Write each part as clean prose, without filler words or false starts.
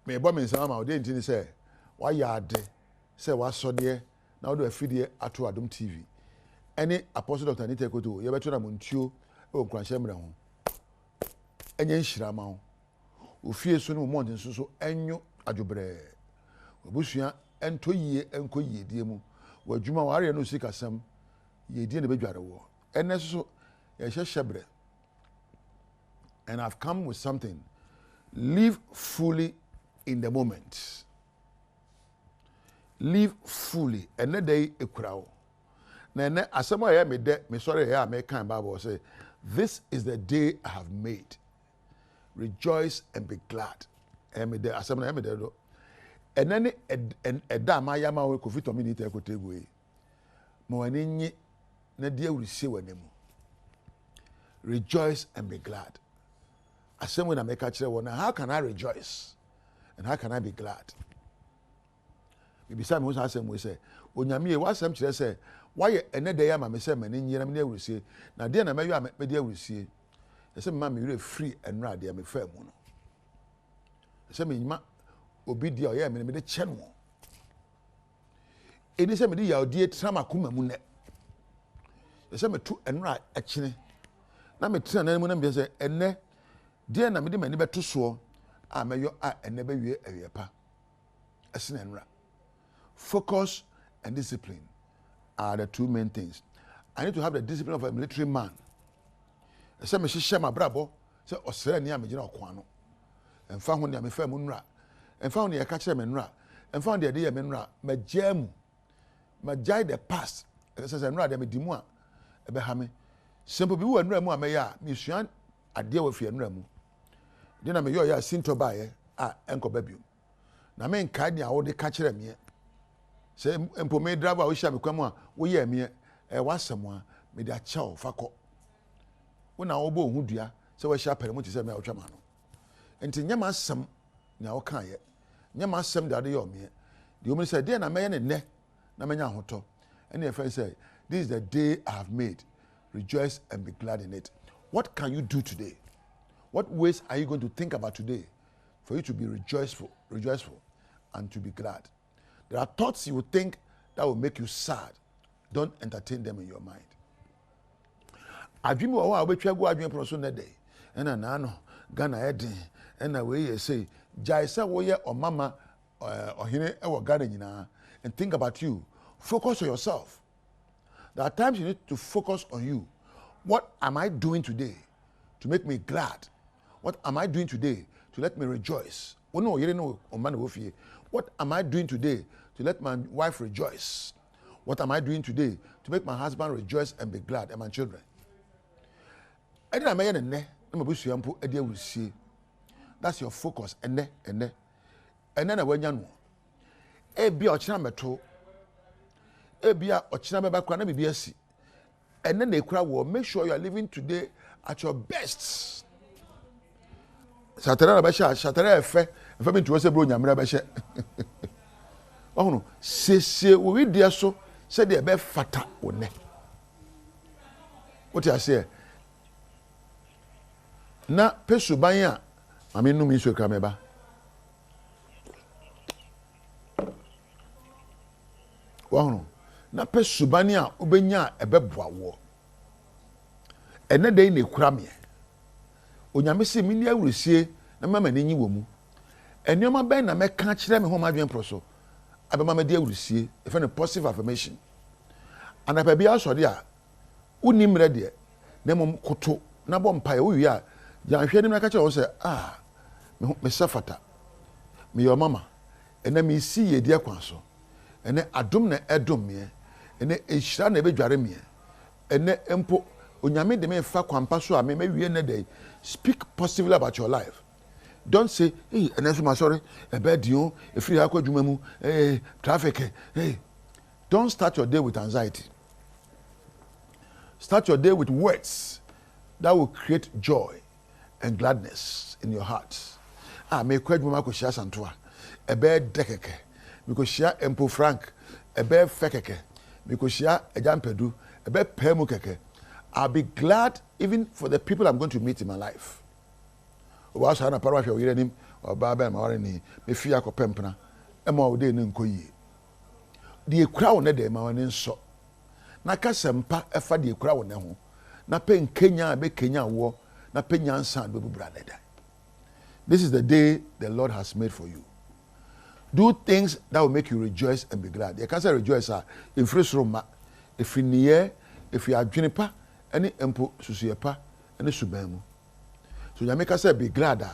me bo me nsama ma odi ntini say wa yade say wa sode na wo do afidie ato Adom TV any Apostle Dr. Anita Koto ye beto na montuo e okranhye mre ho enye nhira ma ho ofie so no mo nso so enyo adwobre obusua ento yie enko yie die mu wadwuma ware no sikasam ye die ne bedware wo enne so ye hyehyebere. And I've come with something. Live fully in the moment. Live fully. And the day a crowd. Now, as someone here me de me sorry here me kind Bible say, this is the day I have made. Rejoice and be glad. And me de as someone me de do. And then a dama yama we kofi to me ni te kotegwe. Mo ani nyi na dia urisi wanemu. Rejoice and be glad. I say when I make a chere one, how can I rejoice? And how can I be glad? Maybe some who say, Onyame wa sam chere say, why ene day am me say mani nyira me na wusie. Na dey na me yu me dey wusie. I say ma me free and rad dey me fa mu no. I say me nyima obi dey o ye me dey che no. Eni say me dey ya odi trama kuma mu ne. I say me tu enra akine. Na me tena na mu na me say ene dia na me de mani beto so a meyo a ene be wie awiepa asina nra. Focus and discipline are the two main things. I need to have the discipline of a military man. Say me hihye ma brabo say osere ne amegina okwan no emfa ho ne amefa mu nra emfa ho ne yeka kire me nra emfa ho de ye me nra magyamu magyai the past say nra de me dimu a ebe ha me simple bi wo nra mu ameya me suan ade wo fie nra mu de na me yo ya sinto bae a enko babium na me nka dia wo de ka kire me say empo me driver wo hia me kwamu a wo ye me wasem a me de a chao fakọ wona obo ohun dua se we hia pere mu ti se me a otwama no enti nyama asem na wo kan ye nyama asem de ade yo me de o me say de na me ye ne na me nya hoto and your friend say this is the day I have made, rejoice and be glad in it. What can you do today? What ways are you going to think about today for you to be rejoiceful and to be glad? There are thoughts you will think that will make you sad. Don't entertain them in your mind. Adwimi wo a obetwa go adwimi proso na dey ena na no Ghana edin ena we say jai say wo ye omama ohine e wo Ghana nyina and think about you. Focus on yourself. There are times you need to focus on you. What am I doing today to make me glad? What am I doing today to let me rejoice? What am I doing today to let my wife rejoice? What am I doing today to make my husband rejoice and be glad, and my children? That's your focus. And then when you know, and then they cry, well, make sure you are living today at your best. Satara basha, satara efe, efe mi tuwa se bro nyamira basha. Oh no, se we dia so, se de be fata one. What I say? Na pesu banya, mami nu mi so krameba. Wow no. Na pe subani a obenya ebeboa wo ene dey na ekura me onyame se mi ni awuresie na mama n'enyi wo mu enioma ben na meka kire me ho madwen proso abema me dey awuresie e fe no positive affirmation ana pa bia so de a uni mre de na mom koto na bom pae wo wi a jan hwe ni na ka kire wo se me safata me your mama ena me si ye de akwan so ene adom na edom me ene ehira na ebedware me ene empo onyame de me fa kwampa so a me wie na day. Speak positively about your life. Don't say hey ene so ma sorry e be dio e free akwa dwuma mu traffic hey. Don't start your day with anxiety. Start your day with words that will create joy and gladness in your heart. Me kwa dwuma ko shia santoa e be dekeke because shia empo frank e be fekeke because shia ejampedu e be pemu keke. I'll be glad even for the people I'm going to meet in my life. was an apparent of him or Baba Marini, me fear ko pempna, and more day in Koye. The crown at the man so. Naka sempa efa the crown neho. Na pen Kenya be Kenya war, na penyan san be brother. This is the day the Lord has made for you. Do things that will make you rejoice and be glad. You can't say rejoice in first room, if in the air, if you are juniper, any empo susiepa, any subemu. So you make us say be glad.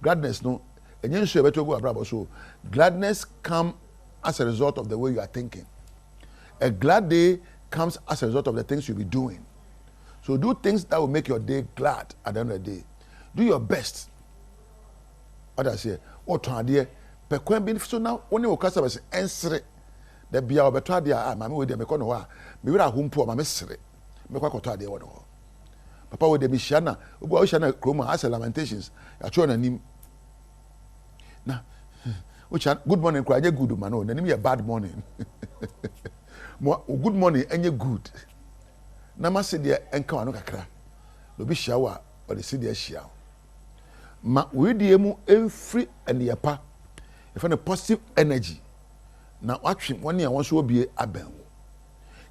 Gladness no, and you should better go abroad. So gladness come as a result of the way you are thinking. A glad day comes as a result of the things you'll be doing. So do things that will make your day glad at the end of the day. Do your best. What I say, what idea? So now, when you customers answer the be our better idea, mammy with them, me will have home poor, my mystery. Make what idea one. Papa with the Mishana, who go Shana Chroma as lamentations, a children and him. Now, which good morning, cry, you good man, and me a bad morning. Good morning, and you good. Namasi dear and Kawanokakra. No be shower or the city shower. Ma we diemu every and the apa. If a positive energy. Now watching 1 year once will be a ben.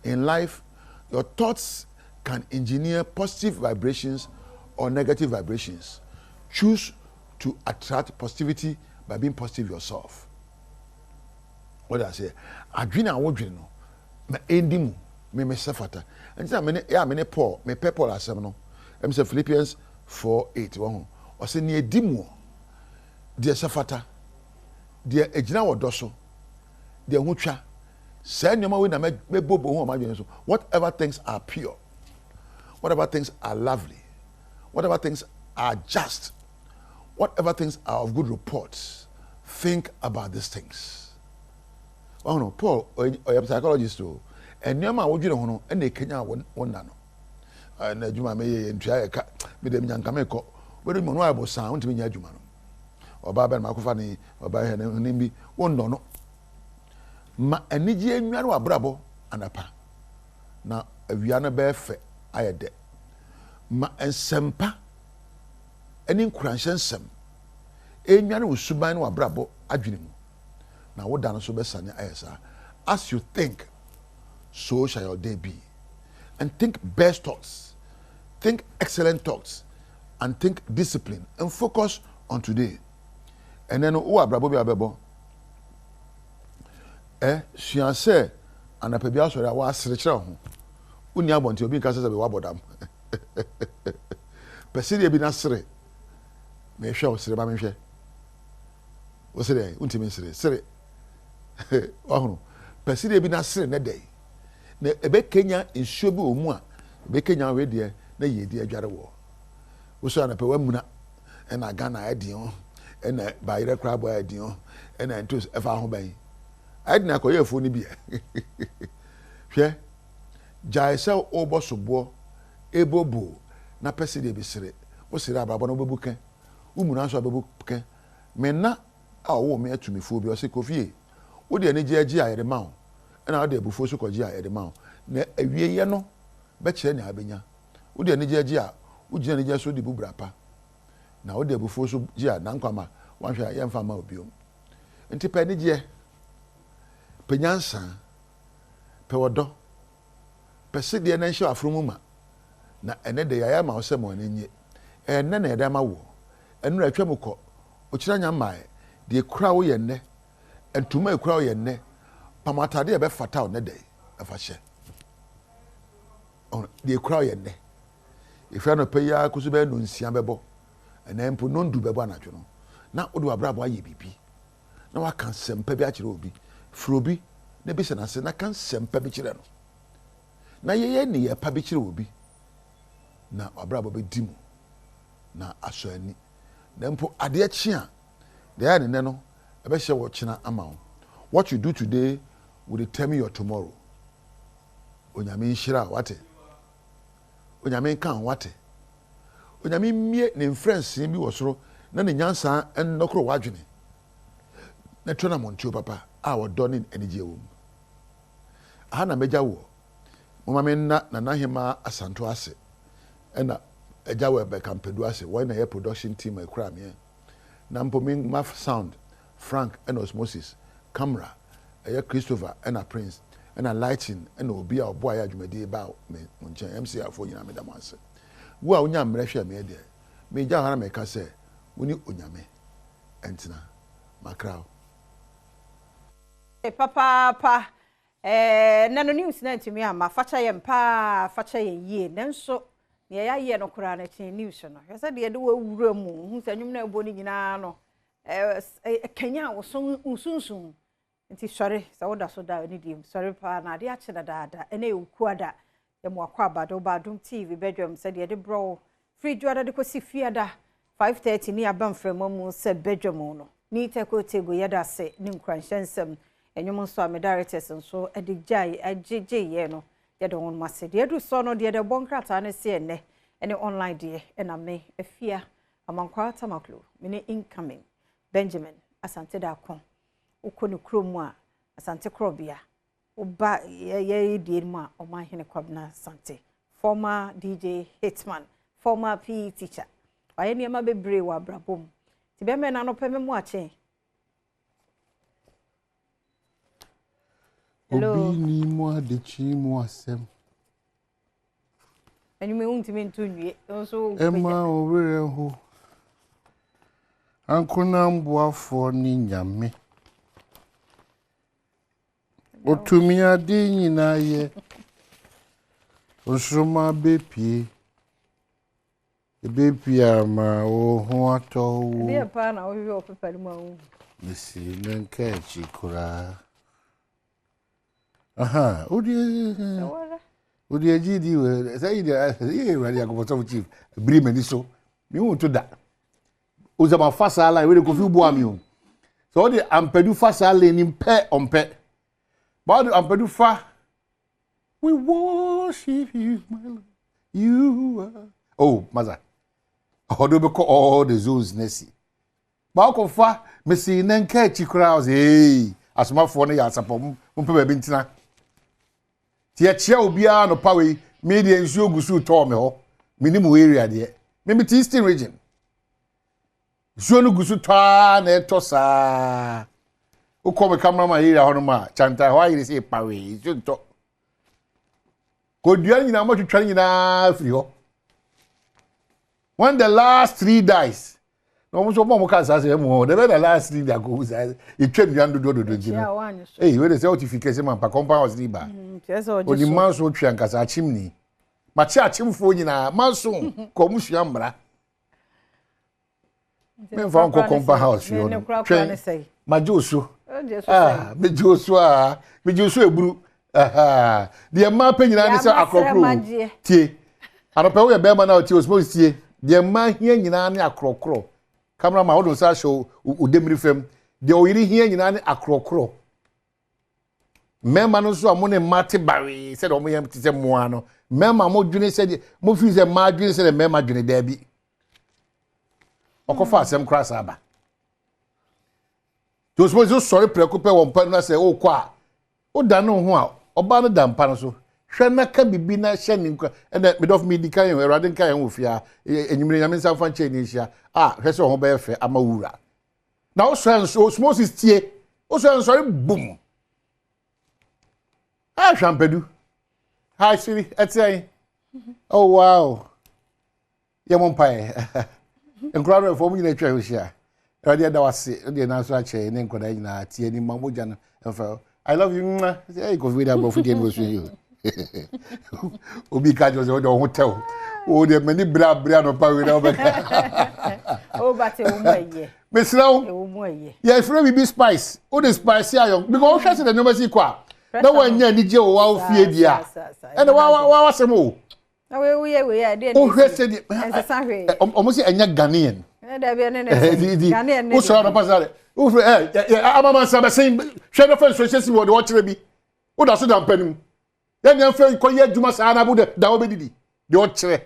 In life, your thoughts can engineer positive vibrations or negative vibrations. Choose to attract positivity by being positive yourself. What I say? I dream and won't dream. Me endimu me sefata. And say many Paul, me people are seven. I'm say Philippians 4:8. Or say near dimu. Dear sefata. Dear ejina wodoso. Dear hucha. Say nyama we na me bobo ho ma so. Whatever things are pure. Whatever things are lovely. Whatever things are just. Whatever things are of good reports. Think about these things. Oh no, Paul, or a psychologist too. And your man would you know, and they Kenya one nano. And Juma may and try a cat with them young Kameko, very monoable sound to me, Jumano. Or Baba Macufani, or by her name, one no. Ma and Nigia Mano Brabo and a pa. Now, a Viana bear fe, I a de. Ma and Sempa, and in Cranshan Sem. A man was Subano Brabo, Adrimu. Now, what done so best, as you think, so shall your day be. And think best thoughts, think excellent thoughts, and think discipline, and focus on today. And then, oh, Abrabo be abebo. She answer, and a pebia so that was richer. Unya want to be cast as a Badwam. Persidia be nasre. May show Srebamishe. What's it? Untimisre. Sere. Oh, Persidia be nasre in a day. Na ebe Kenya insubi omua ebe Kenya we de na ye de adware wo wo so na pe wamuna e na Ghana edion e na bayire krabo edion e na ntos e fa ho ban adi na koye fo ni bi hwe jaise obosobo ebobo na pese de bisire wo sire ababo no bebukan umuna so abebukan menna a wo me atumi fo bi o se kofie wo de ne je agi ayere ma ho na ade bufo so kwaji a ede ma na awie ye no be kire ne abenya wo de ne je a wo gina ne je so de bubrapa na wo de bufo so ji a na nkwama wan hwe ye mfa ma obiom nti pe ne je penyansa pe wodo pe se de na nhye afromu ma na ene de ya ma wo se mo nenye ene na ede ma wo enu atwam ko o kira nya mae de kura wo ye ne entuma ekura wo ye ne pamatade ebe fata on day afahye on de kura ye ne ifra no peya kusu be no nsia bebo ena mpo no ndu bebo anadwo no na odu abrabo aye bibi na wa kan sempa bi akire obi frobi na bi se na se na kan sempa bi kire no na ye ne ye pa bi kire obi na abrabo be dimu na aso ani na mpo ade akyi a de ya ne no ebe hye wo kyena ama wo. What you do today will determine your tomorrow. Onyame nshira wate. Onyame kan wate. Onyame mie ne friends bi wosoro na ne nyansa ennokro wadwene. Na twena montio papa a wodone enije wo. Aha na meja wo. Mama na nahema asanto ase. Ena eja wo be kampedu ase. Why na your production team ekura me. na mpo me ma sound Frank and osmosis camera Christopher and a Prince and a lighting and obi a boy adwumadi ba me nchen MC afo nyina me dam ase wo a onya mrehwe me de me ja hana me ka se woni onyame entina makrao papa nano news na ntimi ama facha ye mpa facha ye yie nanso ne ya ye no kura na chen news no yesa de wo wura mu hu sanyum na ebo ni nyina no kenya wo sunsun nti sori sa woda so da ni dim sori pa na de a che dada ene ukuada ye mo akwa Badom TV Badwam se de bro free joada de ko si fiada 5:30 ni abamframa mu se Badwam no ni teko tego yada se ni nkranhyensem enyum nso am directors nso edigjai ajeje ye no ye de won mase de du so no de bonkrata ne se ene online de na me afia amankwa tamaklo me ne incoming Benjamin asante da kon ukoni kromu a asante krobia oba ye die mu a omahene kwabna asante former DJ Hitman former PE teacher waye ne ma bebre wa brabom ti be me na no pe me mu ache. Hello. Obi ni mo adechi mo asem. Eni me untimi ntunwie. Onso Emma owere ho. Ankona mboafo ni nyame. Otumi ade nyina ye. Osroma bepie. Ebepia ma o ho ato wo. Be pa na o hwe opepari ma wo. Mesi nenka chikura. Aha, odi agidi we say dey ready go chief bri mani so me won to da o zama fasala we ko fi bo ami o so the ampadu fasala ni mpe ompe but the ampadu fa we worship you my Lord you are oh maza odo be ko all the zones nesi ba ko fa me si nenka chikura o say asomafo no ya sapom mpe ba bintina Tia chia obia no pawe media nsuo gusu to me ho minimum area de me Eastern region nsuo no gusu to na eto saa ukọ me cameraman area ho no ma chanta ho ayire se pawe nsuo to ko dua nyina mo twetwa nyina free ho when the last 3 dies no mo so mo ka sa se mo the last 3 that go say etwa nduan dodo gino eh we dey certificate man pa compound house liba oni manso twa nkasa chimni ma chi achimfo nyina manso ko mu hua mbra me fa ko compound house yo no ma josu me josu eburu de ma pa nyina ne se akrokro tie anopa wo ye be ma na tie osmo tie de ma hia nyina ne akrokro cameraman wo do sa show udemri fam de oyiri hia nyina ne akrokro mema no so amone mate bare se do mo yam ti se moa no mema mo dwene se mo fi se ma dwene se mema dwene da bi okofa asem cross aba to suppose sorry preocupe won pa na se o kwa o da no ho a oba no da mpa no so hwe na ka bibi na hye ni kwa na mid of me di kan erade kan wo fia enyimire nyame nsa fa nche ni hia hwe se ho ba efe ama wura na o so osmosis tie o so sorry boom champadu hi Siri etey oh wow yemon pai enkraro fo mu nyina twa hohia erade da wase de na so a che ne nkoda nyina tie ni mamoja no emfa I love you hey go video bro fu dem go so you obi ka jo se do hotel o de mani bra no pa we na obeka o bate o mu aye mesrawo o mu aye yeah free be spice o the spice ayo because o hwese the number si kwa na wanya ni je o wa fie dia e na wa semo na we ya de o hwese di ensesa hwe o si enya Ghanaian da bi ne Ghanaian ne o so na pasale o fre amama sabasin hwe na fa so hwese wo de wo kire bi o da so da mpanim ya nya fa ko ye adwuma sa na bu da wo bedidi de wo kire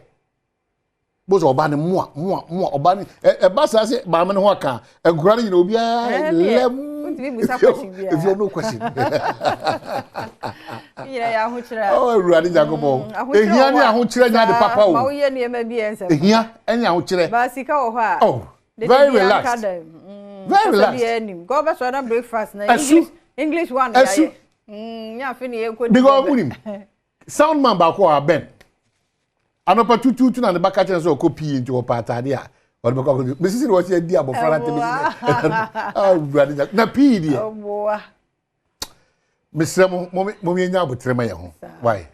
bozo oba ne mo oba ne ba sa se ba me ne ho aka agura ne nyina obi a lem if you no question ya hu kire oh ruade jagobo ehia ne ahu kire nya de papa o ma wo ye ne ma bi ense ehia enya ahu kire ba sika wo ho a oh Very relaxed. Very relaxed. Go back to breakfast na English one ya. Nya fe ne ekodi. Because unim. Sound man ba ko Ben. Anopa tutu na ne baka chen so ko pii nti wo patade a. Wo be ko Mrs. wo se di abofra te Mrs. Ah, brother. Na pii di. Oh boy. Mr. Mummy nya abotrema ye ho. Why?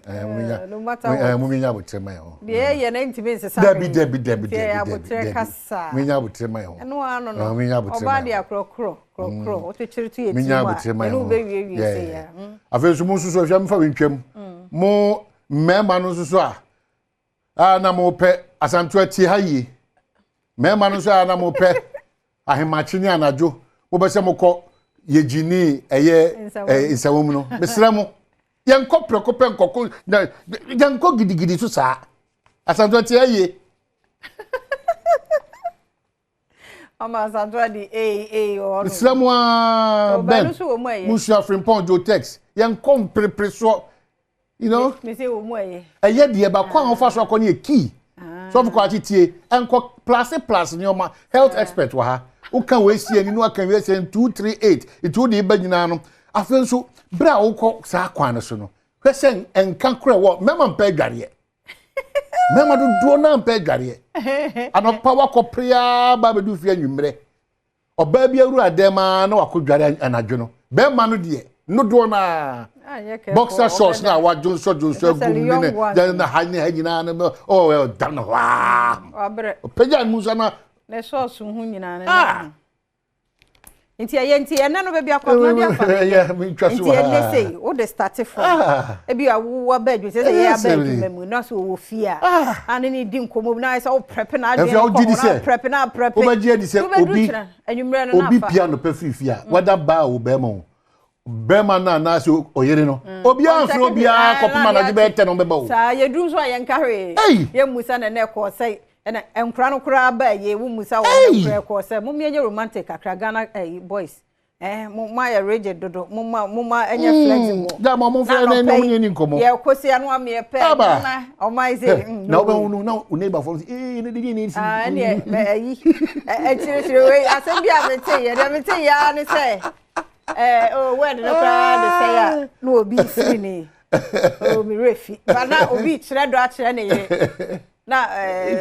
Mummy nya abotrema ye ho. Ye na ntimi nsesa. Debi. Ya abotre kasa. Mummy nya abotrema ye ho. Eno ano no. Mummy nya abotrema. Oba dia krokro. O te chiritu ye ti. Nya abotrema ye ho. Eno be wie se ya. Afi so mo susu afia mfa wentwam. Mo mema no susu a na mo pe asanto ati ha yi. Mema no so a na mo pe ahemachi ni anajo. Mo be se mo ko yejini eye insawom no besra mo yenko prekope nkoko yenko gidigidi so saa asanto tie ye ama asanto di o besra mo ben musu afrimpon jo text yenko prepreso you know me say wo mo eye de ba kwa fa so akọ ne key so for kwa tie enko plus ni oma health expert wa ha uka we sie ni no aka we sie 238 itu de ba nyina no afen so bra ukọ sa kwan no so no hwesen enka kora wo mema mpa adware mema do na mpa adware anopa wakopria ba bedu fi anwumre oba bi awuru adema na wakodware anadwo no be ma no de no do na boxer shorts na wajon so gum ni ne na ha nyina no oh well done wa abre peja musa na ne shorts hu nyina na nti ena no be akọ na afa yeah me twa so nti ene sei o de start from e bi awu abedwe say ye abedwe memu na so wo fia ane ni di nkomo na say o prep na ade prep na prep o ba je di say obi piano pe fifia whether ba o be mo bema na so oyere no obi anfro obi akopoma na de be te no be ba o sa ye dru so ayenka hwe ye musa na ne ko say ena enkura no kura ba ye wu musa wo na ko say mo me romantic akra Ghana boys mo ya rigid dodo mo enye flexible da mo fe na no ni nkomo ye kosi anu am ye pe na o mai say na oba unu na o neighbor for ne de ni si ne ayi chire we asem bia mete ya ni say where the say ya no obi si ni mi refi ba na obi chire do a chire ne ye na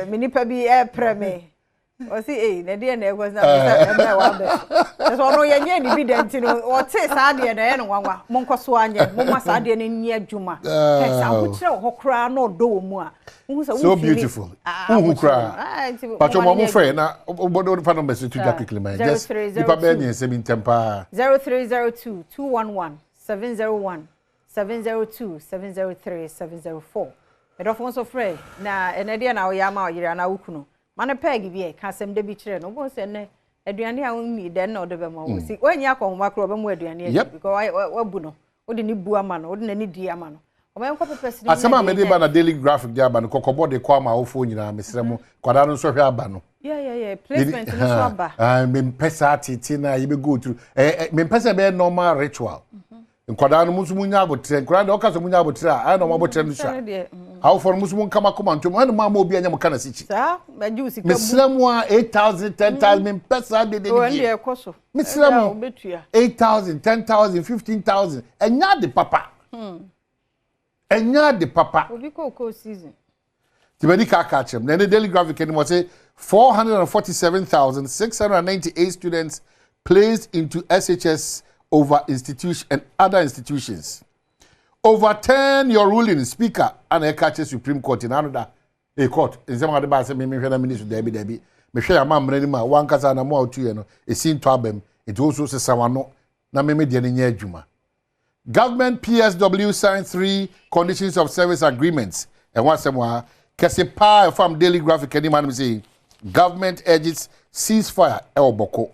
minipa bi preme o si na de na egwa na wa be so no ye nye ni bident no o te sa de na ye no nwanwa mo nkoso anye mo ma sa de ni nye adwuma sa wo chire ho kra na odo mu a so beautiful who cry but your mom friend na obodo the phone number to just quickly man just ipa be ni nsem ntempa 0302 211 701 702 703 704 edofon so free na enede na oya ma oyira na wukuno mane peg bi e kasem de bi kire no bo se ne aduane a wonni den na odo be ma wo si onyi akonwa kro be mu aduane e because wabu no odi ni bu ama no odi na ni di ama no asema me dey ba na daily graphic dey aba no kokobo dey call ma ofo nyina mesre mu kwada no so hwe aba no yeah placement no so aba me pesa atiti na ye be go through me pesa be normal ritual kwada no musu munya abotre kwada no okaso munya abotre a no abotre no sha how for musu mun kama koma ntom anu ma obi anya mka na sichi sa ba ju sika mesre mu 8000 10000 me pesa de o ndi ekoso mesre mu 8000 10000 15000 enya de papa enya de papa obi ko season tibedi ka catchem na the daily graphic anymore say 447,698 students placed into SHS over institution and other institutions overturn your ruling speaker and a catch Supreme Court in another a court in some other ba say me hwe na minister debi me hwe am amra ni ma wan kasa na mo otu ye no e sin to abem it also say sawano na me de ne nya adwuma. Government PSW signed 3 conditions of service agreements. And what's more, Kesepa from Daily Graphic, any man say, government urges ceasefire. Boko.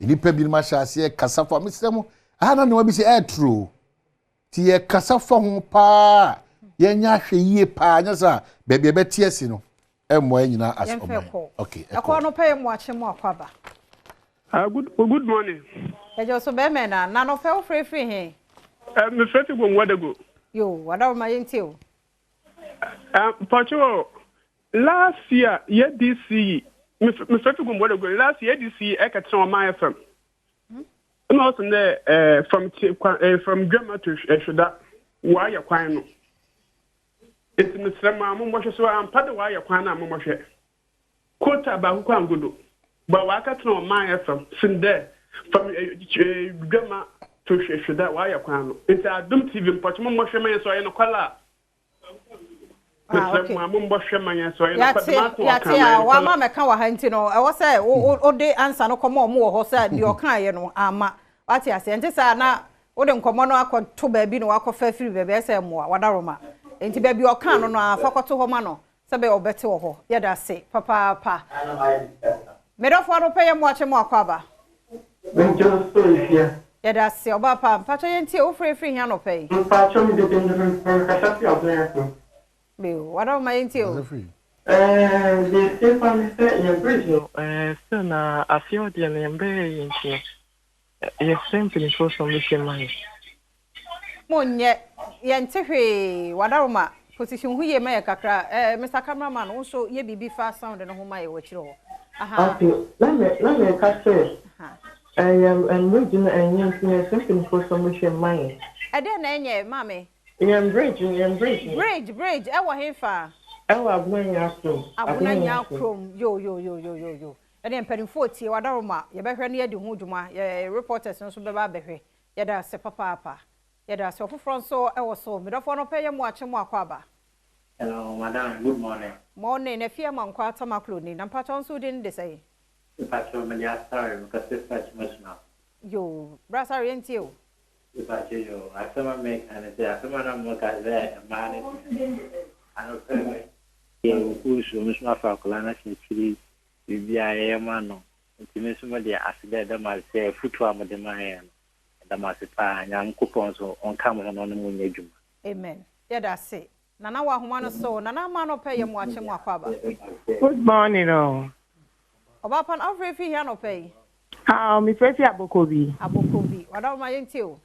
Ini pe bin masha siye kasafa. Mr. Mo, I don't know what say true. Tiye kasafa ho pa. Ye nya hwe yie pa nya sa. Baby be tiesi no. Emmo nyina as okay. Akwa no pay mo ache mo akwaba. Good morning. Ejo so be me na no fe free he. Me fete go ngwadego. Yo, wada ma yenti o. Pacho last year, this Mr. Gum, what a good last year, you see, I can tell my FM. And also, from Grandma to Shuda, why you're crying. It's Mr. Mamma, so I'm part of why you're crying. I'm more share. Quota about who can go. But I can't know my FM, send there from Grandma to Shuda, why you're crying. It's Adom TV, but more share, so I know color. Okay. Yeah, wa mama ka wa hanti no e wo say o de answer no komo mo ho say de o kan ye no ama wati ase enti sa na o de nkomo no akoto ba bi no akofa firi be be say mo wadaroma enti ba bi o kan no no afakoto ho ma no se be obete wo ho ye da se papa me do fo no pay mo ache mo akwaba ye da se oba pa pacho ye nti o free hia no pay pacho mi de den ka sa fi what are my into? The Stefan said in Brazil, soon I feel the Lembe in here. You're simply for some mission money. Mon yet, Yantifi, what are my position? Who ye make a cry, Mr. Cameraman, also ye be fast sound and whom I watch you. Aha, let me catch it. I am reading and you're simply for some mission money. I didn't any, mammy. Bridge. Bridge. I want him far. I was going after. I want now chrome. Yo. And then penny 40, Wadaroma, you better near the Hujuma, reporters and so be Yada se papa. Yada so for front so I was so. Me don't want to pay him watch him kwaba. Hello, madam. Good morning. Morning, a fear man quite some clothing. And patron so didn't they say? Patron, sorry, because this much now. Yo, brass are into you. If I tell you, I someone make and say, I someone look at that, man. I don't know. Who should Miss Mafakulana actually be a man? It's somebody asked that might say, footwork with the man, the Massipa, young coupons on camera on the moon. Amen. Yeah, that's it. Nana wa humana so, Nana man pay him watching Wakwaba. Good morning, oh. About an offer if he no pay. How, Miss Effie Abokobi. What are my into?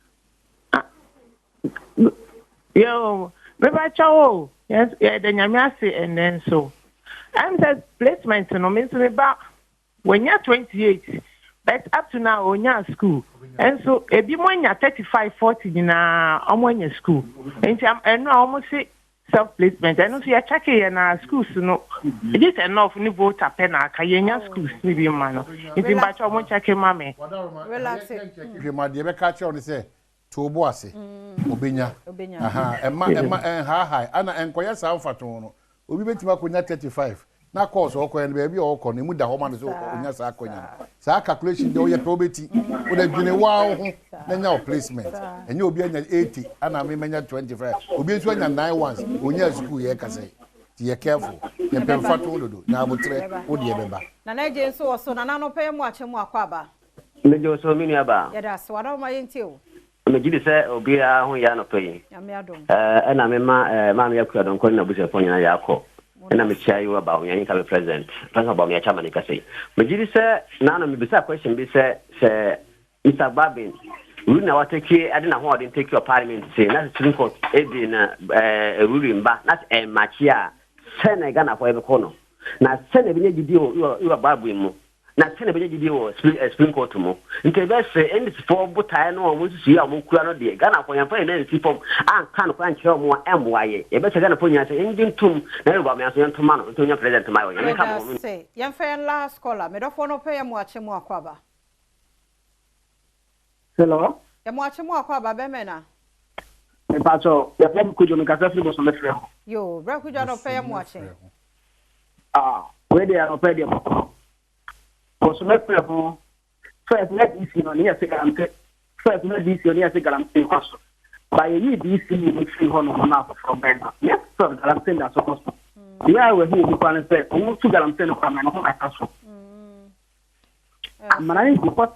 Yo, maybe chow. Yes, yeah, the Yamiasi and then so. I'm said placement no means about when you're 28, but up to now when you're school. And so if you when you're 35, 40 in when you're school. And now almost say self placement. I know see a check in our schools no. It is enough ni vote a pen a Kayenya schools maybe man. If you batch one check mommy. Relax it. You might be catch on say to boase obenya aha ema ha high ana enkoya sa mfato no obi betima konya 35 na course okoya ne be okọ ne mu da ho ma no so onya sa akonya sa calculation de o ye probeti o da dwene wa ho na nya placement enya obi anya 80 ana me menya 25 obi nso anya 9 ones onya school ye kase ti ye careful ye pe mfato dodo na abotre o de beba na na je nso so na no pay mu ache mu akwaba mejo so mini aba ya da so wada ma yentio megidi se obi a ho ya no pay ya me adom na me ma me yakura don ko na buse fo nyina ya akọ na me chia you about yan ka president thank about me chairman ka say megidi se na no me bisa question bi se Mr. Babin we na what take ade na ho ode take your parliament say na Supreme Court edi na ruling ba na machia Senegal na for ebe kono na Senegal be gidi o you Badwam mu na tene beje gidi o Supreme Court mu nke be se end for botai no mo susu ya mo kura no de Ghana ko yamfa na nsi pom an kan ko an kire mo emwaye e be se Ghana ponya se engine tum na ro ba me aso yantoma no ntonya president ma yo yame ka mo say yamfa la scholar me do fo no pay mo ache mo akwaba hello ya mo ache mo akwaba be me na e pacho ya pem kujo me ka sa free bo so me free yo bra kujo no pay mo ache we dey no pay dem because me free ho first let me see no near say first let me see near say galamsey kwaso by you this me free ho no na from Ben yes so galamsey that so cost yeah we here because say o tu galamsey no kwa me no ka so amana ni because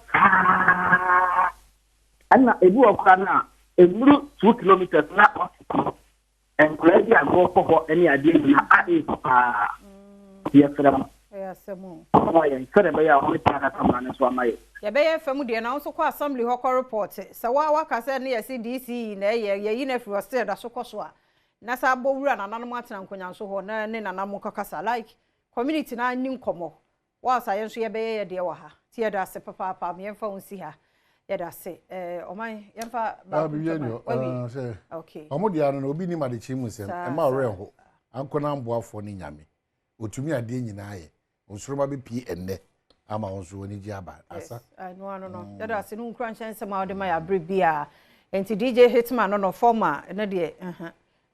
ana ebu okra na emuru 2 kilometers na and crazy and go for any idea na yes from semu oya kare be ya o ta ka ma na so amaye ya be ya famu de na so kwa assembly ho ko report se wa ka se na CDC na ye na free state da so ko so a na sa bo wura na nanom atena nkonya so ho na ne nanam kakasa like community na anyi nkomo whilst I answer ye dear waha. Tia da se papa me yemfa unsi ha. Yada se oman yemfa ba bienyo say okay. Omodia no obi ni ma de chimu sem e ma ore ho. Anko na mboafo ni nyame. Otumi ade nyina aye. Onsoroma be pi enne ama onso oni gi aba asa. No. Yada se no nkran chance ma ode ma ya bre bia. Enti DJ Hitman no former na de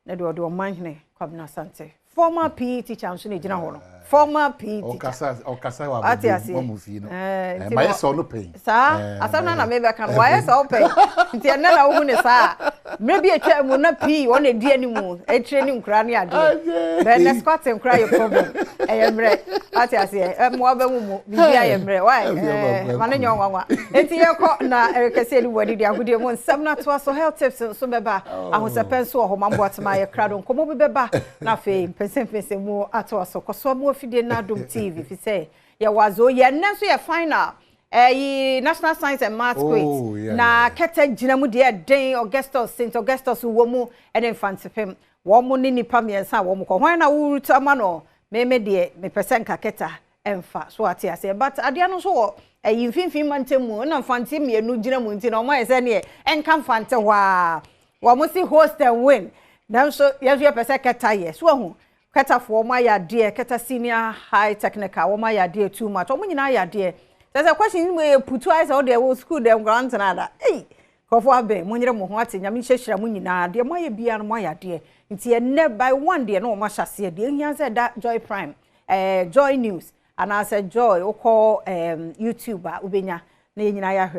na de ode omanhene Kwabena Sante. Former PE teacher nso na gina ho no. Former PE teacher. Okasa wa mo fi no. Ma yeso no pay. Sa asam na me be kan wa yeso pay. Nti na na wo ne sa. Maybe a twa mu na PE won e di animu. E training nkra ne ade. Then the squat nkra your problem. Eyemre. Atiase mo ba mu bibia yemre. Why? Mane nyo nwanwa. Enti ye ko na kase ni wadi di agudie mu nsam na to so health tips so beba. Ahosepen so ho mambo atema ye kra don komo beba na fe pese mu ato so koso mu afide na Adom TV fi say ye wazo ye nenso ye final yi National Science and Maths quiz na kete gina mu de den Augustus St Augustus wo mu ene infantipem wo mu ni nipa miensa wo mu ko hwan na wo rutama no me de me pese nka keta emfa so ate ase but ade no so wo yi mfimfim mantemu na mfante mienu gina mu nti na o ma ese ne enka mfante wa wo mu si host and win nanso ye pese keta ye so hu keta for my idea, keta senior high technical, what my idea too much. Or when idea. There's a question we put twice out there will school them grants and other. Hey, Kofa be, when you're what in Yamisha Munina, dear my be and my idea. It's here never by one day, no much as here. He said that Joy Prime, Joy News, and I said Joy, or call YouTuber, Ubina, Naya,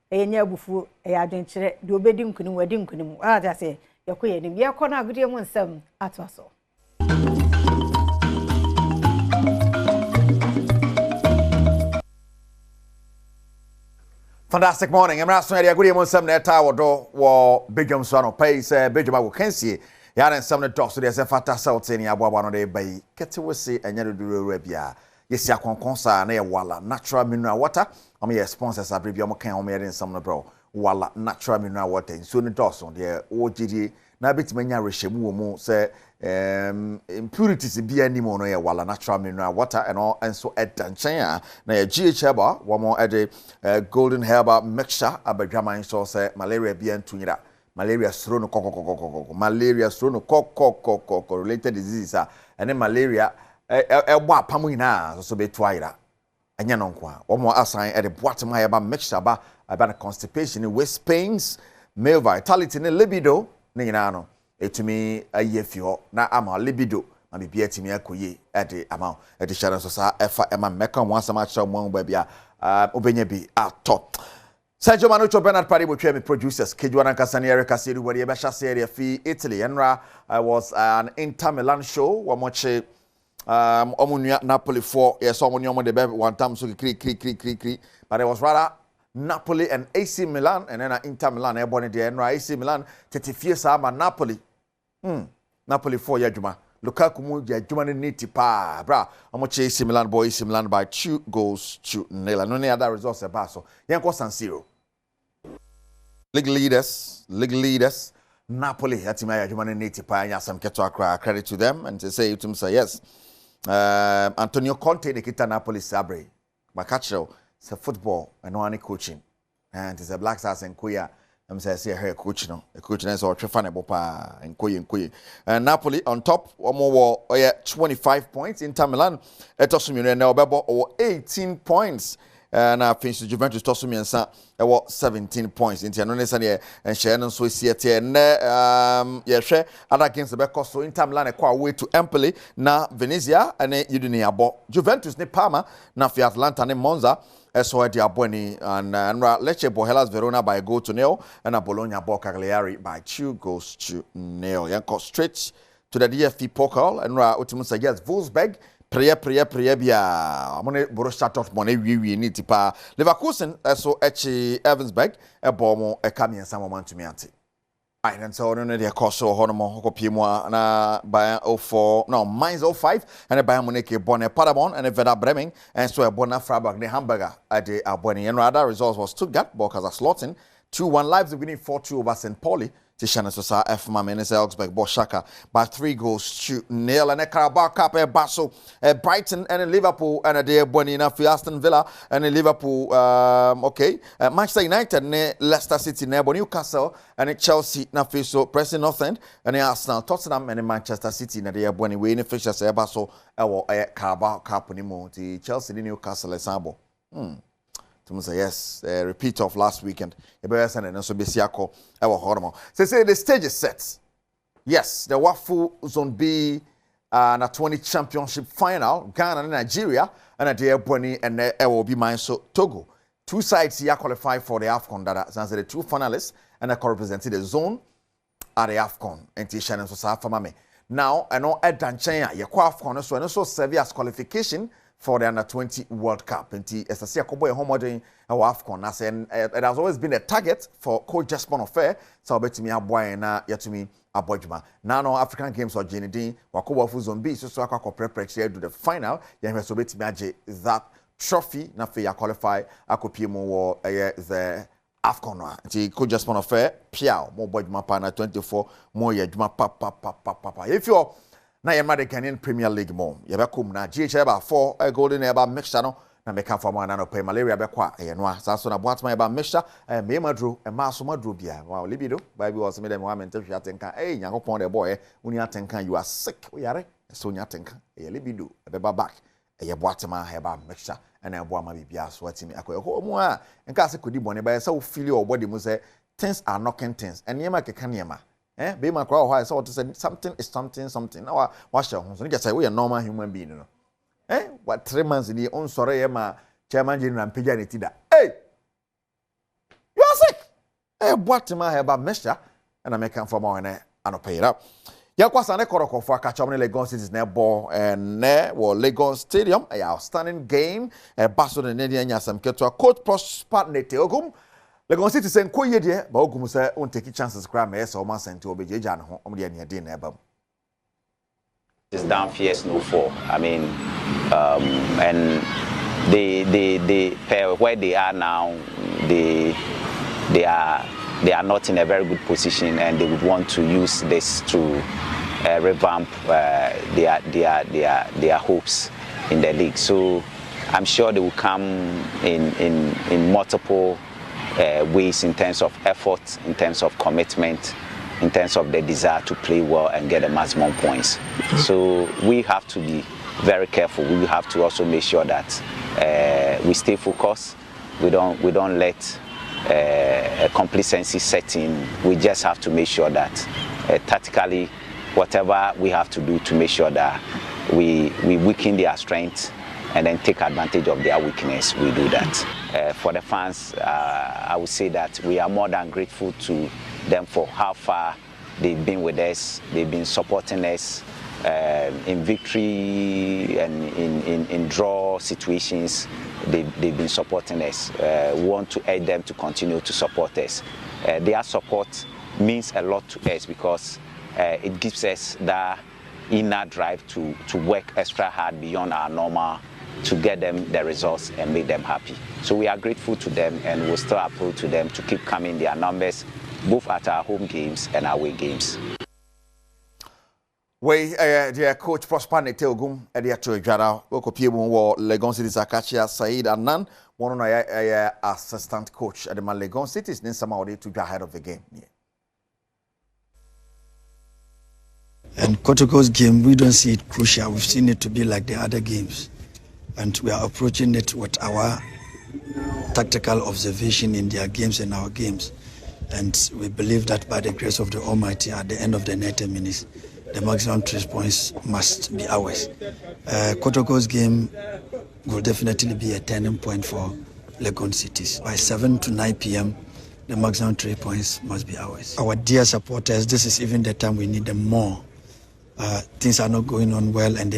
a nyabufu, a adventure, do bedim kunim, wedding kunim. I say, you're queen, you're corner good year 17 at us. Fantastic morning. I'm asking you, good evening, some net tower door, war, Badwam son of Pace, Badwam will Kensi, Yan some of the dogs to the Fata South in Yabuano de Bay, get to see and Yadu Rebia. Yes, ya consa near Walla, natural mineral water. I'm your sponsors, I believe you're made in some bro. Walla, natural mineral water, and soon the dogs on the OGD. Now, bit many Rishamu say impurities be any more no wala natural mineral water and all and so at Danchaya. Now, GH Herba, one more at the golden herba mixture, Abajama so say malaria be and tunira. Malaria strono coco, malaria strono coco, related diseases, and then malaria wa pamuina, so be twaira. And Yanonkwa, one more assign at the bottom herba mixture about constipation, waist pains, male vitality, and libido. Ninano, etumi ayefio na ama libido ma bibia etimi akoye ede ama ede share so sa efa ema meka mo asama cha mo ba bia obenya bi ato Sergio Manucho Bernard Pari Botwe me producers Kejwana Kasani Erica Siri where be sha serie fi Italy enra I was an Inter Milan show wa moche omunua Napoli 4 yes omunua mo de be one time so kri but it was rather Napoli and AC Milan, and then Inter Milan, airborne there, and AC Milan, 34 Sama Napoli. Napoli 4 Yajuma. Lukaku Muja, Jumani Niti Pa, bra. I'm watching AC Milan, boy, AC Milan by 2 goals to nil. And only other results are Basso. Yanko San Siro. League leaders, Napoli, Hatimaya, Jumani Niti Pa, and Yasam Ketua, credit to them, and to say to him, say yes. Antonio Conte, the Kita Napoli Sabre, Macacho. It's a football and no any coaching. And it's a Black Stars and Kuya. I'm saying here coach no. The coach is our Trefane Bopa and Kuya. And Napoli on top, one more 25 points. Inter Milan, Tosumi and Bebo or 18 points. And I finished Juventus Tosumi and Sa 17 points. Inter Milan and Shannon so see it and share other games the back so Inter Milan a quite way to Empoli na Venezia and Udinia Bo Juventus ne Parma na fi Atlanta ne Monza. So at Diaboni and Lecce Hellas Verona by a goal to nil and Bologna Cagliari by 2 goals to nil. Yanko straight to the DFB Pokal and Utimusa yes Wolfsburg Priya bia amone Borussia Dortmund we need to pa Leverkusen so Evansburg e bomo e kamien sama to me ante. Right, and so no dey course so honomo hokopiemu na Bayern 04 no Mainz 05 and Bayern Munich born Paderborn and Werder Bremen and so Bonner Freiburg the Hamburger at the Aboni and other results was Stuttgart Borkaza Slotten 2-1 Leipzig winning 4-2 over St. Pauli Tishana Sosa F. Mamenes Elgsberg Boshaka by 3-0 and a Carabao Cup Basel, Brighton and Liverpool and a dear Bonina for Aston Villa and Liverpool. Manchester United ne Leicester City ne Newcastle and Chelsea na so Preston North End and Arsenal, Tottenham and Manchester City na dear Bonnie Wayne Fisher Basel Carabao Cup ni mo Chelsea Newcastle Sabo. Yes, a repeat of last weekend. Say the stage is set. Yes, the Wafu Zone B na 20 championship final, Ghana and Nigeria, and a dear Bonnie and will be mine so Togo. Two sides here qualify for the AFCON. That's the two finalists and I represented the zone at the AFCON. And Tishan and Sosa Famame. Now, I know Ed Danchaya, your AFCON, so and so serve as qualification for the under 20 World Cup. And as I say, Kobo Homodoing our AFCON. I said it has always been a target for Coach Jasper Fair. So I bet me a boy and yet to me a boyjuma. Now no African Games or Jenny Wakoba Fuzon B, so I can prepare to the final. You have to bet me that trophy na fe ya qualify akopimo wo the AFCON. Nti Coach Jasper Fair piao mo boyjuma pa na 24 mo yedjuma pa. If you're na yema the Ghanaian Premier League mo yebekum na GHL ba 4 golden eba mixture no na meka for mo na no pay malaria bekwa yenwa saso na boatman eba mixture me madro e ma so madro bia wow libido bible was me dem wa mente hwa tenka nyankopon the boy uni atenka you are sick we yare so nya tenka libido ebeba back boatman eba mixture and e boa ma bibia so atimi akoye mo a nka se kodi bone ba say wo feel your body mo say things are knocking things and yema keka niema be my crowd why so to say something is something now wash your so just say we are normal human being no what 3 months in on sorry ma chairman general pija ni tida you are sick what ma have about measure and I make come for more and pay it up ya kwasa ne koroko for catch up Lagos City's net ball and Lagos Stadium a outstanding game Basso the Nedian Yasam Keto coach Prosper Neteogum Lagos City say ko ye de ba ogum say on take chances cry me so man sent to obejeja ne ho omde ne de na eba. It's down fierce no fall. I mean and they where they are now they are not in a very good position and they would want to use this to revamp their hopes in the league. So I'm sure they will come in multiple ways in terms of effort, in terms of commitment, in terms of the desire to play well and get the maximum points. So we have to be very careful. We have to also make sure that we stay focused. We don't let a complacency set in. We just have to make sure that tactically, whatever we have to do to make sure that we weaken their strength and then take advantage of their weakness, we do that. For the fans, I would say that we are more than grateful to them for how far they've been with us. They've been supporting us in victory and in draw situations. They've been supporting us. We want to urge them to continue to support us. Their support means a lot to us because it gives us that inner drive to work extra hard beyond our normal to get them the results and make them happy. So we are grateful to them and we'll still appeal to them to keep coming their numbers both at our home games and away games. We dear coach Prosper Neteogum dear to Jara Oko Piemu wo Legon City Zakachia Said Anan one of assistant coach at the Legon City is somehow to go ahead of the game. Yeah. And Kotoko's game, we don't see it crucial. We've seen it to be like the other games. And we are approaching it with our tactical observation in their games and our games. And we believe that by the grace of the Almighty, at the end of the 90 minutes, the maximum 3 points must be ours. Kotoko's game will definitely be a turning point for Legon Cities. By 7 to 9 p.m., the maximum 3 points must be ours. Our dear supporters, this is even the time we need them more. Things are not going on well, and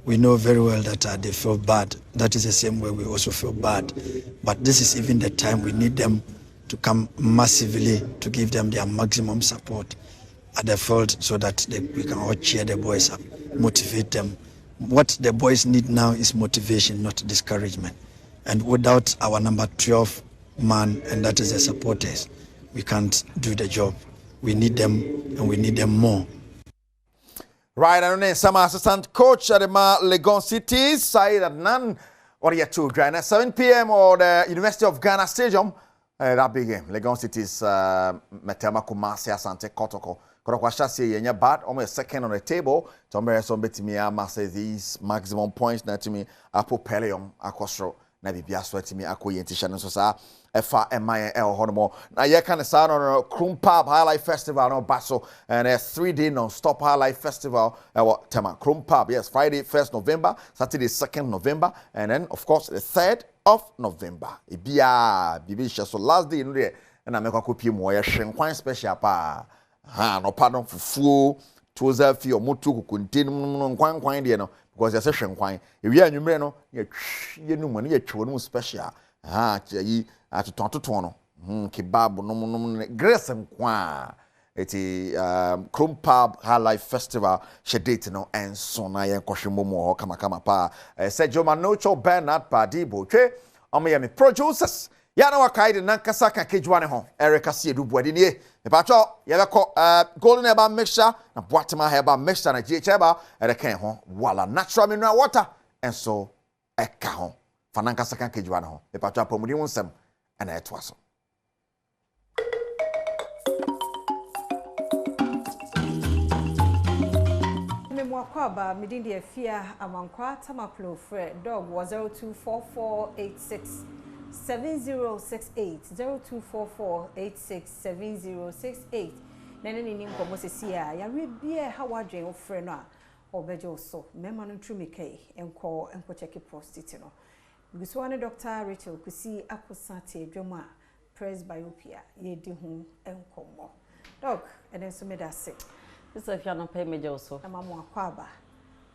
we know very well that they feel bad. That is the same way we also feel bad. But this is even the time we need them to come massively to give them their maximum support at the field so that we can all cheer the boys up, motivate them. What the boys need now is motivation, not discouragement. And without our number 12 man, and that is the supporters, we can't do the job. we need them and we need them more. Right, and then some assistant coach at the Legon City, Said Adnan, or yet to join at 7 p.m. or the University of Ghana Stadium. That big game. Legon City's Metema Kumasi Asante Kotoko. Kotoko say yenya bad, almost second on the table. Tombe so betimi say these maximum points na to me apo peleum akosro na bibia so atimi akoyentisha no so sa efa emaye e honomo. Na ye kan sa no Krumpab Highlight Festival no baso and a 3-day non-stop Highlight Festival tema Krumpab, yes, Friday 1st November, Saturday 2nd November, and then of course the 3rd of November. Ibia bibisha so last day no there na me kwakopi mo ye hwenkwan special pa. Ha no pardon fufu toza fi omotu kukuntin nkwan de no because you say hwenkwan ewi anwumre no ye numu ne ye two no special ha yi atoton no kebab no grace nkwa eti Krumpab Highlight Festival shedate no enso na ye nkohwemomo ho kama pa Sergio Manocho Bernard Padibo twe omo me producers ya na wakaide nankasa ka kejwane ho Erica Siedu Boadini me pacho ye beko golden eba mixture na boatema heba mixture na GH eba ere ho wala natural mineral water enso eka ho fanankasa ka kejwane ho me pacho apomudi wonsem ana etwaso me mwakwaba midindi efia amankwa tamaklo fre dog was 024486 7068 0244867068 nene ni nkomo sesia ya rebie ha wadwen ofre no a obeje so mema no ntrumikai enko check prostate no biguswane Dr. Rachel Kusi akosate dwoma presbyopia yedi hu enkomo dog enen so medase this if you no pay meje so na mamu akwaba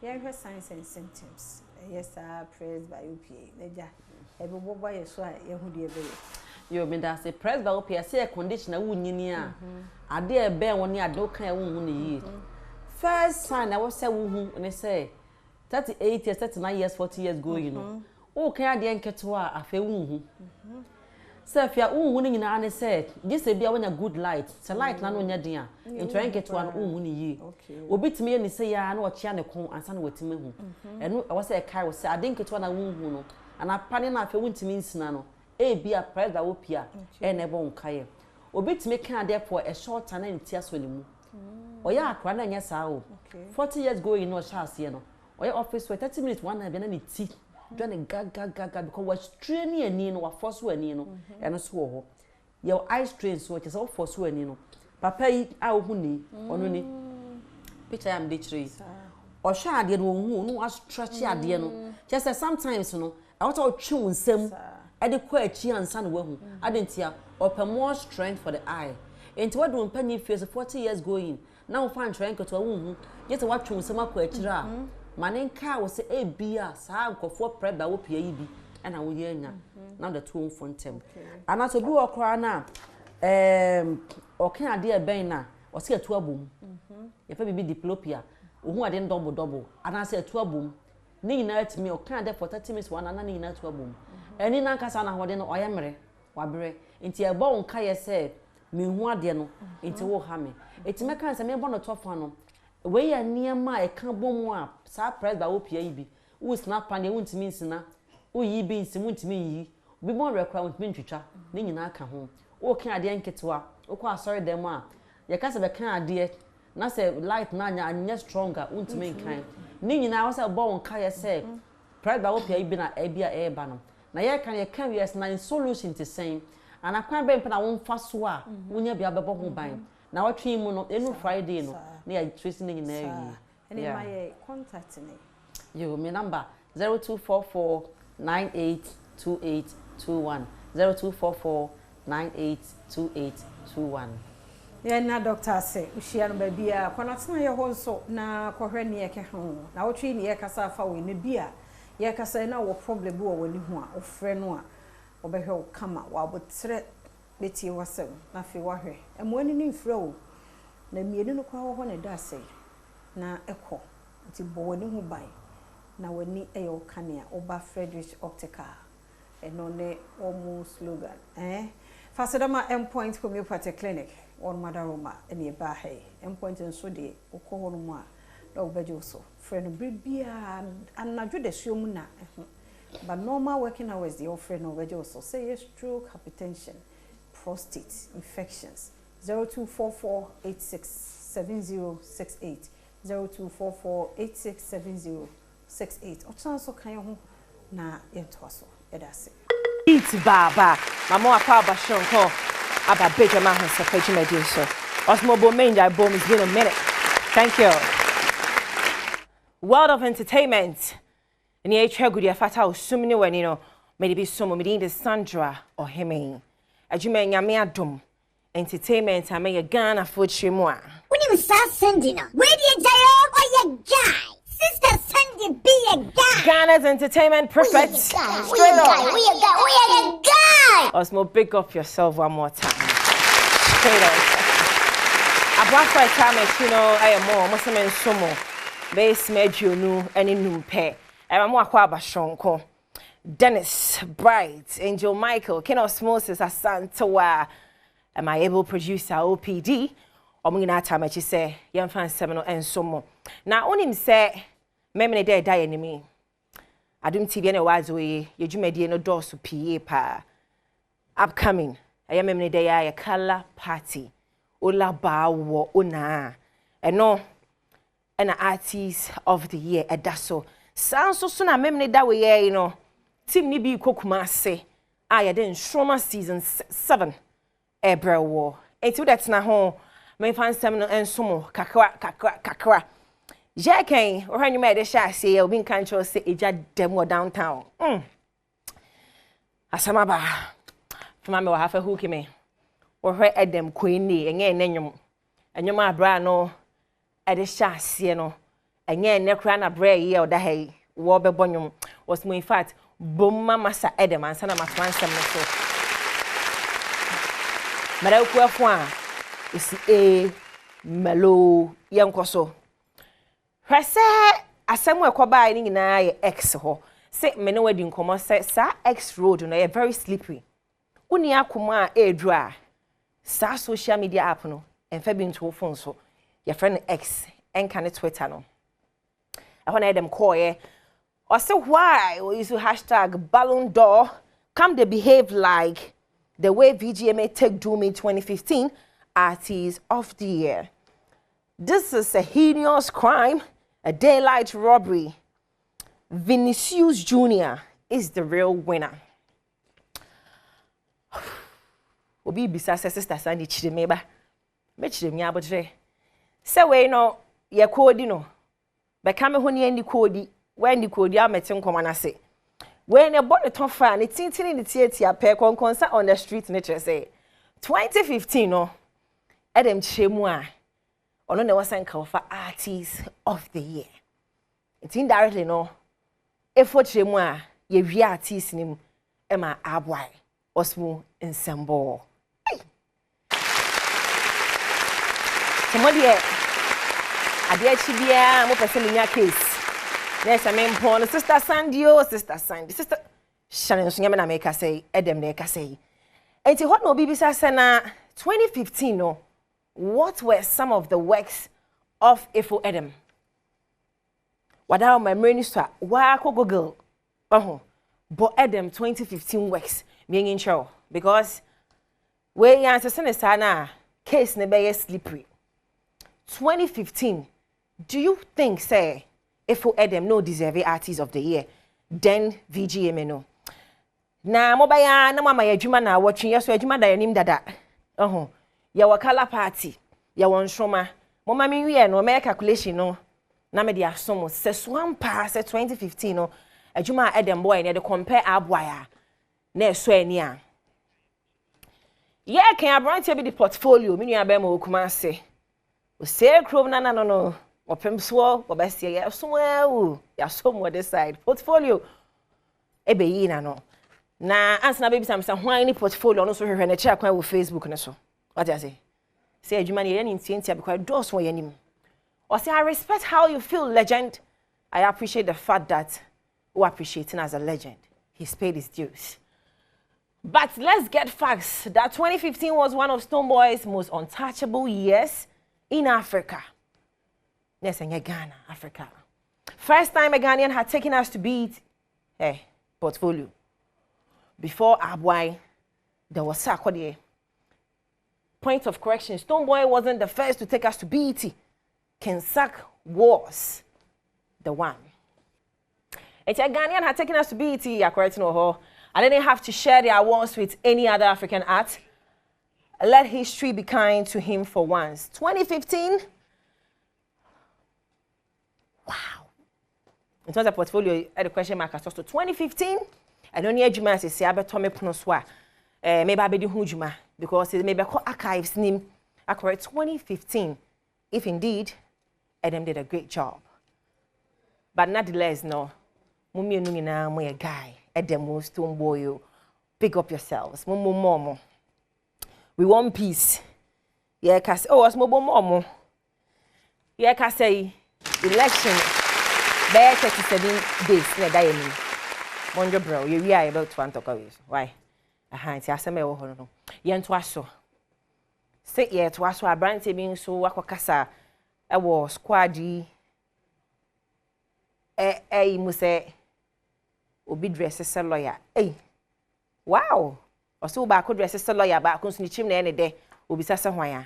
ya hwe signs and symptoms yes presbyopia neja ebe bobo yeso a yehu de ebe yo me da say presbyopia say a condition na wunyini a ade ebe woni ade kan wonhu ne yi first sign I was say wonhu ne say 38 years 39 years 40 years go you know o kan ade nketo a afa wonhu say if ya wonhu ne nyina ne say this e bia wonya good light say light na no nya den a ento nketo a wonhu ne yi obitime ne say ya na o chia ne kon ansa na watime hu eno I was say kai was say ade nketo na wonhu no ana pane na afa wuntimi nsina no e bia presbyopia e na ebo nkaye obitime kan there for a short time na ntia so ne mu oya akra na nya saa o 40 years go you know chance no oya office for 30 minutes one na bia na ne ti do na gaga because was straining ani no wa force ani no eno so ho your eye strain so che so force ani no papa yi a ohu ni ono ni picture am de chiri o hwa ade no ohu no wa stretch ade no just sometimes no I want to tune nsem ade kwa achi ansa no wahu adentia open more strength for the eye enti what do mpani face 40 years going now fan trying to wahu yet what tune nsem akwa achi ra mane nka wo se e bia saa nkofo preba wo pia yi bi na wo ye nya now the two fontem ana to bi okra na okan ade e ben na o se atu abom ye fa bibi diplopia ohun ade double ana se atu abom ni nyina atimi o kan de for 30 minutes one na ni nyina atu abom eni na nkasa na hode no oyemre wabere enti e bo nka ye se me hu ade no enti wo ha me etime kan se me bo no tofa no we ya niema e kan bom a sa presbyopia yi bi wo snap pan e wuntimi nsina wo yi bi nsimu ntimi yi bi bon rekwa wuntimi ntwitwa ni nyina aka ho wo kan ade nketewa wo kwa sorry dem a ye ka se be kan ade na se light na anya stronger wuntimi nkan ni nyina wo se bo nka ye se presbyopia yi bi na e bia e ba no na ye kan yes na in solution to same ana kwan be mpa na wo mfa so a wonya bia bebo ho ban na watwe mu no enu Friday no na ya trace ni nyina yi ene my contact me yo me number 0244982821 0244982821 ye na doctor say ushia no ba bia kwanatena ye ho nso na kohwe ne ye ke ho na watwe ne ye kasa fa we ne bia ye kasa na wo problem bi wo wani ho a ofre no a obehwe kama wa botre beti wasem na fi wahwe emwani ni mfra o na mienu no kwa ho ne da sei na ekọ nti bo wani ho ban na wani eyo kanea oba Frederick Optical eno ne omu slogan Fasedama Endpoint Homeopathy Clinic on Madaroma and Yabahe. Endpoint and Sodi, Okohonuma, Dog Bejoso, friend Bribia, and Najude Shumuna. But normal working hours, the offering of Bejoso say stroke, hypertension, prostate, infections. 0244867068. 0244867068. Ochanso Kayo na Yentoso, Edase. Eat Baba, Mama Papa Shonko, Abba Bigger Mountain Sapage Medusa. Osmobo Manger Boom, it's been a minute. Thank you. World of entertainment. In the H. Good Fata, so many when you know, maybe some Medina Sandra or Hemi. As you may Adom entertainment, I may a Ghana food shimoa. When you start sending, where do you or your guy? Sister Sandy be a guy. Ghana's entertainment perfect. Straight up. We a guy. Osmo, pick up yourself one more time. Straight up. I brought for a time, you know, I am more, Muslim and Somo. Base made you know any numpe. I'm more quaba shonko. Dennis, Bright, Angel Michael, Ken Osmosis, Asantawa. Am I able producer OPD? Or mungina time she say, young fan 7 and Somo. Now, on him say, Memene de die enemy. Adom TV and a wise way, you jume no door to PA pa. Upcoming, I am Memene de a color party. Ola ba wo una. And no, an artist of the year, a dasso. Sounds so soon, I Memene that way, you know. Tim Nibi Kokuma say, I didn't Shroma season 7. Ebra war. Etu that's na home. Me fan 7 and Somo, kakra. Jackie, or you made a shot say, I'll be in control, say, a jet demo downtown. Asamaba. From my half a hooky me. Or her Adam Queenie, and yen nenum. And your ma brano at a shot, see no. And yen necrana bray ye or the hay. Warbe bonum was more in fact. Boom, Massa Adam and son of my friend. So, Madame Quafwan is a mellow young coso. Press a somewhere quabbling in I X ho. Say, men wedding come say, Sir X road and a very slippery. Unia kuma a dry. Sir social media app no, and Fabian to phone so. Your friend X and can it Twitter no. I want to them call ye. Or so why we use hashtag Ballon d'Or come they behave like the way VGMA take Doom in 2015 Artist of the Year. This is a heinous crime, a daylight robbery. Vinicius Jr. is the real winner. Obi bisa sister Sandy Chidemeba. Mechidem ya botre. Say we no ye kodi no. Be kame ho ne ndi kodi. When the code ya metin komana say when you bought the top fan it tintin in the theater per concert on the street nature say 2015 no Adam Chemua ono ne wasan ka for Artist of the Year it indirectly no effort Chemua ye wi artist nim e ma aboy osmo ensemble somebody ade chibia mo pese nya case. Yes, I mean, porn, Sister Sandy, Sister Sandy, Sister Shannon, Sunyamana make us say, Adam, make us say. And to what no BBC Sana 2015, no, what were some of the works of Ifo Adam? What are my minister? Why I Google? But Adam 2015 works being in show because we answer Sana case never slippery. 2015, do you think, say, if Adam no deserve Artist of the Year, then VGMA no. Na mobaya na mama ya juma na watching yeso ya juma da yanim dada. Ya wakala party, ya wanshoma. Mama mi wi no make calculation no. Na me dia somo se swan pass 2015 no. Ajuma Adam boy na de compare abwaya. Na so ani a. Yeah, can abranche be the portfolio mi nua be ma okuma se. O se krom na no. Opem so obesia ya so ya so mo this side portfolio ebe yi na no na answer baby sam say hwan ni portfolio no so hwehwe na chia kwan wo Facebook ne so what you say adwuma ne ye ni ntientia because doors wo yanim or say I respect how you feel legend. I appreciate the fact that you appreciating as a legend. He's paid his dues. But let's get facts that 2015 was one of Stoneboy's most untouchable years in Africa. Yes, in Ghana, Africa. First time a Ghanaian had taken us to beat portfolio. Before Abwai, there was Sarkodie. Point of correction, Stoneboy wasn't the first to take us to BET. Kensak was the one. If a Ghanaian had taken us to BET, I didn't have to share the awards with any other African act. Let history be kind to him for once. 2015. Wow. It was a portfolio at the question mark. So 2015, I don't need Juma to say about Tommy Punoswa. Maybe I be the Hujuma because it may be called archives name. I correct 2015. If indeed, Adam did a great job. But nonetheless, no. Mummy Nuna, my guy. Adam Stoneboy, pick up yourselves. Momo. We want peace. Yeah, cause it's momo. Yeah, cause say election. There 37 days. Ne die. Monjo bro, you are about to talk away. Why? It's aseme wo hono no. Ye nto aso. Say ye to aso abrante bi nso akokasa e wo squad yi. Mu say obi dress se lawyer. Wow. Oso ba ko dress se lawyer ba ko nso ni chim na ene de obi sase hwan ya.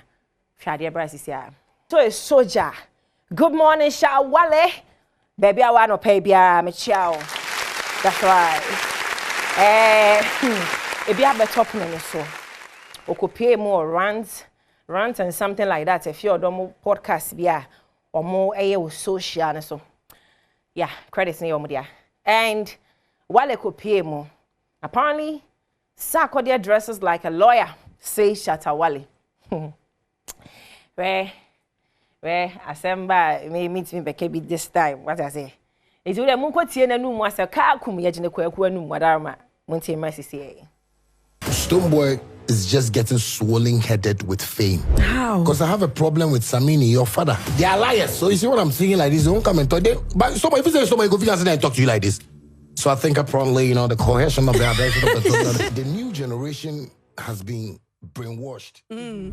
Hwade bra sisi a. So a soldier. Good morning, Shawale. Baby I want no pay bia me chiao. That's right. Ebi abeto pon so. Okopie more rants and something like that. If you odomo podcast bia omo eye social ne so. Yeah, credits ne omo dia. And while ekopie mo, apparently Sarkodie dresses like a lawyer, says Shatawale. Where Asemba may meet me baby this time. What I say? It's with a munkotie na nu mu asa ka kum ye gine kwaku anu wadarma. Monte mercy say. Stoneboy is just getting swollen-headed with fame. How? Because I have a problem with Samini, your father. They are liars. So you see what I'm saying like this? They won't come and talk. But somebody, if you say somebody, go figure out and talk to you like this. So I think apparently, the cohesion of the new generation has been brainwashed.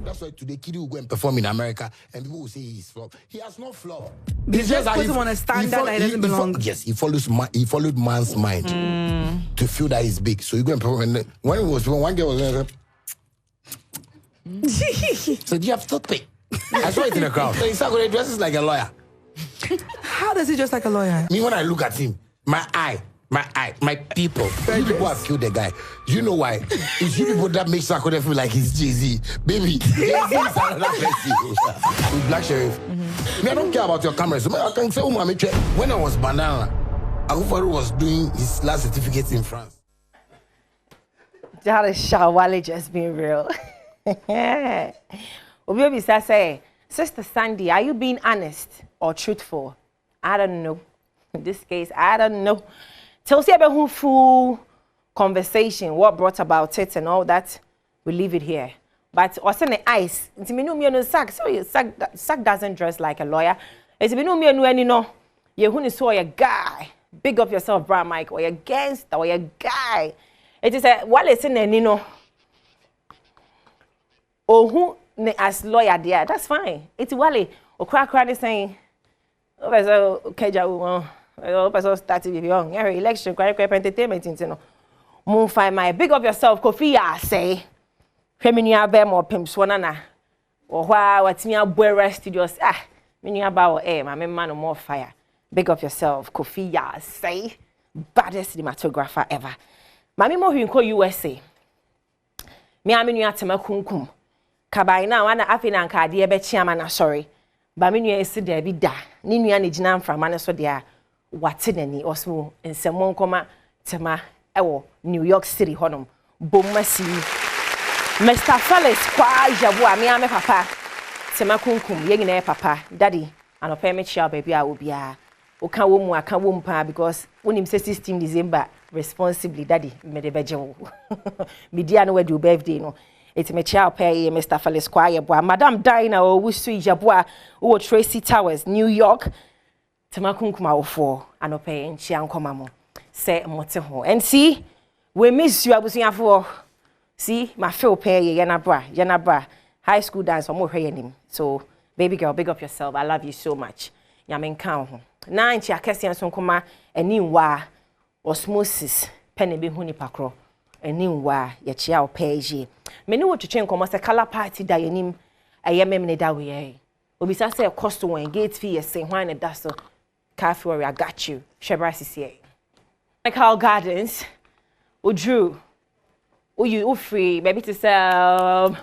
That's why today Kiddy will go and perform in America and people will say he's flop. He has not flopped. He's just put him on a standard that he doesn't belong. Yes, he followed man's mind to feel that he's big. So you go and perform. And when one girl was said, "You have toothpick." I saw it in the crowd. So he's going to dresses like a lawyer. How does he dress like a lawyer? Me, when I look at him, my people have killed the guy. You know why? It's you people that make Sarkodie feel like he's Jay-Z. Baby, Jay-Z is another person. With Black Sheriff. Me, I don't care about your cameras. I can say, when I was Banana, Agufaru was doing his last certificate in France. That is Shawale just being real. Obi say, Sister Sandy, are you being honest or truthful? I don't know. In this case, I don't know. Tell us about who full conversation, what brought about it and all that. We leave it here. But also the ice. It's me no sack. So sack doesn't dress like a lawyer. It's me no you who is so a guy. Big up yourself, Brown Mike, or a gangster, or a guy. It is a while it's in a or who as lawyer there. That's fine. It's Wale or crack saying, oh, okay, person started with young election, quite entertainment, Moon find my big up yourself, Kofi, I say. Feminia bear more pimps, one or why what's me a boy studios. Meaning about my man more fire. Big up yourself, Kofi, I say. Baddest cinematographer ever. Mammy more who call USA. Me, I mean, you at Tamakum. Kabai now, and I feel anka, dear bet chairman, sorry. But me, you see there be da. Nini and Jinam from Manaso there. What's in any Osmo and someone comma Tema New York City Honum. Bomasi Mr. Fellis, Qua Jabua, me ame papa. Tema Kunkum, Yegine papa, daddy, and a permit shall baby I will be a Okawomu, a Kawumpa, because when him says 16 December, responsibly, daddy, Medebejo. Midiano, where do birthday no. It's me child pay Mr. Fellis Qua, Madame Dinah or Wusu Jabua, or Tracy Towers, New York. Tamakunkuma for and pay and Chian Comamo. Say Moteho. And see, we miss you. I was here for See, my feel pay yana bra. High school dance, I'm more him. So, baby girl, big up yourself. I love you so much. Yamen count. Na inchi akesi anson kuma eni wa osmosis pene bi huni pakro eni wa ye chia opeji. Me ni wo twetwe nkomo se color party da yenim ayemem ne da we. Obisa say cost one gate fee ye say hwan ne da so. Cafe where I got you. Shebra CCA. Like Gardens. Drew. You free, maybe to sell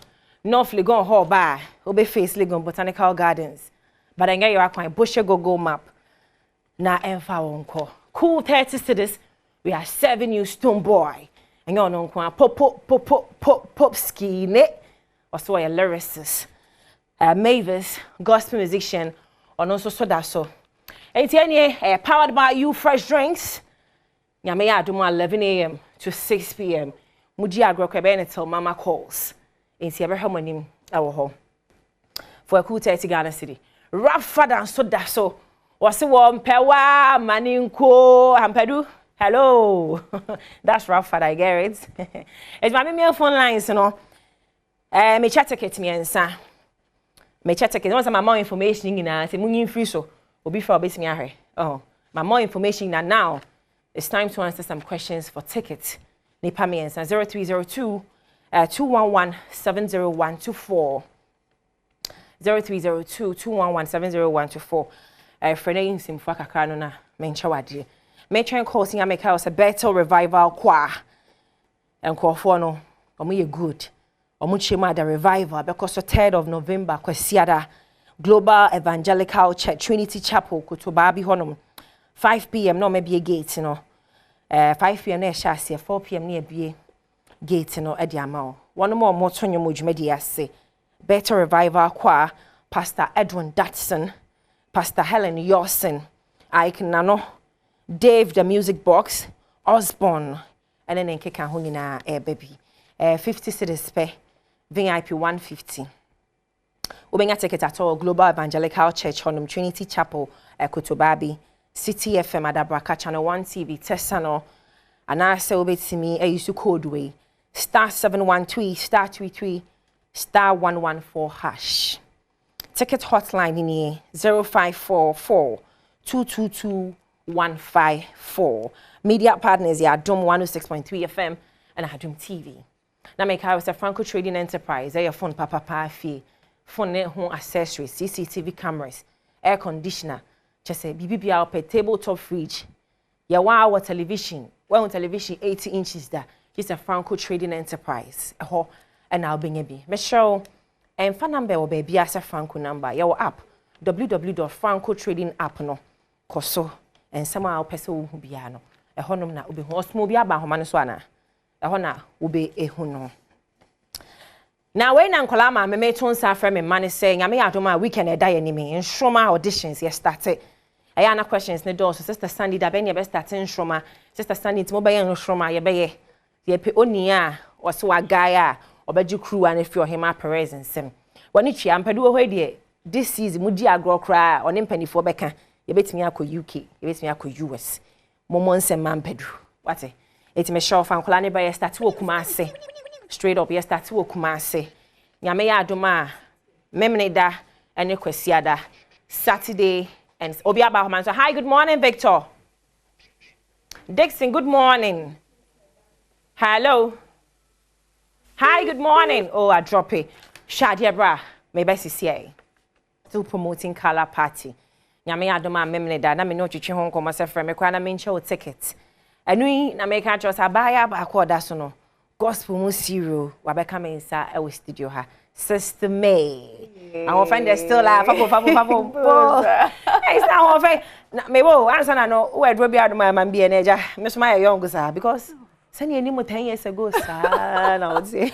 North Legon Hall Bar, Obe Face Legon Botanical Gardens. But I get your account, Bush Go map. Na Enfa Wonko. Cool 30 cities. We are 7 you Stone Boy. And you're no pop ski net. Or so a lyricist. Mavis, gospel musician, or no so that so. And powered by you fresh drinks. Nyame Adom 11 a.m. to 6 p.m. Muji agro kwebe till mama calls. Inti ebe homonim ewo ho. For a cool 30 Ghana city. Rough father and so that so. Wasi wo mpewa maninko ampedu. Hello. That's rough father, I get it. It's my mail phone lines, you know. Me chat ticket me ensa. Me chat ticket. Once my more information in say munyin free so. Obi for obesi me ahwe. Oh. My more information now. It's time to answer some questions for tickets. Nipa me ensa 0302 211 70124 0302 211 70124. Frene simfo kakra no na mencha wade. Me try call sin make house a better revival choir. Enkrofo no omo ye good. Omo chema the revival because the 3rd of November kwasiada Global Evangelical Church Trinity Chapel Kotobabi honom 5 p.m. no maybe a gate, you know. 5 p.m. na shasi 4 p.m. near be gate, you know, at the amount. One more motonyo mujmedia say. Better Revival Choir, Pastor Edwin Datson, Pastor Helen Yorson, Ike Nano, Dave the Music Box, Osborne, and then Keka Hunina baby. 50 cities pay, VIP 150. Ubenga ticket at all Global Evangelical Church Honum Trinity Chapel, Kotobabi. City FM Adabraka Channel 1 TV Tessano and I say obey to me used to code way *713 *33 *114 hash. Ticket hotline in here 0544 222 154. Media partners here Adom 106.3 FM and Adom TV. Now make house a Franco Trading Enterprise. Your phone papa fee, phone home accessories, CCTV cameras, air conditioner. Just say BBBR per tabletop fridge. Ya wow television. Well on television 80 inches there. It's a Franco Trading Enterprise. And I'll bring a be. Make sure and phone number will be as a Franco number. Your app www.francotrading app no. Koso and somehow person will be ano. A honum na ubi hosmobia ba homanuswana. A hona ubi a hono. Now when Uncle me made tons of friend money saying I may have my weekend a die enemy and show my auditions yes started. I have questions ne door so Sister Sandy da ben ye best starting Shroma. Sister Sandy to mobile no Shroma ye be ye pe onia or so a guy or beju crew and if you're him Perez and sim. When it ampadu away this season mudi agro cry on impany for beka ye bet me ako UK, ye bet me ako US. Momon sem man pedu. What it me show fan kolani by start to Kumase. Straight up yes start to Kumase. Nyame ya adoma memneda ene kwasiada Saturday and Obiaba Homan. So hi, good morning, Victor. Dixon, good morning. Hello. Hi, good morning. Oh, I drop it. Shadia bra, maybe CCA. Still promoting color party. Nyame adoma memneda na me no chichi hon koma se frame kwa na me nche o ticket. Enu na make just abaya ba akoda so no. Gospel mu zero wa be come inside e studio ha. Sister May. I will find there still like fabo. It's now over. Me wo answer na no we do bia do my be eneja. Me so my young sir because send you any 10 years ago sir na would say.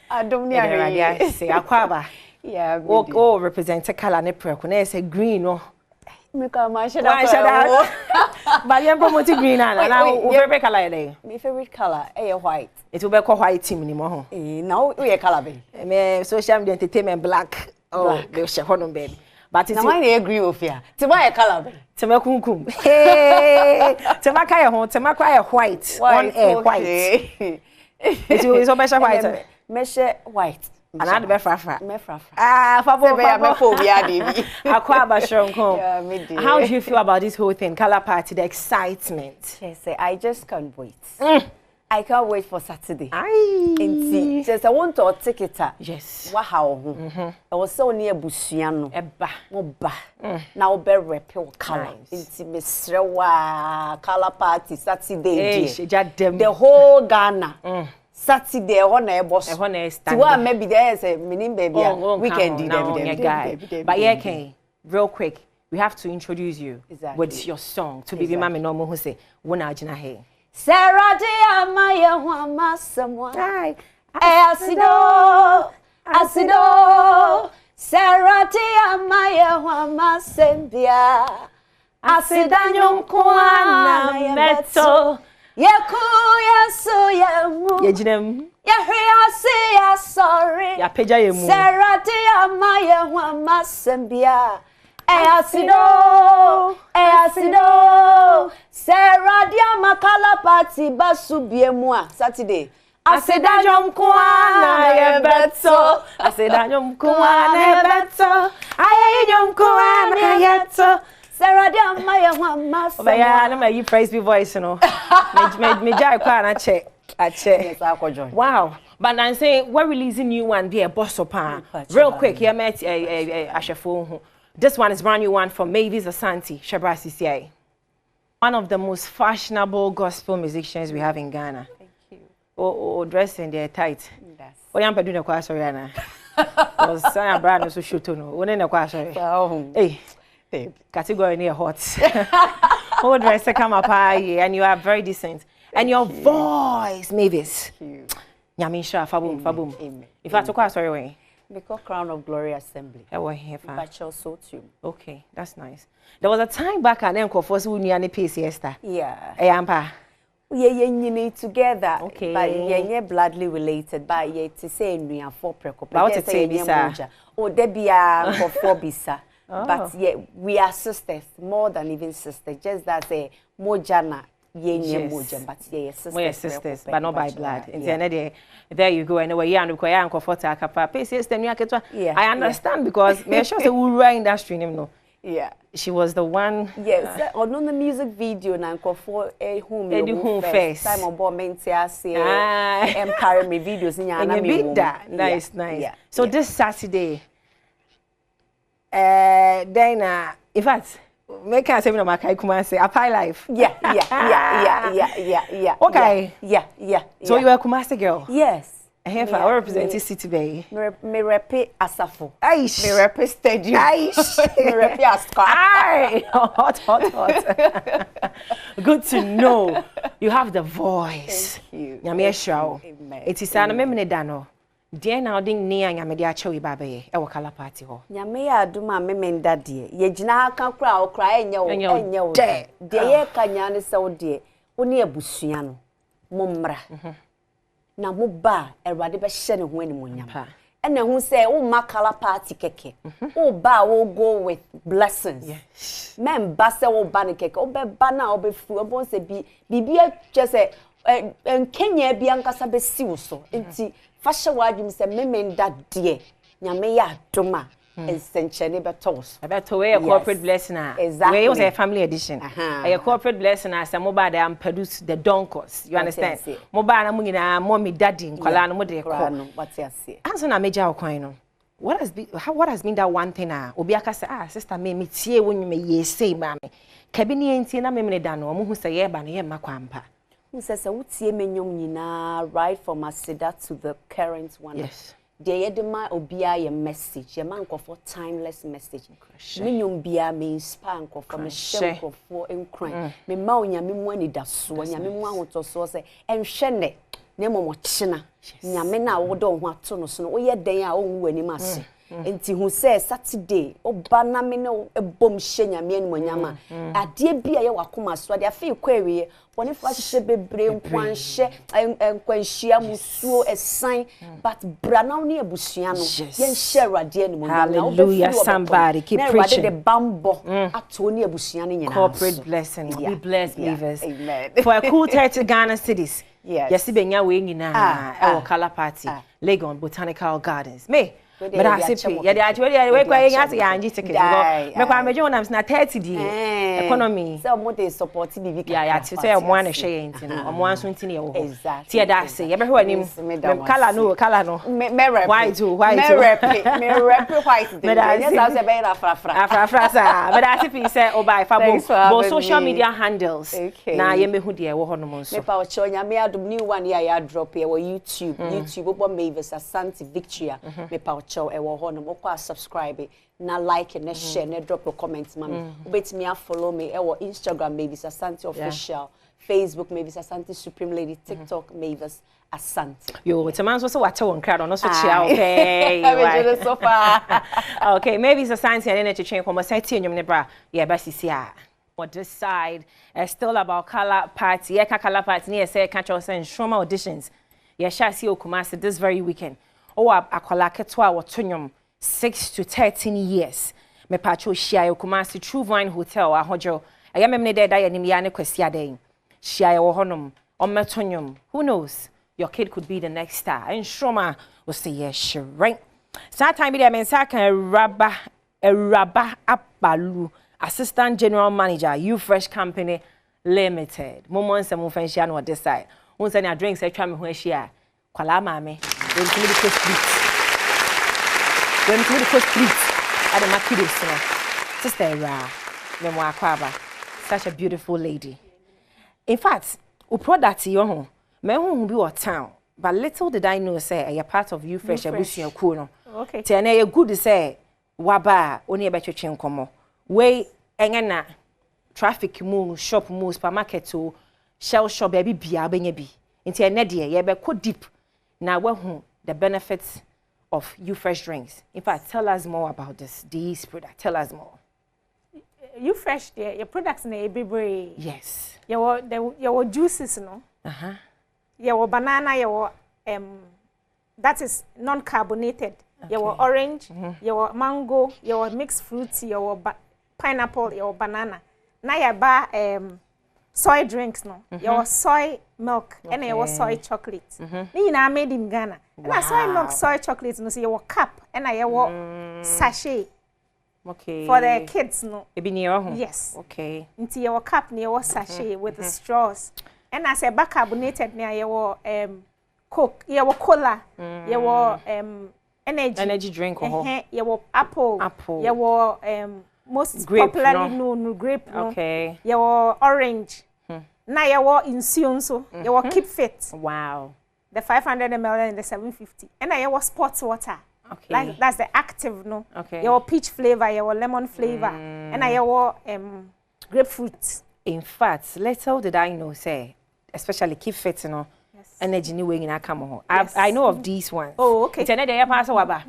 Adom ni ari say akwaba. Yeah. Oh represent color ne preko na say green no. Me come I should have. But you promote green and now favorite color dey. My favorite color white. It will be called white team anymore. Now we color be. Me social media entertainment black. Oh, they share honum baby. But it's now I agree with you. To buy a color be. To make kunkum. Hey. To make a hon, to make a white. One air white. It's all better white. Measure white. Another befra. How do you feel about this whole thing, color party, the excitement? Yes, I just can't wait. I can't wait for Saturday. Just I want to take it. Yes. Wow. I was so near Busiano. Eba. Now be repel color. Inti color party Saturday. The whole Ghana. Saturday on a boss. To maybe there's a meaning baby weekend. But yeah, okay, real quick, we have to introduce you with your song to Bibi Mami Normal who say Wona Jina Hey. Sarah de Amaya Wama someone. Asido. Sarah de Amaya Wama Sembia. Asidanyo Kwana Meto. Yakuya so yamu. Yejinem. Ya sorry. Ya peja yemu. Sarah de Amaya Wama Sembia. Asido. Sarah dia makala party basu biemwa Saturday. Asedanyom kuana yebeto. Asedanyom kuana yebeto. Ayayom kuana yebeto. Sarah dia maya wama. Obeya na me praise be voice no. Me jai kuana che. Wow. But I'm saying we're releasing new one there boss up. Real quick, here met Ashefo. This one is brand new one from Mavis Asante, Shabra CCI. One of the most fashionable gospel musicians we have in Ghana. Thank you. Oh, dressing their tight. Yes. Oh, I'm doing a choir, sorry, Anna. Was Sana Brand so shoot no. One in a choir, sorry. Hey, category near hot. Oh, dresser come up high, and you are very decent. And your voice, Mavis. Nyamisha, fabum. Amen. If I took choir, sorry, way. Because Crown of Glory Assembly. So too. Okay, that's nice. There was a time back and then for we near PCS. Yeah. Yeah, together. Okay. But yeah, bloodly related. But yeah, to say we are for precope. But what say bisa? Oh, there be for bisa. But yeah, we are sisters more than even sisters. Just that say mojana. But we're sisters, but not by blood. There you go. Anyway, yeah, I understand because me sure the rural industry, no. Yeah, she was the one. Yes, on the music video, na for a home face. Time on board mentia say, carry me videos in your nice. Yeah. So this Saturday, then in fact. Make us say no makai kuma say Apai Life. Yeah. Okay. Yeah. So you are a Kumasi girl? Yes. Here for our representing City Bay. Me repe Asafo. Aish. Me repe Stadium. Aish. Me repe Asqa. Aye. Hot. Good to know. You have the voice. Thank you. Nyame show. It is an memene dano. Dear now ding near Nyame dia chowi babe. Ewo kala party ho. Nyame ya aduma memenda die. Ye gina aka kra o kra enye de. De ye kanya ne se wo de. Oni abusua no. Mommra. Na mo ba Erade be hye ne ho animonyam. Ena hu say wo makala party keke. Wo ba wo go with blessings. Yes. Men ba se wo ba ne keke. Wo be ba na wo be fu. Wo bon se bibia twa se Kenya bi ankasa be siwo so. Enti fashion wadum se memenda de. Nyame ya adoma. Essentially betos. About to wear a corporate blessing. Exactly. We was a family edition. A corporate blessing as a mobile and produce the donkos. You understand? Mobile mungina mommy daddy in Kolano Mode. What's your say? Answer na major coin. What has been that one thing? Obiaka say, sister, me tie when you may say, mammy. Cabini ain't seen a memene dano, who say, yeah, banny, maquampa. Who says, I would see a menyum right from Asida to the current one. Yes. They edema obia a message, a man for timeless message. Minyum bia me inspire for me share for in crime. Me maunya me money da so, nya me mwa to so say, and shene, nemo mochina. Nya me na wo don ho ato no so no, wo ye den a wo wu ani mase. Enti hu say Saturday, oba na me no ebom hye me animonyama. Ade bia ye wakoma so, ade afi kwawie. When if I should be brain one share and when she musuo a sign, but Branoni a busiano, yen share a dear. Hallelujah, somebody keep preaching. The bambo at Tony Busiani. Corporate blessing. We bless believers. Amen. For a cool 30 Ghana cities, Yes, benya we nyina e wo color party Legon Botanical Gardens. But I say yeah, actually we kwa nya say anji tickets go. Me kwa mejo na na 30 di economy. So mo dey support BB. Yeah, say mo an share enti no. Mo an so enti ne wo. Exactly. Tie da say ye be hwe anim. Color no. Me rep. Why do? Me rep white dey. Yes, say be na fra sa. But I say say obai fa bo social media handles. Na ye me hu de wo ho no mo so. Me pa o chonya me Adom new one ya drop here wo YouTube obo Mavis Asante Victoria. Me pa show e wo ho no mo kwa subscribe na like na share na drop a comment mama obetimi follow me e wo Instagram Mavis Asante official, Facebook Mavis Asante Supreme Lady, TikTok Mavis Asante. Yo, it's a man so what won crowd no so chia okay. So far. Okay, Mavis Asante and energy change from say tie nyum ne bra yeah ba sisi a. On this side, still about color party. Yeah, color party near say catch us in Shroma auditions. Yeah, Shasi Okumasi this very weekend. Oh, akwala ketwa wotonyom 6 to 13 years. Me pacho shia Okumasi True Vine Hotel ahojo. Aya memne de da yanim ya ne kwasi aden. Shia wo honom ometonyom. Who knows? Your kid could be the next star. And Shroma will say yes, shrink. That time there men saka Raba Abalu, Assistant General Manager, You Fresh Company Limited. Momon se mo fanshia no this side. Won say na drinks e twa me ho ahia. Kwala mame. When to the street, I don't make it so. Sister Ra, Memoir Kwaba, such a beautiful lady. In fact, u product yo ho, me ho bi what town, but little did I know say a part of You Fresh abusuan ku no. Okay. Te na ye good say waba oni e be twetwe nkomo. We enye na traffic mu, shop mu, supermarket to shell shop baby bia benye bi. Nti ene de ye be ko deep. Now, the benefits of You Fresh drinks. In fact, tell us more about these products. Tell us more. You Fresh, your products na ebibre. Yes. Your juices, no. Your banana, that is non-carbonated. Your orange, your mango, your mixed fruits, your pineapple, your banana. Now you buy soy drinks, no. Your soy milk and your soy chocolate. Ni na made in Ghana. And soy milk, soy chocolate, no. So your cup and your sachet. Okay. For the kids, no. Yes. Okay. Into your cup near your sachet with the straws. And I say carbonated near your Coke, your cola, your energy drink, your apple, your most grape, popularly known grape, okay. Your orange. Now your insuin so your keep fit. Wow. The 500 ml and the 750. And now your sports water. Okay. Like that's the active, no. Okay. Your peach flavor, your lemon flavor, and now your grapefruit. In fact, little did I know, say, especially keep fit, you know. Yes. Energy new way in a come I know of these ones. Oh, okay. It's another year pass waba.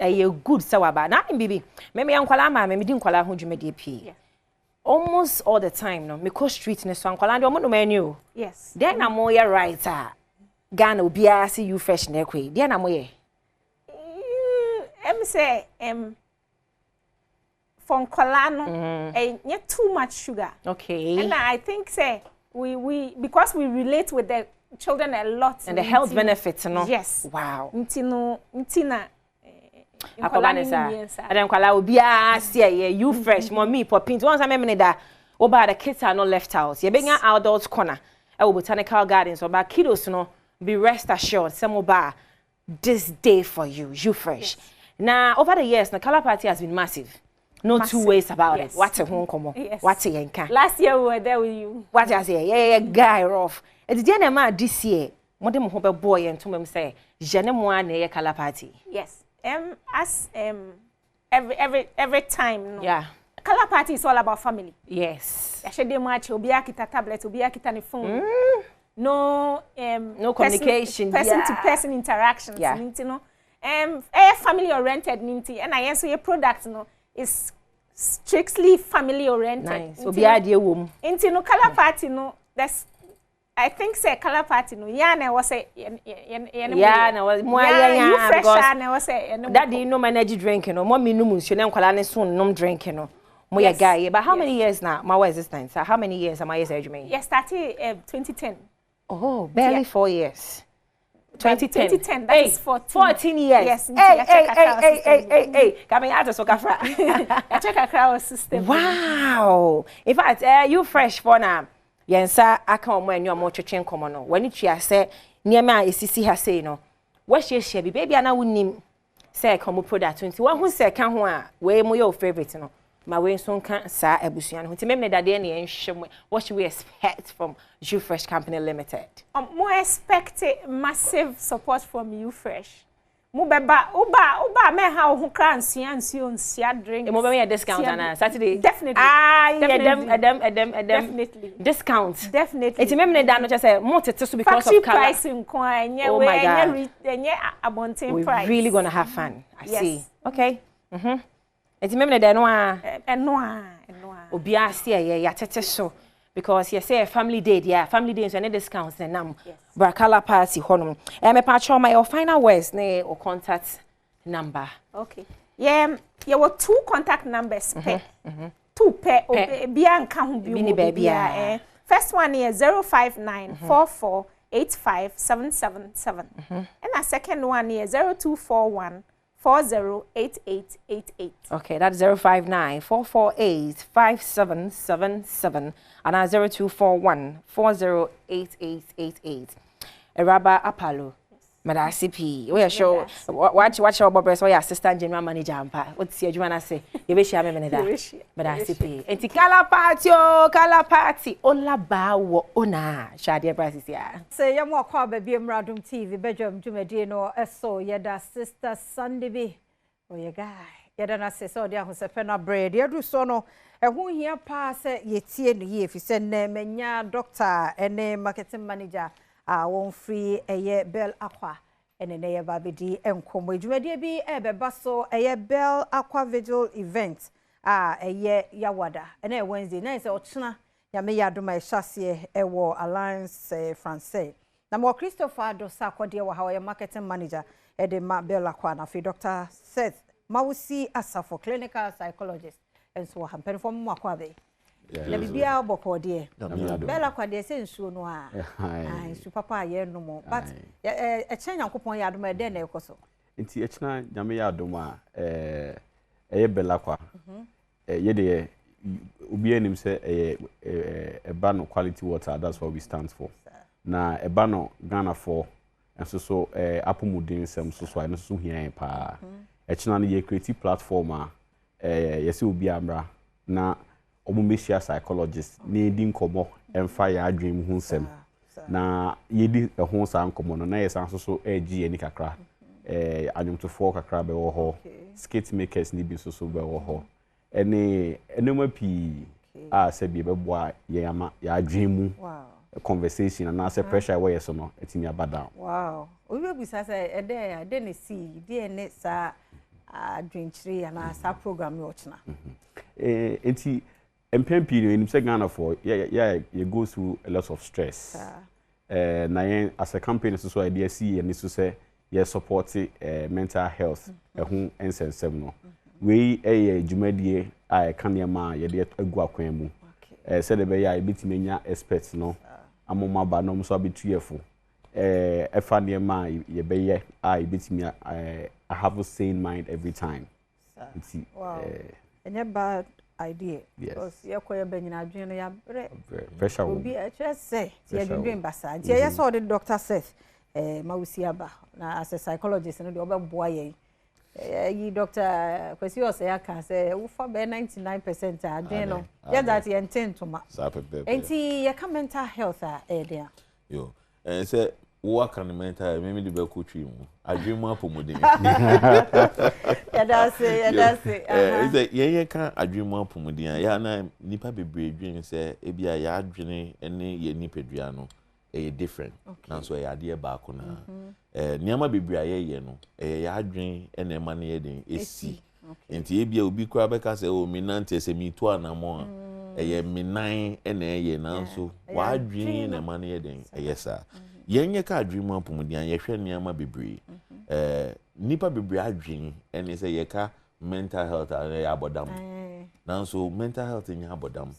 A good sawaba. Now, baby, maybe I'm kwala maybe didn't kwala who you made almost all the time, no. Me go street ne so kwala no menu. Yes. Then I'm more writer. Ghana obi a see You Fresh na kwe. Then I'm more. Say from Colano, not too much sugar. Okay. And I think say we because we relate with the children a lot. And the health benefits, no? Yes. Wow. Ntina. And then kwala obi a see You Fresh, mommy popins. Once I remember that oba the kids are not left out. You being an adult corner at Botanical Gardens or kiddos, no, be rest assured some oba this day for you, You Fresh. Yes. Now, over the years, the color party has been massive. No two ways about it. What's a home come? What's a yanka? Last year we were there with you. What I say? Yeah, guy rough. It's the end this year. What them hope a boy and to them say, "Jene mo na color party." Yes. As every time. No. Yeah. Color party is all about family. Yes. I should much. Obi akita tablet. Obi akita ne phone. No. No communication. Person to person interactions. Yeah. You know. Family oriented ninti and I answer your product no is strictly family oriented. Nice. So be idea wom. Into no color party no that's I think say color party no yeah na was say yeah na was mo yeah fresh na was say that dey no energy drink no mo me no nsuo na nkwala ne so nom drink no mo ya guy but how many years now my existence how many years am I years age me yes started 2010. Oh, barely 4 years. 2010. 2010, that is 14 years. Yes. Hey. Coming out of Sokafra. I check our system. Wow. In fact, you fresh for now. Yensa, I come when you're more church common. When you say, near my ECC has say no. What's your shabby baby? And I wouldn't name say come product 21 who say can way more your favorite no. My way soon can't say Ebusian. Who remember that day and what should we expect from You Fresh Company Limited? More expect massive support from You Fresh. Uba me how who can see drink. Mo be a discount on Saturday. Definitely. Definitely. Discounts. Definitely. It's remember that not just say more to because factory of color. Price in coin. Oh my God. Abundant We're price. really gonna have fun. I Yes. see. Okay. It's remember that no. Obia see ya tete so because you say family day yeah family day so any discounts and nam Brakala party honum me patch my your final words ne or contact number. Okay. Yeah, you were 2 contact numbers per. 2 per bianca hu bi. First one is 059 44 85 777. And the second one is 0241 408888. Okay, that's 059 448 5777 and 0241 408888. Eraba Apalo. Madam CP, we are sure watch our Bob your assistant general manager ampa. What's your Joanna say? You wish you have a minute. Madam CP. Enti kala party. Ola ba wo ona. Shadia prices ya. Say ya mo kwa baby Adom TV Badwam dwumadi no eso yeda sister Sunday bi. O ye guy. Yeda na se so dia ho se pe na bread. Yedu so no ehu hia pa se yetie no ye fi se na menya doctor ene marketing manager won free eye bell aqua ene na ye babedi enkomo dwumadi bi beba so eye bell aqua vigil event eye yawada ene Wednesday na se ochina ya me yadoma ehase ewo Alliance Français na mo Christopher Dosa akode wo ha marketing manager ede ma bell aqua na fi Dr. Seth Mawusi Asafo clinical psychologist enso ha pen from mo akwa be na bibia oboko de bella kwa de se nsuo no nsu papa ye no mo but chen yankopon ya adoma de na ekoso nti echina nyame ya adoma eye bella kwa ye de obi anim se eba no quality water, that's what we stand for. Na eba no Ghana for enso so apomudin sem so so so hia pa echina no ye creative platform yesi obi amra na omumeshia psychologist na di nkomo emfa ya adwem hu nsem na yedi ho sa nkomo no na yesa so agi ani kakra adwomtofo kakra be wo ho skate makers ni bi so be wo ho ene enema pi se bi be boa ye ama ya adwem mu conversation na say pressure we yeso no etimi abada wow obi bi sa say ede ne see de ne sa adwenchiri na sa program yo china enti MPP in Ghana for you go through a lot of stress. Na as a company so idea see and to say you support mental health who ensensem no. We dwumadie kanema ye de agu akwan mu. Said be ya bitimi nya experts no. Amoma ba no so abetuyefo. Efa nema ye be ye bitimi I have a sane mind every time. Wow. And bad idea because yakoya benyina adwene no ya pressure will be just say ya dwendwen basa ntia ya saw the doctor says Mawusi aba na as a psychologist no de obeboa yen yi doctor kwesi o say aka say wo for be 99% adwene no ya that ye ntentoma enti ya mental health there yo say wo aka mental me de be ko twi mu adwene mu apomodin that's it ye kan adwene mu apomodin ya na nipa bebre dwen say ebia ya adwene ene ye nipadua no different na so ya de ba ko na niama bebre aye no ya adwene ene ma na ye den esi enti ebia obi kwa be ka say o minante se mi to anamo ye minan ene ye na so wa adwene na ma na ye den sa yenye ka adwene apomodian ye hwe niama bebre nipa bebre adwene ene say ye ka mental health ya abodam na so mental health nya abodam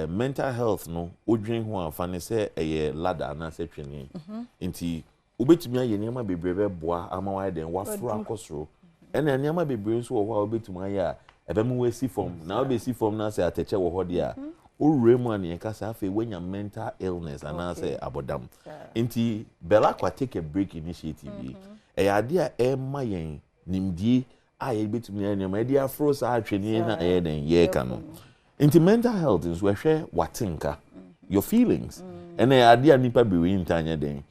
mental health no odwen ho afane se ladder na se twene nti obetumi aye niam bebrebe boa ama wa den wafro akosoro ena niam bebrebe nso wo ho obetumi aye a ebemu wesi form na obesi form na se ateche wo ho de a oremu an yenkasa afi wenya mental illness and say abodam nti bella kwa take a break initiative ade a ema yen nimdie a ye betumi anya ma dia afro sa atwene na ye den ye ka no nti mental health is we hwe watinka your feelings and ade a nipa bewe ntanya den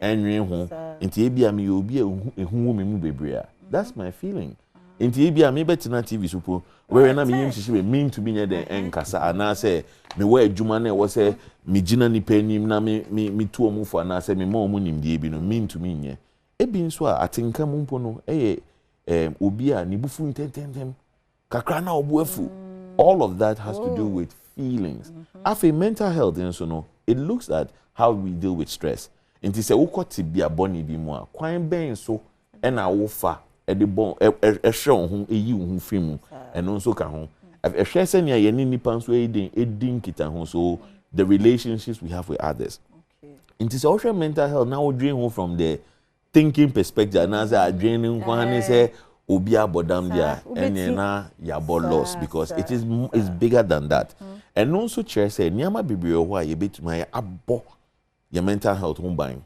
enwe ho nti ebia me obi ehu me mu bebre that's my feeling nti ebia me betina TV supo where na me yim hihye mean to be nya den enkasa ana say me wa adwuma na wo say me gina nipa nim na me tu omufo ana say me ma omu nimdie bi no mean to me nya ebi nso a atinka mu mpo no obi a ni bufu ntentem kakra na obuafu all of that has to do with feelings after mental health nso no it looks at how we deal with stress nti say wokoti bia boni bi mu a kwan ben so na wo fa de bon ehwe ho eyi ho fimu eno nso ka ho ehwe se ne ye ni nipa nso edin kita ho so the relationships we have with others nti say ohwe mental health now dream ho from the thinking perspective na say adwene nkwan say obi abodam dia ene na ya bo loss because it is bigger than that and also chair say niama bebre ho a ye betuma abo your mental health ho ban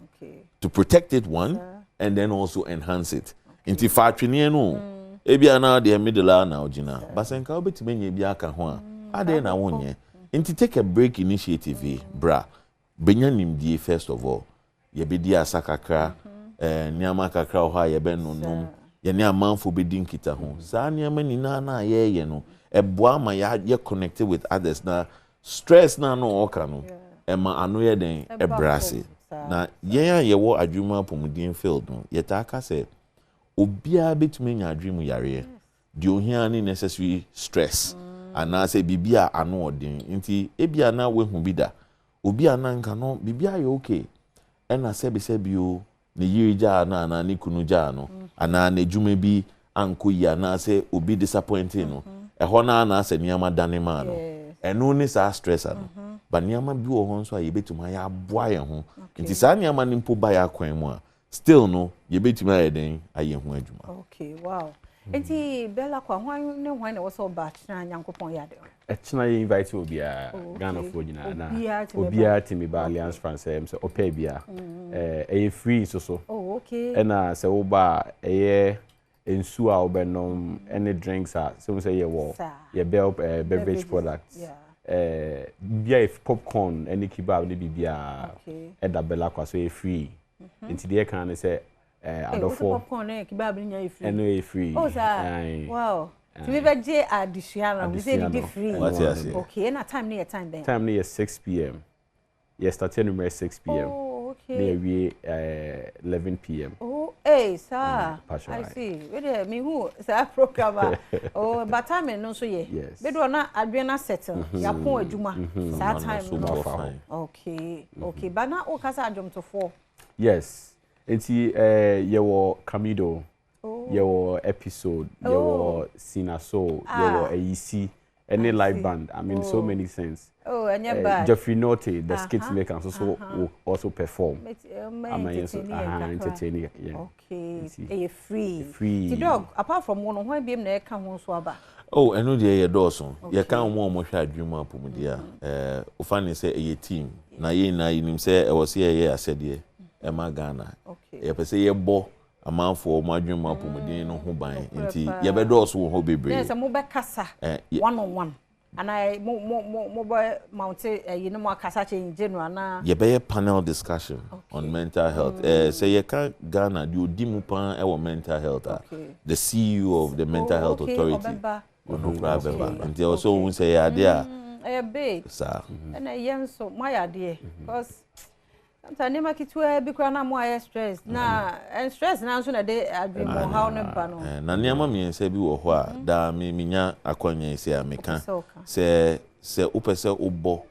to protect it one and then also enhance it inti fatwene no ebia na de middle na ogina basenka obetuma nya bia aka ho a ade na wonye inti take a break initiative bra benya nimdie first of all ye bedi asakakra niama kakra ho a ye benunum ye ne amanfo bedin kita ho saa niama ni na ye no eboa ma ye connected with others na stress na no oka no ema ano ye den ebrase na ye wo adwuma pomudin field no ye ta aka say obia betumi nya adwemu yare di ohia ni necessary stress ana say bibia ano odin nti ebia na we hu bida obia na nka no bibia ye okay ena sebi o ne yirija na ni kunu ja no ana na dwuma bi anko ya na say obi disappointing no ho na say niama dane ma no eno ni sa stress ano ba niama bi wo ho nso a ye betuma ya aboa ye ho nti sa niama ni mpo ba ya kwan mu a still no ye betuma ye den aye ho adwuma okay wow enti bella kwa hwan ne hwan na wo so ba china nyankopon ya de china ye invite obia Ghana for nyina na obia timi ba Alliance France so opa bia free so oh okay ena se wo ba ensu a obenom any drinks a so say ye wo ye beverage products bia popcorn any kebab ni bibia eda bella kwa so free nti de kan ne say adofo popcorn kebab ni nya free eno free oh sir wow to be veje additional we say the free okay na time near time then time near 6 p.m. yes starting at 6 p.m. oh okay we 11 p.m. oh hey sir I see we me who say program oh but time no so ye be do na adwena settle ya pon adwuma that time no okay but na o kasa adwom to 4 yes enti yewo Camido your episode, your Sina Soul, your AEC, any live band. I mean, so many things. Oh, and your band. Jeffrey Notte, the skits maker, will also perform. Entertaining. Okay. A free. Dog, apart from one, why be na come home swaba? Oh, I know the Dawson. You can't more much dream up, dear. Ufani say a team. Na you say I was here, I said, yeah, Emma Ghana. Okay. You say a bo. A man for my dream up with no who buy inti ya be do so ho bebre yes mo be kasa one on one and I mo mount you know mo kasa in general na ya be panel discussion on mental health say you can Ghana the odimu pan e mental health the CEO of the mental health authority no problem and also we say ya there big sir and yen so my idea because sometimes nema kitwa bi kwa na mo aye stress na stress na nso na de adwin mo how ne ba no na niama mi se bi wo ho a da mi minya akwanya se ameka se upese ubo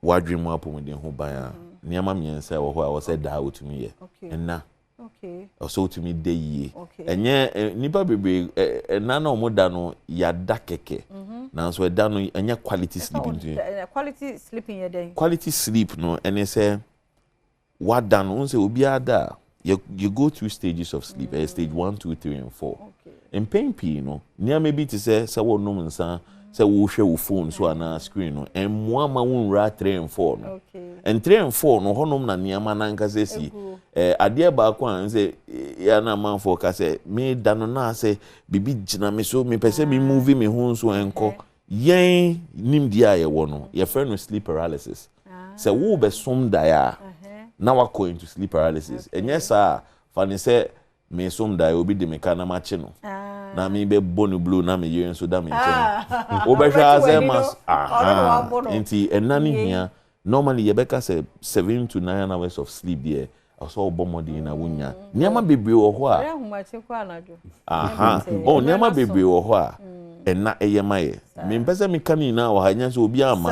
wadwin mo apomuden ho ban a niama mi se wo ho a wo se da otumi ye enna so otumi de yie enye nipa bebe na na omo da no ya da keke Now so da no anya quality sleep into. Quality sleeping your day. Quality sleep no and they say what done once obi ada you go through stages of sleep. Stage 1, 2, 3 and 4. Okay. And pain p no near maybe to say wo no nsa say wo hwe wo phone so na screen no and mo ma won ra 3 and 4 no. Okay. And 3 and 4 no honom na niam na nka say si ade ba ko an say ya na man for ka say me da no na say bibi gina me so me pese me movie me ho so enko yen nim dia ye wo no ye friend no sleep paralysis. Say wo be som da ya now I go into sleep paralysis. And yes sir funny say me som da obi de me kana ma chi no. Na me be bonu blue na me yen so da me nche. Obehwa say mas enti enani here normally you beka say 7 to 9 hours of sleep there. Also bomodi na wunya. Niama bebre wo ho a. Oh niama bebre wo ho a. Enna eyemaye. Me mpese me kani na wo hanya so obi ama.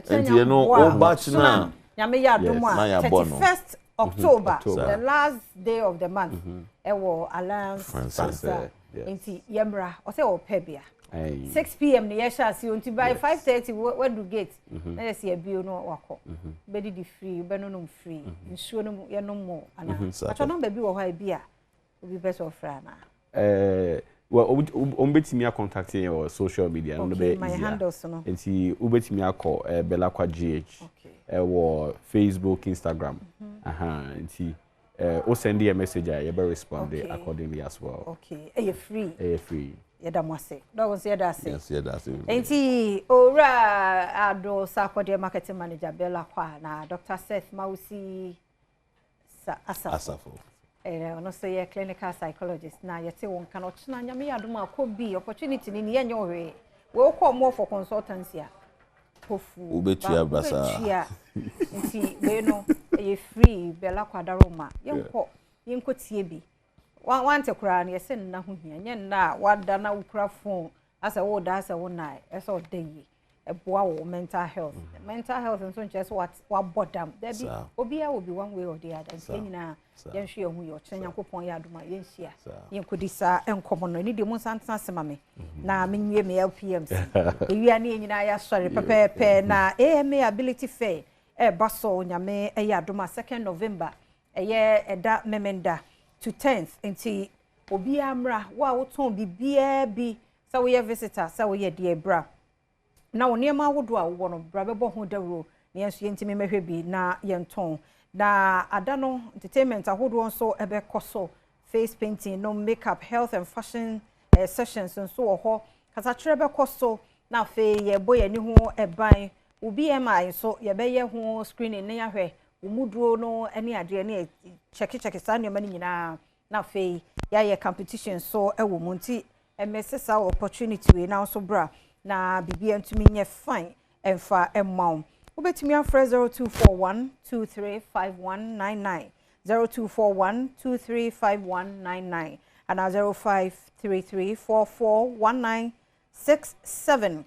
Enti no o batch na. Nyame ya domo 31st October, the last day of the month. Ewo Alliance Franca. Enti yemra o say o pebia. 6 p.m. the yesha si until by 5:30 where do gate na yes ye bio no wako be di free be no free nsuo no ye no mo ana acho no be bi wo ha bia obi best of fra na well betimi contact your social media no be my handles no enti betimi akọ Bella Kwa GH wo Facebook, Instagram enti o send a message you be respond accordingly as well. Okay e free yeda mwase do won se yeda ase yes yeda ase enti ora ado sakode marketing manager Bella Kwa na Dr. Seth Mausi Asafo ono say ye clinical psychologist na yete won kan o china nyame yadom akobi opportunity ni ye nyowe we ko more for consultancy a pofu ubetua basa enti we no ye free Bella Kwa daroma yenko tie bi wante kura na yese nna ho hia nye nna wada na ukura phone asa wo da asa wo na esa o dey eboa wo mental health nso nche what bodam there be obi a will be one way or the other nyina yen hwe hu yo kyenya kopon ya adoma yen hia yen kodisa enkomo no ni de mu santana sema me na menwie me LPMC ewia ne nyina ya sori pepepe na AMA ability fair baso nyame ya adoma 2nd November eda memenda to 10th enti obi amra wa woton bibia bi sa we visitor sa we de bra na woniema wodo a wo no bra bebo ho dawro ne enso yentimi mehwe bi na yenton na adano entertainment ahodo nso ebe koso face painting no makeup health and fashion sessions nso wo ho kasa kire be koso na fe ye boye ni ho eban obi ema so ye be ye ho screening ne yahwe umuduo no ene ade ne check sa ne mani nyina na fe ya ye competition so ewo munti emesesa opportunity we na so bra na bibia ntumi nye fine emfa emmaw obetumi afre 0241 235199 0241 235199 and 0533441967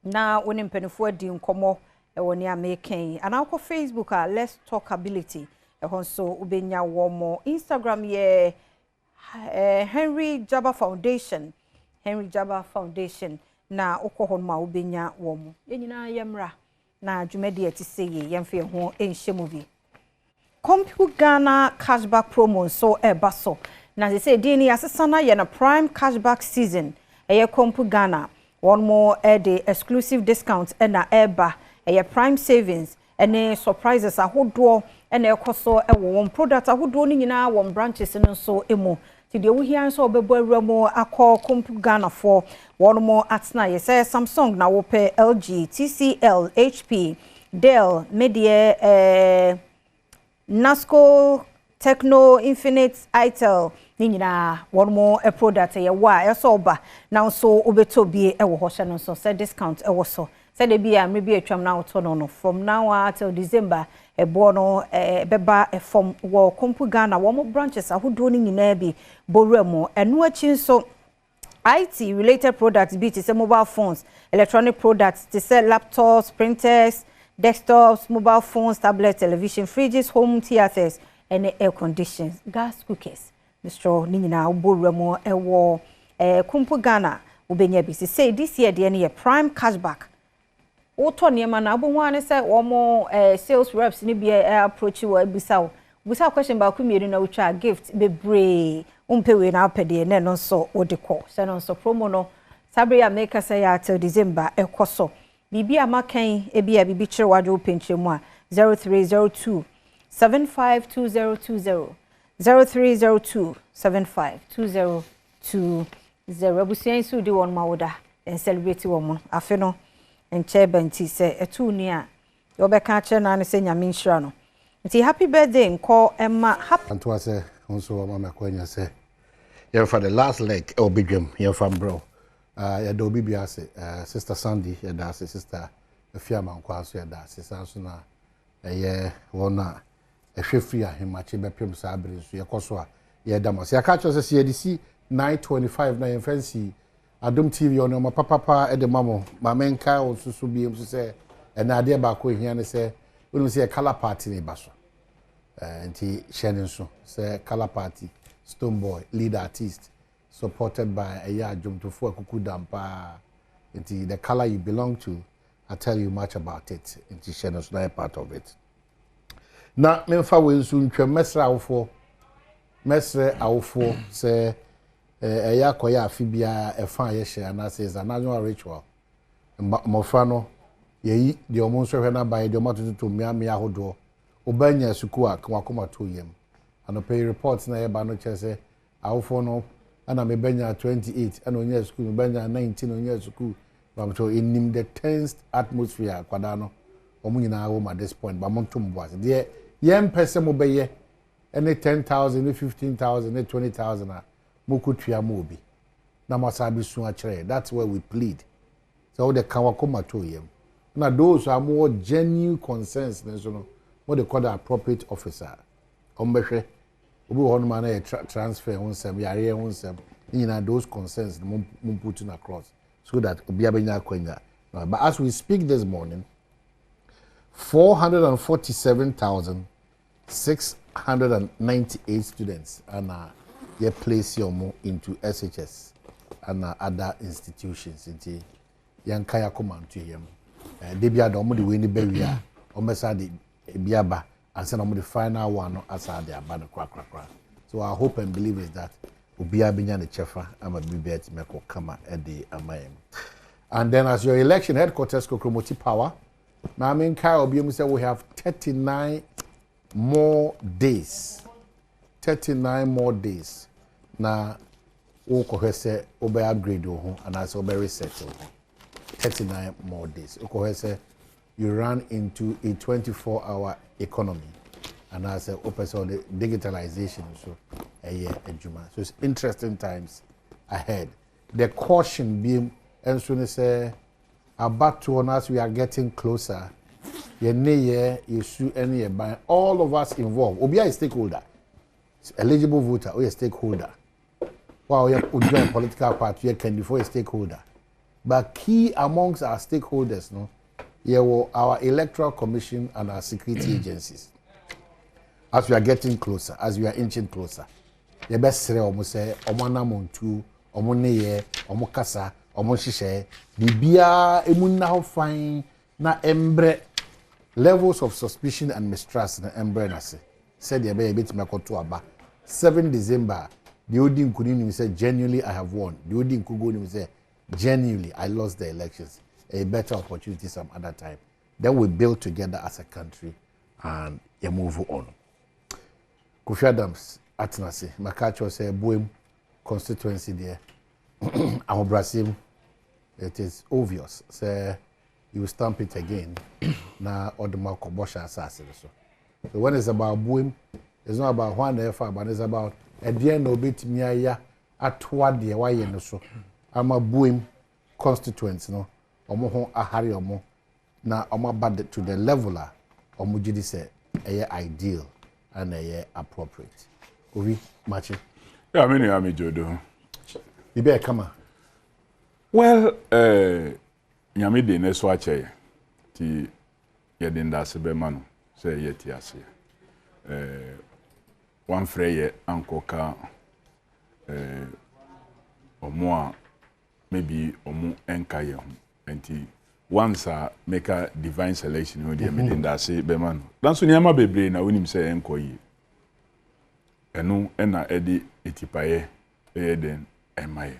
na woni mpanifo adi nkomo woni ameken ana ko Facebook let's talk ability ehonso ubenya womo Instagram ye Henry Jabba Foundation na okohon ma ubenya womo yenyina yemra na dwumadi atiseye yemfe ho enhyemu bi Compu Ghana cashback promo so baso na they say dini asesana ye na prime cashback season Compu Ghana one more the exclusive discount na eba prime savings and surprises ahodo and ekoso one product ahodo ni nyina one branches no so emo ti de wo hia so obebo awramo akọ Compu Ghana for one more atna ye say Samsung na wo pe LG TCL HP Dell Media Nasco Techno Infinite Itel ni nyina one more a product ye wa eso ba now so obeto bi e wo ho hye no so say discount e wo so say de bia maybe atwam na auto no from now until December e bo no beba e from wo Compu Ghana wo mo branches ahodo ni nyina bi boremo eno achi so IT related products be to say mobile phones electronic products to say laptops printers desktops mobile phones tablets television fridges home theaters and air conditions gas cookers Mr. Nina boremo ewo Compu Ghana wobenya bi say this year de ne prime cashback woto niema na abo ho ane say wo sales reps ni bi approach wo busa question ba ku mienu na wotwa gift bebre umpewe na apede ne no so wodekọ say no so promo no sabre make say ya till December ekoso bibi amakan ebia bibi kire wadwo penchemu a 0302 752020 0302 752020 abusian su di won mawoda en celebrate won afi no enche benti se etu ni a yo be ka kire na ne se nyame nhira no nti happy birthday nko emma happy anto ase onso mama kwanya se you for the last leg obigwem you from bro ya do bibia se sister Sandy ya da se sister Fiama nkwa so ya da se sanso na ye wona ehwefri ahemache bepem sa abere so ye koso a ye da mo se ya ka cho se ye disi 925 na ye fancy Adom TV ono ma papa e de mamo ma menka osusu bi em so se na ade ba ko hia ne se wonu se color party ne ba so nti share so se color party Stone Boy lead artist supported by Adom TV akuku dampa nti the color you belong to I tell you much about it nti share no so part of it na memfa we nso ntwa mesre awofo se yakoya afibia efa ye share na says an annual ritual mofra no yeyi de omo nso hwe na bae de omo tototo miamia hodo obanya suku a kwakoma to yem anope reports na ye ba no chese awofo no ana mebanya 28 ana onya suku mebanya 19 onya suku bam so in the tensed atmosphere kwada no omo nyina wo at this point ba mo ntombo ase de yem pese mo beye any 10,000 15,000 20,000 a mokutua mo obi na masabi su a kire that's where we plead so the kawakoma to yem na those are more genuine concerns so no what they call the appropriate officer ombehwe obi won man na transfer onsem yare onsem nyina those concerns mo put in across so that obi abenya kwanya but as we speak this morning 447,698 students and they place your into SHS and other institutions into yankaya command to him. They be at the way the barrier, almost at the biaba, and send them the final one as I their banner crack. So I hope and believe is that Ubia Binya the Chefa, I'm a BBT Meko Kama at the Amayem. And then as your election headquarters Kokromoti Power, now I mean Kyle Obium said we have 39 more days. 39 more days. Now Okohese Obe upgrade and as Obe reset 39 more days. Okohese you run into a 24-hour economy. And as a open the digitalization so a year a juma. So it's interesting times ahead. The caution being and soon say about to us we are getting closer. You sue any by all of us involved. Obia is stakeholder. Eligible voter or a stakeholder. Wow, you join a political party, you can before a stakeholder. But key amongst our stakeholders, no, here were our electoral commission and our security agencies. As we are getting closer, as we are inching closer, the best say almost say omana montu, omoneye, omokasa, omoshishe, bibia emunna ho fine na embre levels of suspicion and mistrust na embre na se. Said the baby bit makoto aba. 7 December, the Odin Kunini said genuinely I have won. The Odin Kugoni said genuinely I lost the elections. A better opportunity some other time. Then we build together as a country and you move on. Kofi Adams Atnase, Makacho say Boem constituency there. Ahobrasim, it is obvious. Say you stamp it again. Na Oduma Kobosha assassin. So when it's about Boem, it's not about one effort, but it's about at the end of it, Mia atwa de why no so. I'm a Boem constituency, no. Omo a harry omo na omo bad to the leveler omo jidi say ideal and appropriate. Ovi machi. Yeah, many am jodo. Ibe kama. Well, nyame de ne so ache ti ye de ndase be ma no say ye ti ase. One frey ye ankoka omo a maybe omu enka ye ho enti once make a divine selection o dey me that say be man dan so niam bebre na wonim say enko yi eno na edi etipaye den emaye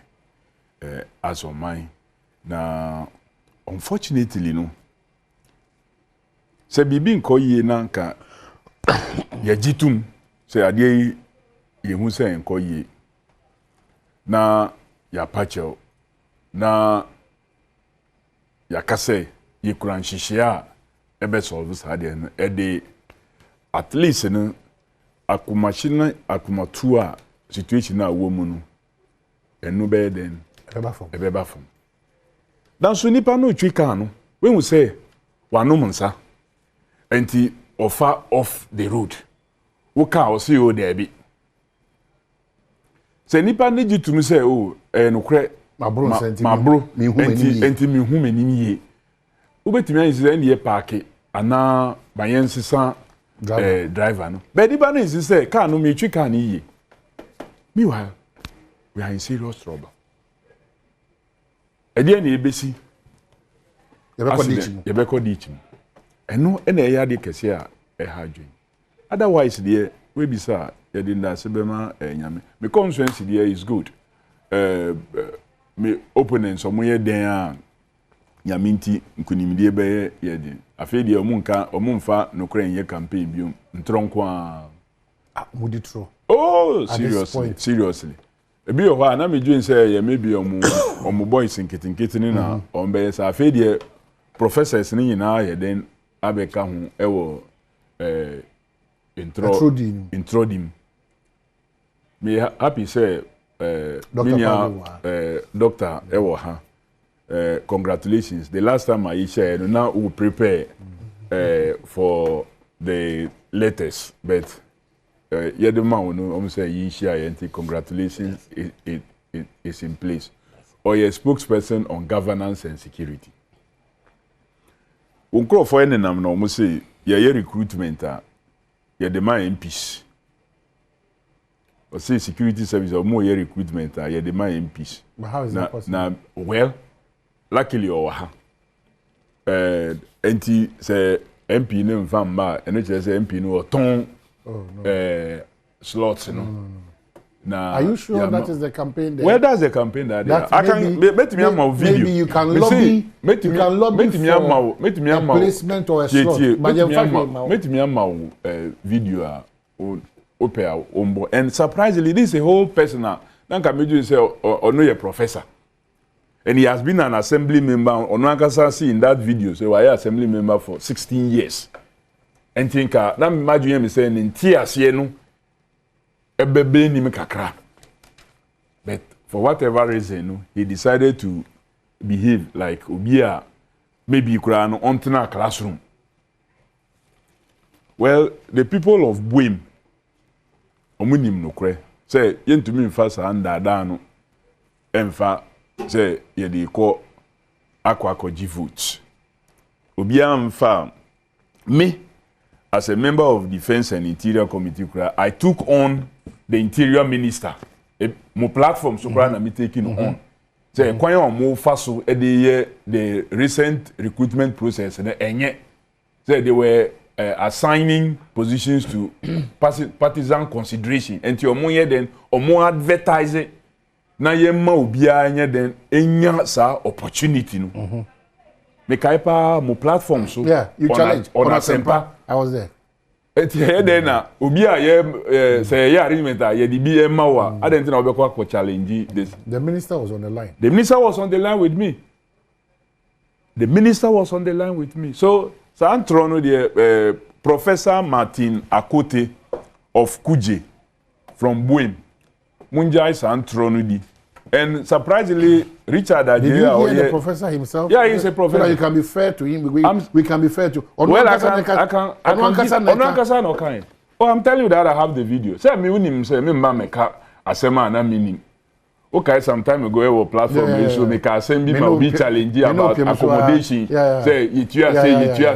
as on mine na unfortunately no se bibi nko yi na nka ya jitum se ade ye hu se nko yi na ya pacho na ya kase ye kuran shishia ebe solve sa de ede at least no akumachina akumatua situation na wo mu no enu be den ebe fom dan so nipa no twika no we hu say wanom nsa enti offer off the road wo ka o see o there bi se nipa ne gitum say o nokre mabro enti mi hu manim yie wo betimi anse ne ye park ana bayen sisa driver no but nipa no say car no me twika ne yie meanwhile we are in serious trouble ede na ebesi yebeko dichim eno na eya de kese a ha dwen otherwise there we be sir ye dey na sebema nyame me conscience there is good me opponents omoye den a nyame nti nkunimdie be ye dey afi dey omumfa nokra enye campaign biom ntronko a mudi tro oh seriously ebi yo ha na me dwen say ye maybe omo boys nketinketini na ombe sa afi dey professors ni nyina ye den abeka hu ewo introdim me happy say doctor ewo ha congratulations the last time I shared now we prepare for the latest but yedema no say yi share congratulations it is in place or a spokesperson on governance and security unkro for enenam no say ye recruitment ye demand MPs or say security service or more recruitment ye demand MPs. But how is that possible? Now well luckily or anti say MP no mfam ba eno che say MP no ton slots no. Now, are you sure that is the campaign there? Well, that's the campaign that I can make me a video. Maybe you can lobby. Make me a placement or a slot. Make me a video open and surprisingly, this is a whole personal. Then can you say, "Oh no, you're professor," and he has been an assembly member. Onankasa see in that video say, "Why assembly member for 16 years?" And think that imagine me saying in tears, you know. But for whatever reason, he decided to behave like Obia, maybe on a classroom. Well, the people of Badwam, omunim no kre, say yentumi mfa sa ndada emfa say ye dey call akwakoji votes. Obia mfa me as a member of Defense and Interior Committee, I took on the Interior Minister. My platform, so na me taking on. So, when you move fast, the recent recruitment process, so they were assigning positions to partisan consideration. And you more then or more advertising. Na ye ma ubia then enya sa opportunity no. Me kaipa mo platform so yeah, you challenge on a sempa. I was there. Et here then na obi a ye say arrangement ye di bi ema wa I don't think I will go challenge this. The minister was on the line. The minister was on the line with me. The minister was on the line with me. So Santrono the Professor Martin Akote of Kuje from Badwam. Munjai Santrono di. And surprisingly, Richard Ajay. Did you hear the professor himself? Yeah, he's a professor. So you can be fair to him. We can be fair to. Well, I can. Oh, I'm telling you that I have the video. Say me unim say me mama meka asema na meaning. Okay, some time ago, our platform so make a send me my big challenge about accommodation. Say it you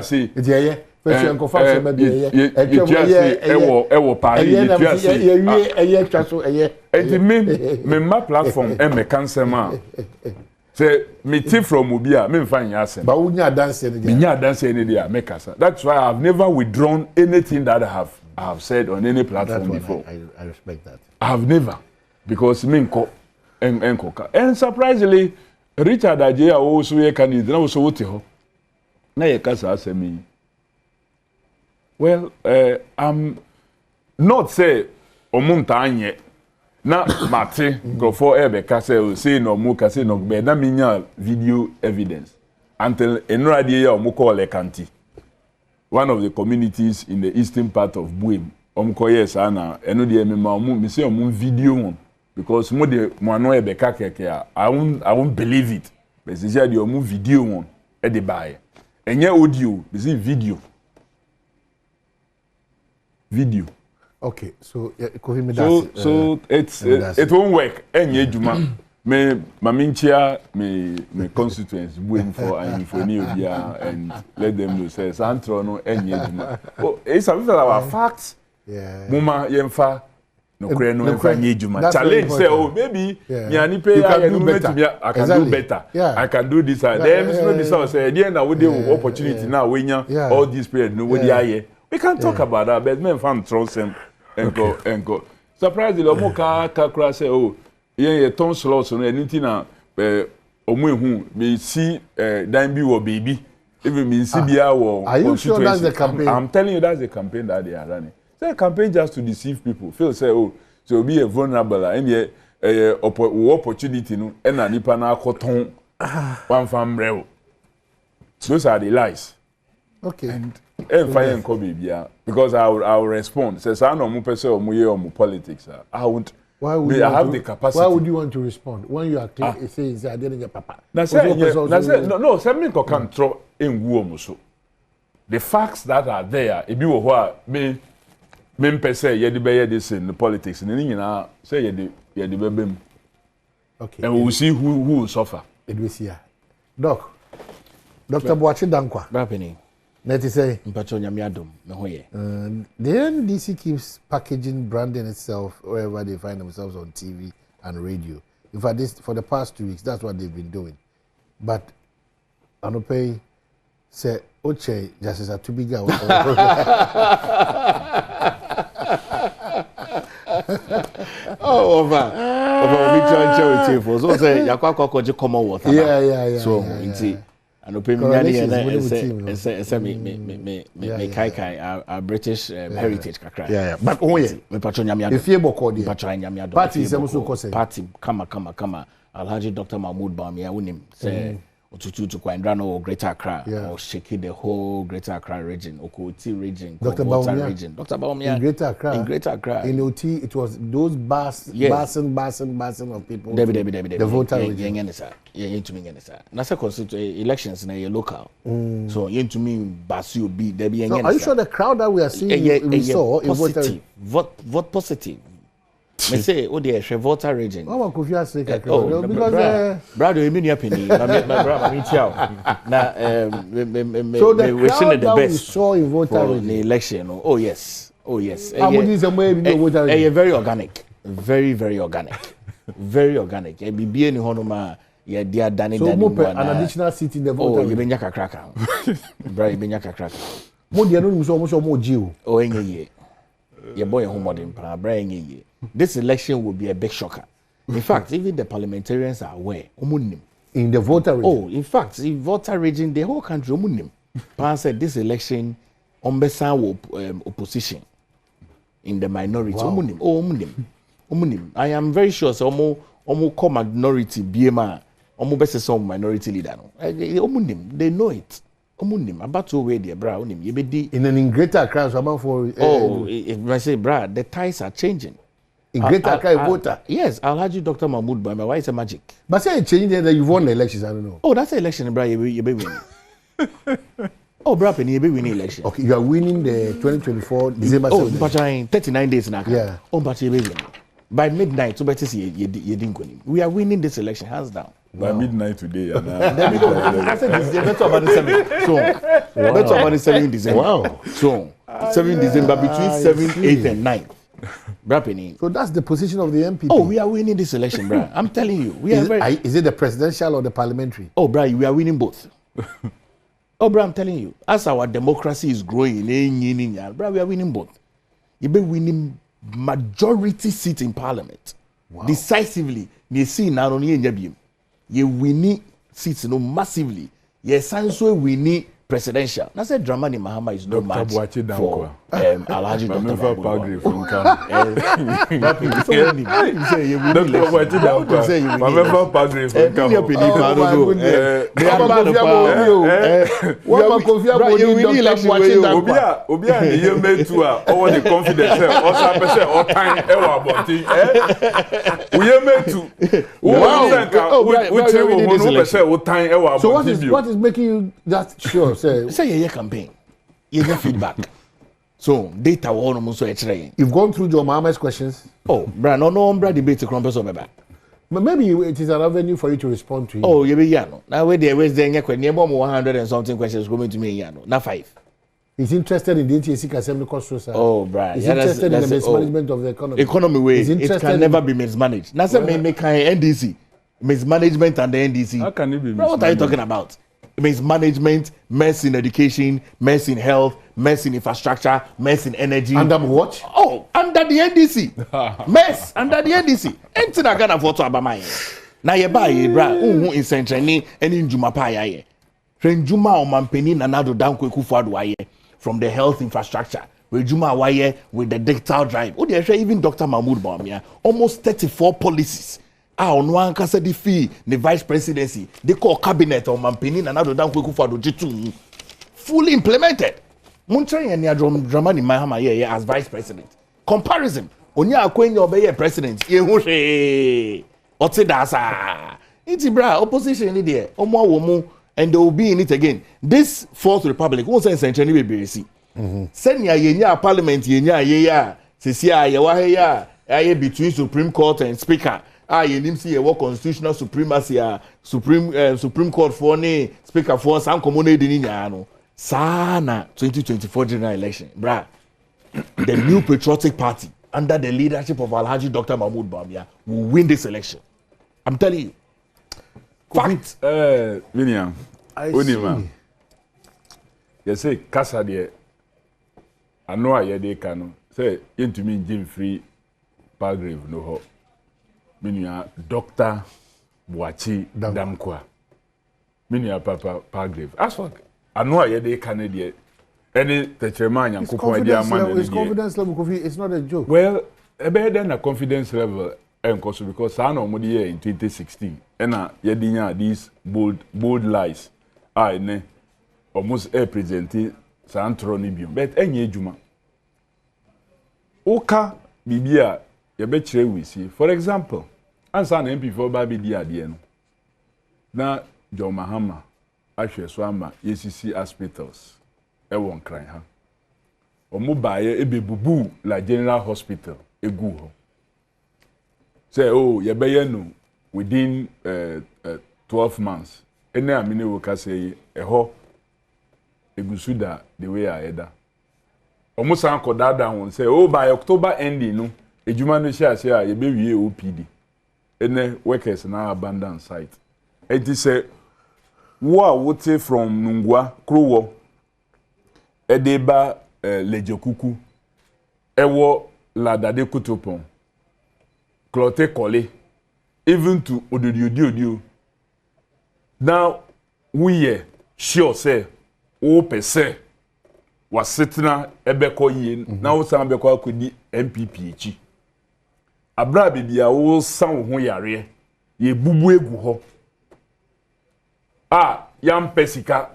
say. Yeah. First you confirm say maybe ewo Paris it you say. And me my platform e me cancel man. Say me tip from Ubia, me find yasem. But we nya dance any day. Me nya dance any day, make us. That's why I've never withdrawn anything that I have said on any platform before. I respect that. I have never, because me nko enko. And surprisingly, Richard Ajay also ye candidate na also wote ho. Na ye kasa asemi. Well, I'm not say omunta anye. Na mate go for ebe kase say no mu kase no be na minya video evidence until enradi ya omu call Lekanti, one of the communities in the eastern part of Buim. Omu yes ana eno de me ma omu me say omu video one because mo de mo ano ebe ka keke I won't believe it. But say de omu video one e de buy enye audio be say video. Okay, so it won't work. Any juma me maminchia me constituents waiting for and for new year and let them know say Santro no any juma. Oh, it's a bit of our facts. Yeah. Muma yemfa no kre no yemfa any juma. Challenge say oh maybe me ani pay I can do better. Yeah. I can do this. Then maybe so say the end we dey opportunity now we all this period no we dey. We can talk about that, but men fan trust him and go. Surprisingly, omo ka kra say oh, ye ton slots no anything na omo ehu me see dan bi wo baby. Even me see bia wo. Are you sure that's the campaign? I'm telling you that's the campaign that they are running. It's a campaign just to deceive people. Feel say oh, so be a vulnerable and ye opportunity no and na nipa na akoton one farm real. Those are the lies. Okay. And fire and Kobe, because I will respond. Says I know person or politics. I won't. Why would I have the capacity? Why would you want to respond when you are saying I didn't get papa? No. Send me control in Guomuso. The facts that are there, if you were me per se, you the this in the politics, and then say you the baby. Okay. And we will see who will suffer. It will see. Dr. Boachi Dankwa. Happening. Neti say Mpacho nyame Adom me hoye. The NDC keeps packaging, branding itself wherever they find themselves on TV and radio. In fact, for the past 2 weeks, that's what they've been doing. But Anope say Oche Justice Atubiga. Oh, over we join charity for so say yakwa kokoje Commonwealth. Yeah. So inti Anope minyani and me kai our British heritage kakra. Yeah. But oye me patro nyame if you boko dey patro nyame Adom party is also cause party kama Alhaji Dr. Mahmoud Bawumia unim say otutu to Kwandra no Greater Accra or shake the whole Greater Accra region, Okoti region, Dr. Bawumia region. Dr. Bawumia in Greater Accra. In OT it was those basing of people. The voter region. Yeah, to me Nasa constituent elections na local. So you to me basu be there be. So are you sure the crowd that we are seeing we saw in vote positive? Me say oh the voter region. Oh, could you say because brother you mean your penny. My brother me tiao. Na so the crowd that we saw in voter region in the election. Oh yes. How much is the way we do voter region? Very organic. Very organic. Very organic. E bibie ni hono ma ye dia dani so an additional seat in the voter. Oh, you benya kakraka. Brother you benya kakraka. Mo dia no so mo jiu. Oh enye. Ye boy home modern pra bra enye. This election will be a big shocker. In fact, even the parliamentarians are aware. In the voter region? Oh, in fact, in voter region, the whole country, Pan said this election, opposition in the minority. Wow. I am very sure so come minority BMA, some minority leader. They know it. About to wear their brow. In an greater crowd, for if I say, Brad, the ties are changing. In Greater Accra voter. Yes, Alhaji Dr. Mahmoud Bawumia. Why is it magic? But say it changed that you won the elections. I don't know. Oh, that's the election, bro. You be winning. Oh, bro, you be winning election. Okay, you are winning the 2024 December. Oh, but 39 days now. Yeah. Oh, but you be winning. By midnight, so better see you didn't win. We are winning this election hands down. By midnight today. I said that's about the 7th. So that's about the 7th December. Wow. So 7th December between 7th, 8th, and 9th. Brapini. So that's the position of the MPP. Oh, we are winning this election, bro. I'm telling you. Is it the presidential or the parliamentary? Oh, bro, we are winning both. Oh, bro, I'm telling you. As our democracy is growing, bro, we are winning both. You've been winning majority seat in parliament. Wow. Decisively. You see now on you winning seats massively. Yes, so we need presidential. I said Dramani Mahama is no match for Alhaji Dr. So what is making you that sure? Say a campaign. You get feedback. So data will almost so you've gone through John Mahama's questions. Oh, bro, no debate to crumpers over back. But maybe it is an avenue for you to respond to. Oh, you be yano. Now where there was then 100 and something questions coming to me yano. Not 5. He's interested in the NTSC Assembly cost. Oh, bro. He's interested in the mismanagement of the economy. Economy way. It can never be mismanaged. Now say make NDC mismanagement and the NDC. How can it be? Bro, what are you talking about? It means management, mess in education, mess in health, mess in infrastructure, mess in energy. Under what? Oh, under the NDC. Mess under the NDC. Anything I can afford to abamai. Now you buy bra in Centrani and in Jumapa ye. Friend Juma or Mampeni Nanado down Kwekufuad waye from the health infrastructure. With Juma waye with the digital drive. Oh, they even Dr. Mahmoud Bawumia. Almost 34 policies. On one kasa di fee the vice presidency they call cabinet or mampini and another down quick for the fully implemented. Munchari and Dramani Mahama here as vice president. Comparison. Onya akwenye obeye president. Yehushe. Otidasa. It's bra opposition in there. Omo womu and they will be in it again. This fourth republic won't say century be see. Send ya yenya parliament yenya ya. Sisia ya waheya. Aye between Supreme Court and Speaker. You need to see a constitutional supremacy, Supreme Court for ne Speaker for some community in Sana 2024 general election, bra. The new patriotic party under the leadership of Alhaji Dr. Mahmoud Bawumia will win this election. I'm telling you. Fact. William, Onima. You say Casa de Anoa Yede Kano. Say into me Jim Free Palgrave no ho. Minya Dr. Boachi Damkwa. Minya Papa Palgrave. As for Anoa Yede Canadian. Any Techeman and his confidence level it's not a joke. Well, a better than a confidence level and because I know year in 2016 and yedinya these bold lies. I ne almost presented Santronibium. But any juma. Oka Bibia Yabetre we see. For example, answer an MP for Baby Diadiano. Now John Mahama, Ashe Swama, ECC hospitals. Won't cry, huh? Or mobile ebe bubu la General Hospital, egu ho. Say, oh, no within 12 months. Ene amine woka say, ho, egusuda the way I eda. Almost anko dada won say, oh, by October ending, no, ejuma no share say, yebe wie OPD. Ene workers na abandon site. It is say, wote from Nungwa, Krowo, Edeba Lejokuku, Ewo Ladade Kutopon, Clote Kole, even to Odio. Now, we sure say, o per se, was sitting Ebeko yin, now some Beko could be MPPH. Abra Bibia will sound who yare, ye bubu guho. Yam Pesika.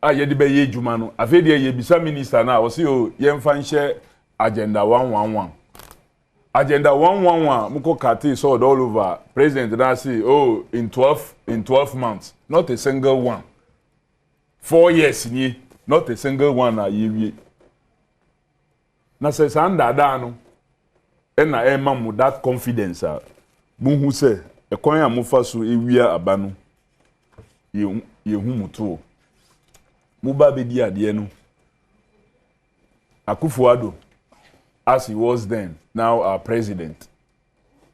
Yedi be ye jumano afedi ye bisa minister na o se o ye mfa nhye agenda 111 muko kati so all over president na say oh in 12 months not a single one 4 years ni not a single one na ye na say sanda da no e na e ma mu that confidence mu hu say e kon ya mu fa so ewia aba no ye hu muto Muba bedi ade no Akufo-Addo as he was then, now our president,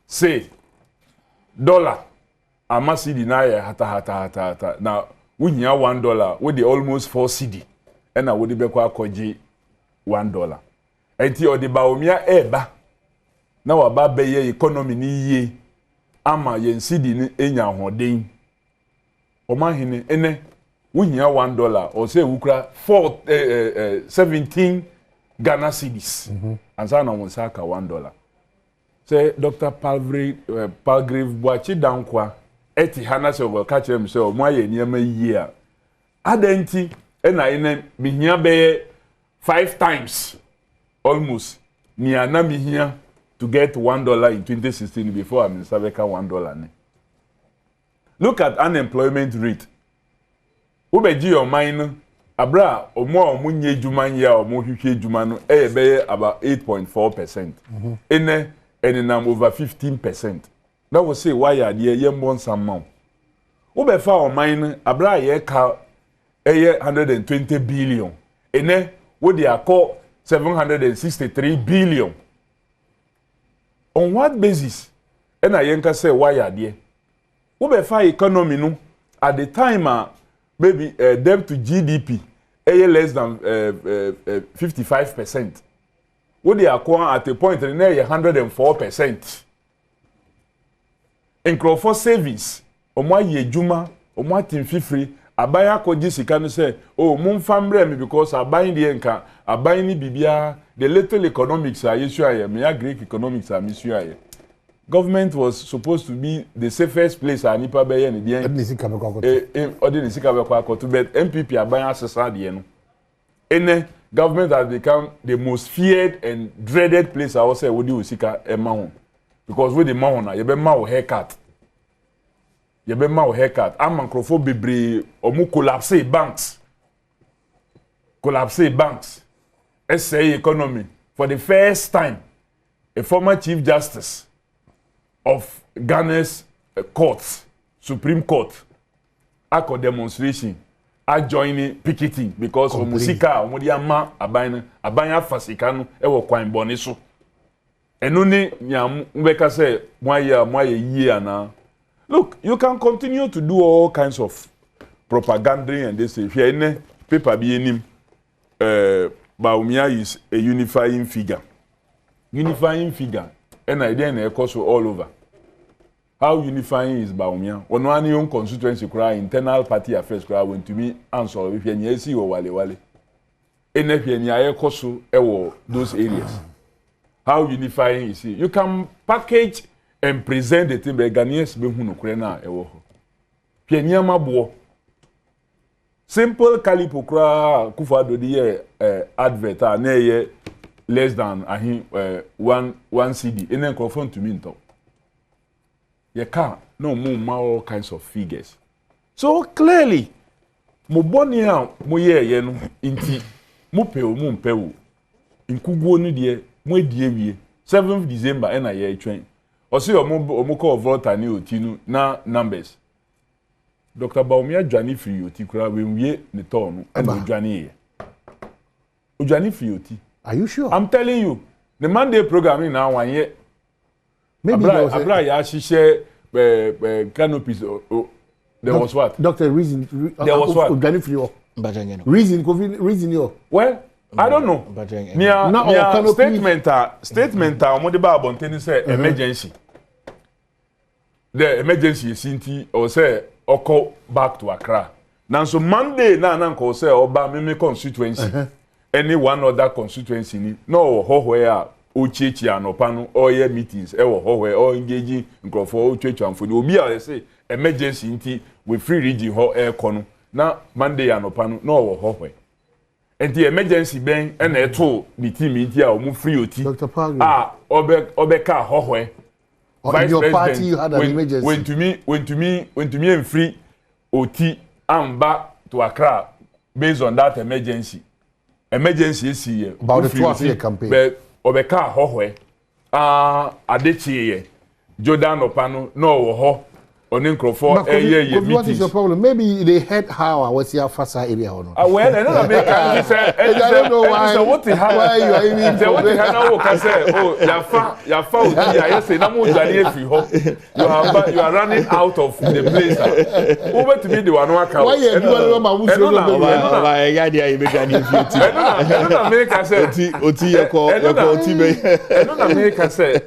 say, dollar, I must see the naira hata. Now, we hear $1, with the almost 4 cedi, and I would be $1. And the Baumia eba, now about the economy ni ye, ama yen cedi ni enya hodin. Omahine, ene, we hear $1, or say ukra 17 Ghana cedis. And so now we say $1. Say Dr. Palgrave Boachi Dankwa, eti hana se go catch him so mo aye niam year. Adenti na ene mihia be 5 times almost. Ni ana mihia to get $1 in 2016 before I'm in Saveka $1 ne. Look at unemployment rate. Ubeji your mind abra omo nye juma ya omo hwehwe juma no be about 8.4%. Ene nam over 15%. That will say why are there yembon some mount. Ubefa o mine abra ye ka 120 billion. Ene wo they are called 763 billion. On what basis? Ena yenka say why are there? Ubefa economy no at the time maybe debt to GDP less than 55%. What they are calling at a point in 104%. In Crawford savings, omwa ye juma, omwa timfifri, abaya koji sikanu say, oh, mum fambre me because abayin the enka, abayin ni bibia, the little economics are issue me Greek economics are issue. Government was supposed to be the safest place at Nipa Bay and the end. But MPP abayin asesa the end. Ene government has become the most feared and dreaded place I was say would you seek a mahon. Because with the mahon, you be ma haircut. You be ma haircut. I'm microphobe be omu collapse banks. Collapse banks. SA economy. For the first time, a former Chief Justice of Ghana's courts, Supreme Court, a demonstration. A joining picketing because of musika omodiama abanya fasika no e wo kwan bone so eno ni nyam mbeka say moye yi ana. Look, you can continue to do all kinds of propaganda and they say here ne paper bi enim Baumia is a unifying figure and I then e course all over. How unifying is Baumia? One young constituency cry, internal party affairs cry went to me answer if you see or wale. And if you koso ewo those areas. How unifying is it? You can package and present the thing by Ghanaians be hunu krena ewo. Pienya mabuo. Simple calipo cry kufa do the advert na ye less than one CD. And then confront to me into. You can't no more all kinds of figures. So clearly, mo boni a mo ye no inti mo pe o mo mpe wo. Inkuguo no de mo adie wie 7th December na ye twen. O se o mo call voter ni otinu na numbers. Dr. Baumia Dwani free oti kura we wie ne ton no e Dwani ye. O Dwani free oti. Are you sure? I'm telling you. The Monday programming now one year. Maybe Abra ya share canopies. There was what? Doctor, reason. There was what? Reason yo. Well, I don't know. Statement Omodiba Abonteni say emergency. The emergency is inti or say oko back to Accra. Now so Monday na ko say oba meme constituency. Any one other constituency ni no ho where ochichi anopano all year meetings ewo ho we all engaging nkrofo ochichi amfoni obi a say emergency nti we free region ho kono na Monday anopano no wo ho we enti emergency ben na eto ni team nti a omu free oti obeka ho we in your party you had an emergency when to me and free oti amba to Accra based on that emergency is here about the 12-year campaign but obeka hohwe adechiye Jordan opano no wo ho on Nkrofo what is your problem? Maybe they heard how I was here Fasa area or not. Well, I don't know why. So what why you are even what the hell can say? Oh, your phone. I say no more you are running out of the place. Over to be the one who can. Why you do my musu? Why you dey make an beauty? America say oti America say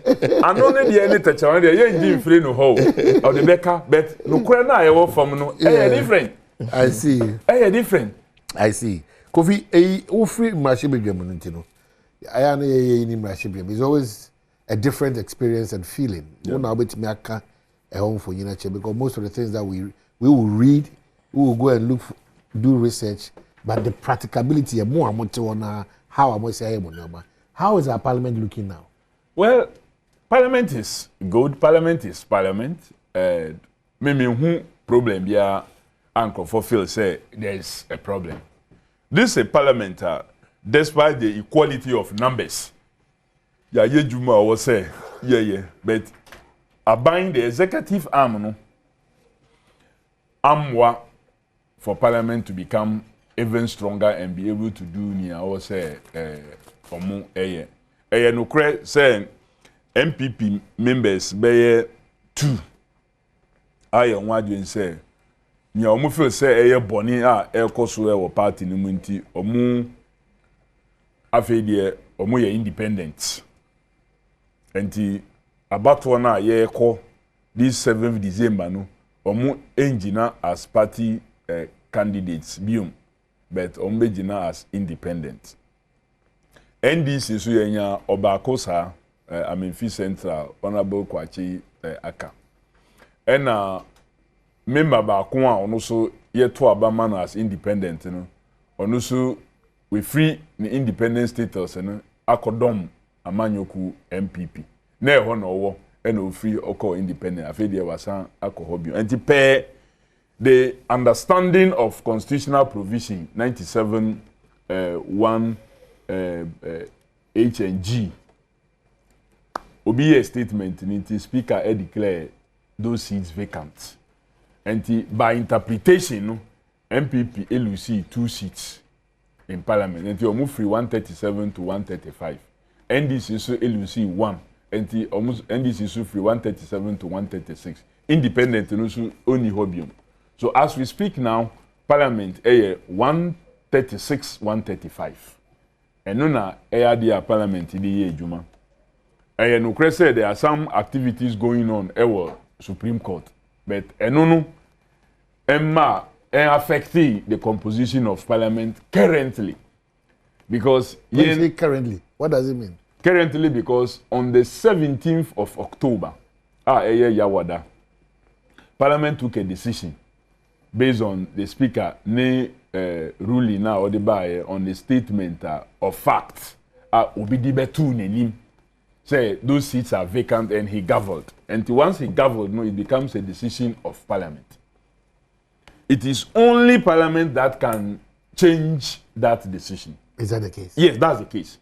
I no need any touch on there. You dey free no ho. Or the Becca but no kwena I work from no different. I see. Different. I see. Kofi free machibegem ntino. I ni machibegem. It's always a different experience and feeling. You know about me aka a home for you because most of the things that we will read, we will go and look do research, but the practicability is more on how am I say how is our parliament looking now? Well, parliament is good. Parliament is parliament. Maybe who problem here uncle for feel say there is a problem. This is a parliament despite the equality of numbers. Yeah, Juma was say but abiding the executive arm no amwa for parliament to become even stronger and be able to do near or say omo no cre say MPP members be 2 I wadwen say nya omo feel say boni ekoso e wo party no munti omo afedie omo ye independent enti abato na ye ko this 7th December no omo engina as party candidates biom but omo begina as independent NDC so yenya obakosa Amenfi Central Honorable Kwachi Aka ena member ba ko a ono so yeto abama no as independent no ono so we free the independent status no akodom amanyoku MPP na ho no wo ena o free oko independent afedi e wasan akoho bio enti pe the understanding of constitutional provision 97 1 H and G obi a statement in speaker declare those seats vacant. And by interpretation, no, MPP LUC 2 seats in parliament. And you move free 137 to 135. NDC so LUC 1. And almost NDC so free 137 to 136. Independent no so only hobium. So as we speak now, parliament 136 135. And no na dia parliament in the year Juma. And no said there are some activities going on at Supreme Court. But no Emma affecting the composition of parliament currently. Because when you say currently, what does it mean? Currently because on the 17th of October, Yawada, Parliament took a decision based on the speaker ruling now or the by on the statement of fact. Obidibetu nenim. Say those seats are vacant and he gavelled. And once he gavelled, no, it becomes a decision of Parliament. It is only Parliament that can change that decision. Is that the case? Yes, that's the case.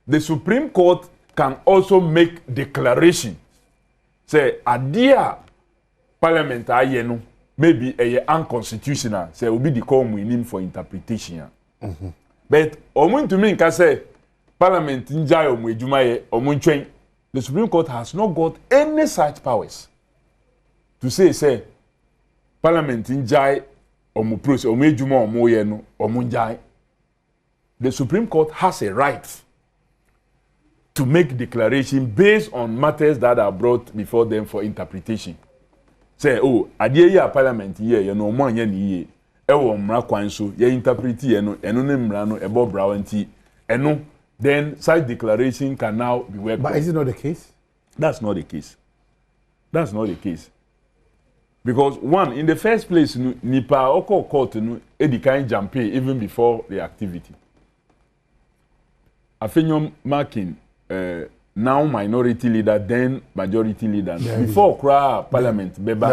The Supreme Court can also make declaration. Say, adia Parliament ayeno maybe unconstitutional. Say, will be the call we need for interpretation. But omun to me can say Parliament njai omwejumaye omunchen. The Supreme Court has not got any such powers to say Parliament njai omuprose omwejuma omoye no omunjai. The Supreme Court has a right to make declaration based on matters that are brought before them for interpretation. Say, oh, adie ya Parliament ye no mo anya ni ye. Ewo mra kwan so ye interpret ye no eno ne mra no ebo brawanti eno then such declaration can now be welcomed. But is it not the case? That's not the case. That's not the case. Because one, in the first place, Nipa Oko Court edikan jampe even before the activity. Afenyom marking now minority leader, then majority leader. Yeah, before Kra Parliament, Beba.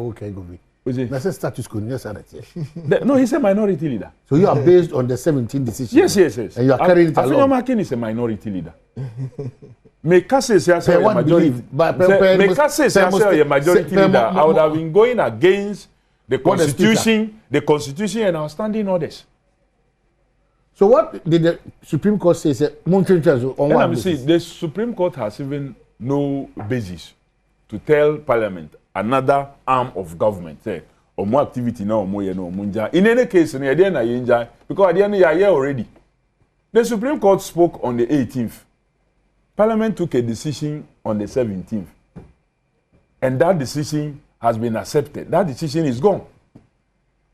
Okay, go be. That's a status quo. No, he's a minority leader. So you are based on the 17 decisions? Yes. And you are carrying it along? Afenyom marking is a minority leader. Make us say majority. Make us say majority leader. I would have been going against the constitution and our standing orders. So what did the Supreme Court say? The Supreme Court has even no basis to tell Parliament, another arm of government, say, or more activity now, more in any case, because at the end of the year already, the Supreme Court spoke on the 18th. Parliament took a decision on the 17th, and that decision has been accepted. That decision is gone.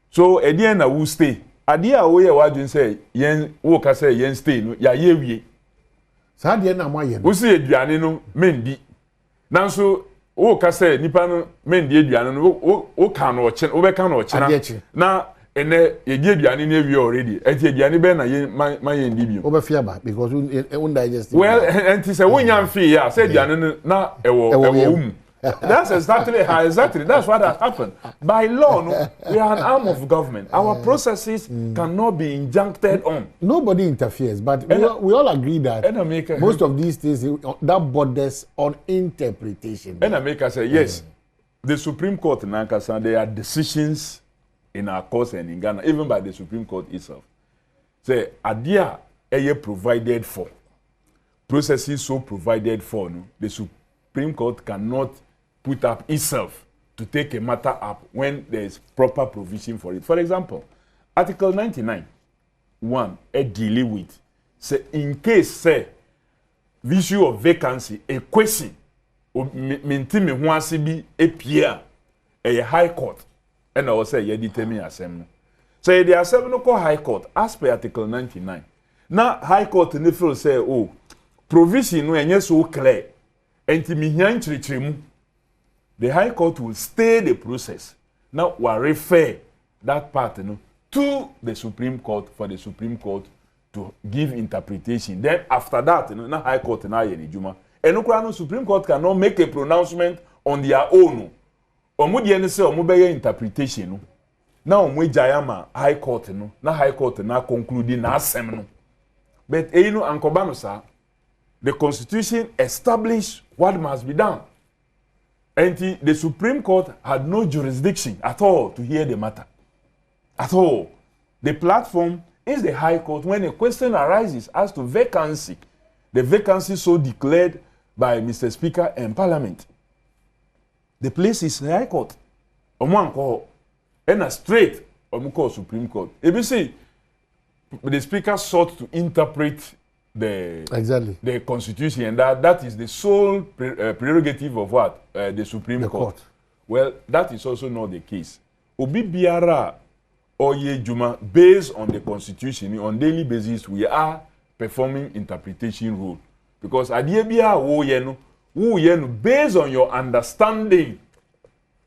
So at the end, I will stay. At the end, what you say, yen work say yen stay. No, ya ye. So at the end, I'm yen. We see eduane no mendi. Nanso work say nipa no mendi eduane no. O can no chen. O be can no chen. Na ene ye eduane no we already. Eti eduane be na yen man yen di bi. O be fear ba because we digest. Well, and say we nyam fear ya. Say eduane no na ewo That's exactly that's what has happened. By law, no, we are an arm of government. Our processes cannot be injuncted on. Nobody interferes, but we all agree that most of these things that borders on interpretation. And America say yes, the Supreme Court in Nankasa, there are decisions in our courts and in Ghana, even by the Supreme Court itself. Say adia provided for processes so provided for. No, the Supreme Court cannot put up itself to take a matter up when there is proper provision for it. For example, Article 99(1) deal with say in case say the issue of vacancy a question minti me ho ase bi epia a high court and I will say ye determine asem no. So the asem no call high court as per Article 99. Now high court ne feel say oh provision no enye so clear enti mi hian chirichirimu. The High Court will stay the process. Now, we refer that part to the Supreme Court for the Supreme Court to give interpretation. Then, after that, the High Court and the Supreme Court cannot make a pronouncement on their own. Omu say omu interpretation. Now, omu jayama High Court na High Court na concluding na asem no. But ankobano sa, the Constitution established what must be done. And the Supreme Court had no jurisdiction at all to hear the matter. At all. The platform is the High Court when a question arises as to vacancy. The vacancy so declared by Mr. Speaker and Parliament. The place is the High Court. And a straight Supreme Court. If you see, the Speaker sought to interpret the Constitution, and that is the sole prerogative of what? The Supreme Court. Well, that is also not the case. Obi biara oye juma based on the Constitution on daily basis we are performing interpretation role because adiebia wo yenu based on your understanding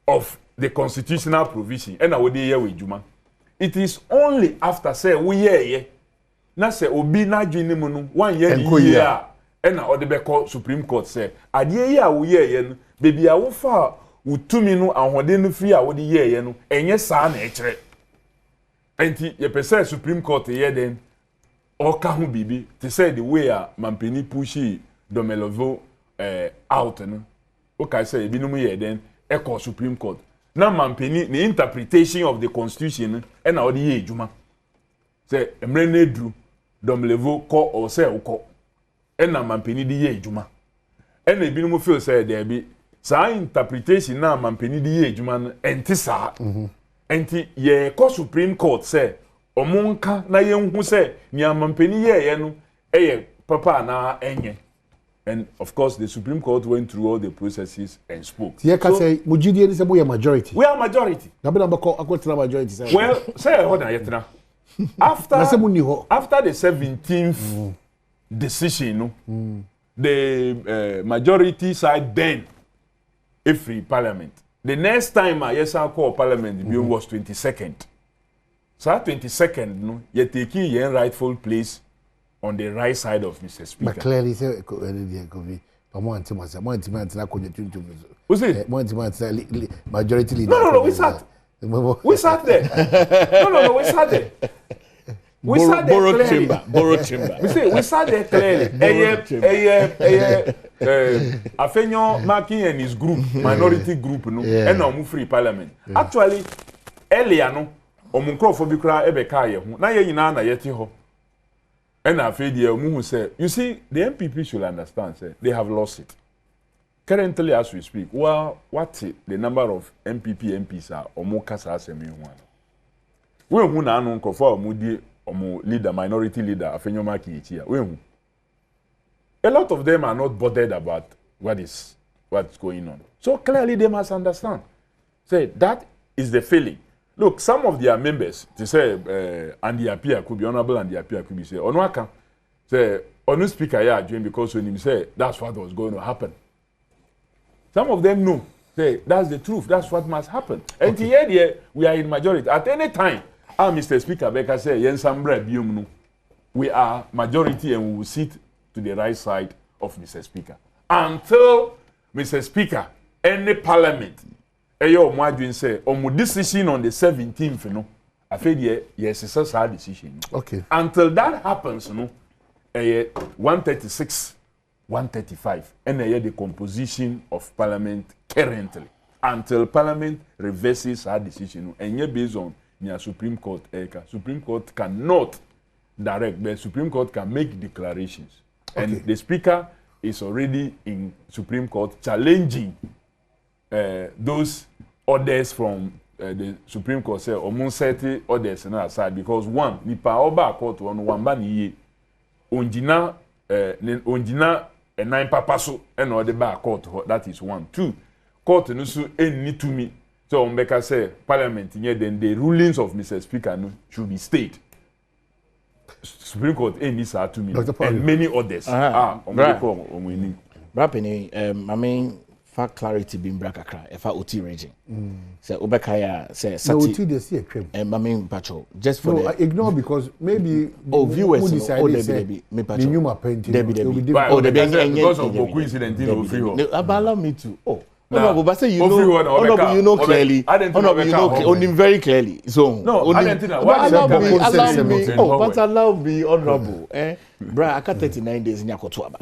of the constitutional provision and awode ye we juma. It is only after say we ye na se obi na dwene mu no wan ye a na ode be call Supreme Court say ade ye a wo ye no bebi a wo fa utumi no ahode no free a wo de ye no enye saa na ekire enti ye pese Supreme Court ye den oka ho bibi to say the way a mampeni pushi Domelovo out no okay say ebi no mu ye den e call Supreme Court na mampeni the interpretation of the Constitution e na ode ye ejuma say emre na edru Domelovo ko o say uko e na mampeni di ye ejuma e na ebi no mu feel say there be sa interpretation na mampeni di ye ejuma no enti sa enti ye ko Supreme Court say omonka na ye hu say ni mampeni ye no eye papa na enye. And of course the Supreme Court went through all the processes and spoke. Tie ka say mujidie ni say we are majority. We are majority. Na be na ko akwetena majority say. Well, say hold on yetna. After the 17th decision, the majority side then a free parliament. The next time I call parliament was 22nd. So 22nd, no, you're taking your rightful place on the right side of Mr. Speaker. But clearly, say majority leader. No, we sat. We sat there. No, we sat there. borrowed chamber. We say we said there clearly. Afenyo Maki and his group, minority group, no, and no free parliament. Actually, earlier no, omunkrofobikra ebeka ye ho. Na ye nyina na yeti ho. And afedi omu say, you see, the MPP should understand, say they have lost it. Currently, as we speak, well, what's it? The number of MPs are omu kasa asemi ho. We hu na anu nkofo omudi omu leader, minority leader, Afenyo Maki ichia. We hu. A lot of them are not bothered about what's going on. So clearly they must understand. Say that is the feeling. Look, some of their members, they say, Andy Apia could be honorable, Andy Apia could be say, Onwaka, say, Onu speaker ya doing because when him say that's what was going to happen. Some of them know, say that's the truth, that's what must happen. And here we are in majority. At any time, Mr. Speaker Becker say, Yensambre Biumnu, we are majority and we will sit to the right side of Mr. Speaker. Until Mr. Speaker, any parliament, Eyo Mwadwin say, omu decision on the 17th, no, I feel yes, it's a hard decision. Okay. Until that happens, no, 136, 135, and the composition of parliament currently. Until parliament reverses our decision, and yet based on the Supreme Court, Supreme Court cannot direct, but Supreme Court can make declarations. Okay. And the Speaker is already in Supreme Court challenging those orders from the Supreme Court, say almost 30 orders on our side, because one, nipa oba court on one bani onjina a nine papaso and or the back court, that is one. Two, court nusu any to me. So Mbeka say parliament then the rulings of Mr. Speaker no, should be stayed. Supreme Court any sa to me and many others. Rapini, I mean, for clarity being brakakra, if I OT region. So Obekaya says, no, OT they see a crime. I mean, Pacho, just for no, ignore because maybe viewers decided me the new painting. Because of coincidence, allow me to. Oh. No, but say you know clearly. You know only very clearly. So no, allow me, honorable. Bra, I got 39 days in Yakoto aba.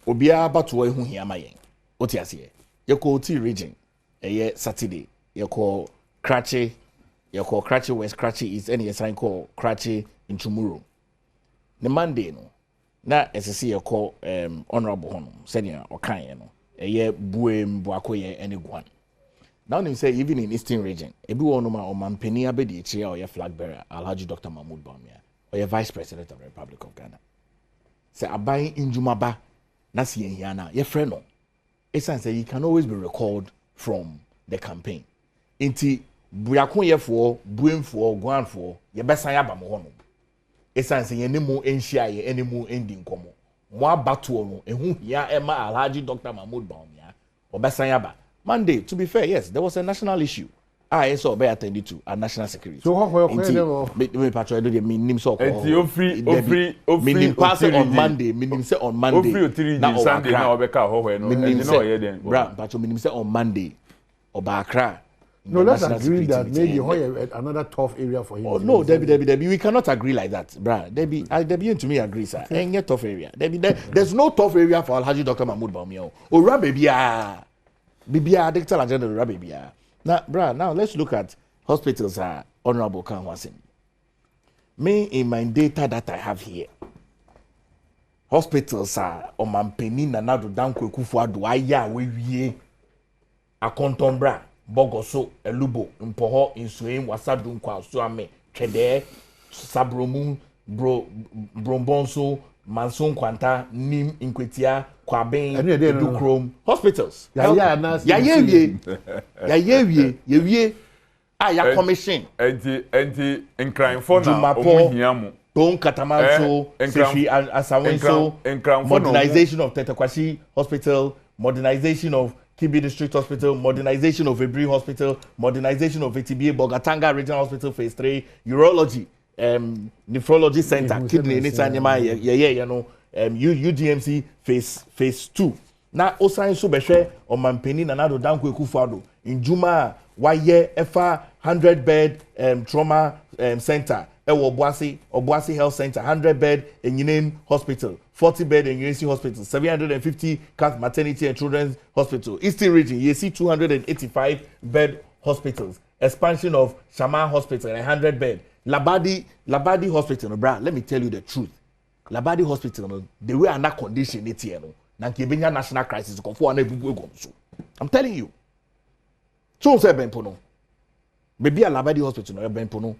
Obia batu ehu hiama yen. Oti ase. Yeko T region. Saturday. Yeko Krachi. Yeko Krachi West, Krachi East, and sign call Krachi in Chumuru. The Monday no. Na SSC yeko honorable hono. Senior or kind no. Buem Buakoye any one. Now they say even in Eastern region, everyone no ma omampeni abedi chair or your flag bearer, Alhaji Dr. Mahmoud Bawumia, or your Vice President of the Republic of Ghana. Say abai injumaba nasi yenhiana, your friend no. Esan say you can always be recalled from the campaign. Inti buakoye for, buem for, guan for, your best sayaba mohono. Esan say yenemu enshia ye enemu ending komo. Mwa batu no ehu ya ema Alhaji Dr. Mahmoud Bawumia obesanyaba Monday. To be fair, yes, there was a national issue I saw be attended to a national security. So how me patrol do the minim so free minim pass on Monday minim say on Monday na Sunday na obeka ho no you know here then bra patrol minim say on Monday oba Accra. No, let's agree that maybe another tough area for him. Oh no, Debbie, we cannot agree like that, bruh. Debbie, and to me agree, sir. Ain't a tough area. Debbie, there's no tough area for Alhaji Dr. Mahmoud Bawumia. Oh, Rabibia, Dictator Agenda, Rabibia. Now, bruh, now let's look at hospitals. Honorable Kanwasin. Me, in my data that I have here, hospitals are on Mampeni na Nado Danko Kufuadu. Aya we a contombra. Bogoso, Elubo, Mpoho, Insuim, Wasadun, Kwasuame, Kede, Sabromu, Brombonso, Manson Quanta, Nim, Inquetia, Quabain, Edukrom, hospitals. Ya commission. And crime for Jumapo, Don Catamanso, Sefi Asawenso, modernization of Tetakwashi Hospital, modernization of Kibi District Hospital, modernization of Ebri Hospital, modernization of ATBA Bogatanga Regional Hospital Phase 3, Urology, Nephrology Center, Kidney, UDMC Phase 2. Now, Osan Subeshe or Mampeni Nanado Danko Kufuado in Juma, Waye, Efa, 100-bed trauma center. Obuasi Health Center, 100-bed Enyinen Hospital, 40-bed Enyinesi Hospital, 750 Cath Maternity and Children's Hospital. Eastern Region, you see 285-bed hospitals. Expansion of Shaman Hospital, 100-bed. Labadi Hospital, bro. Let me tell you the truth. Labadi Hospital, the way under condition it's here, Nankibenya national crisis. I'm telling you. So say Benpono. Maybe a Labadi Hospital or Benpono.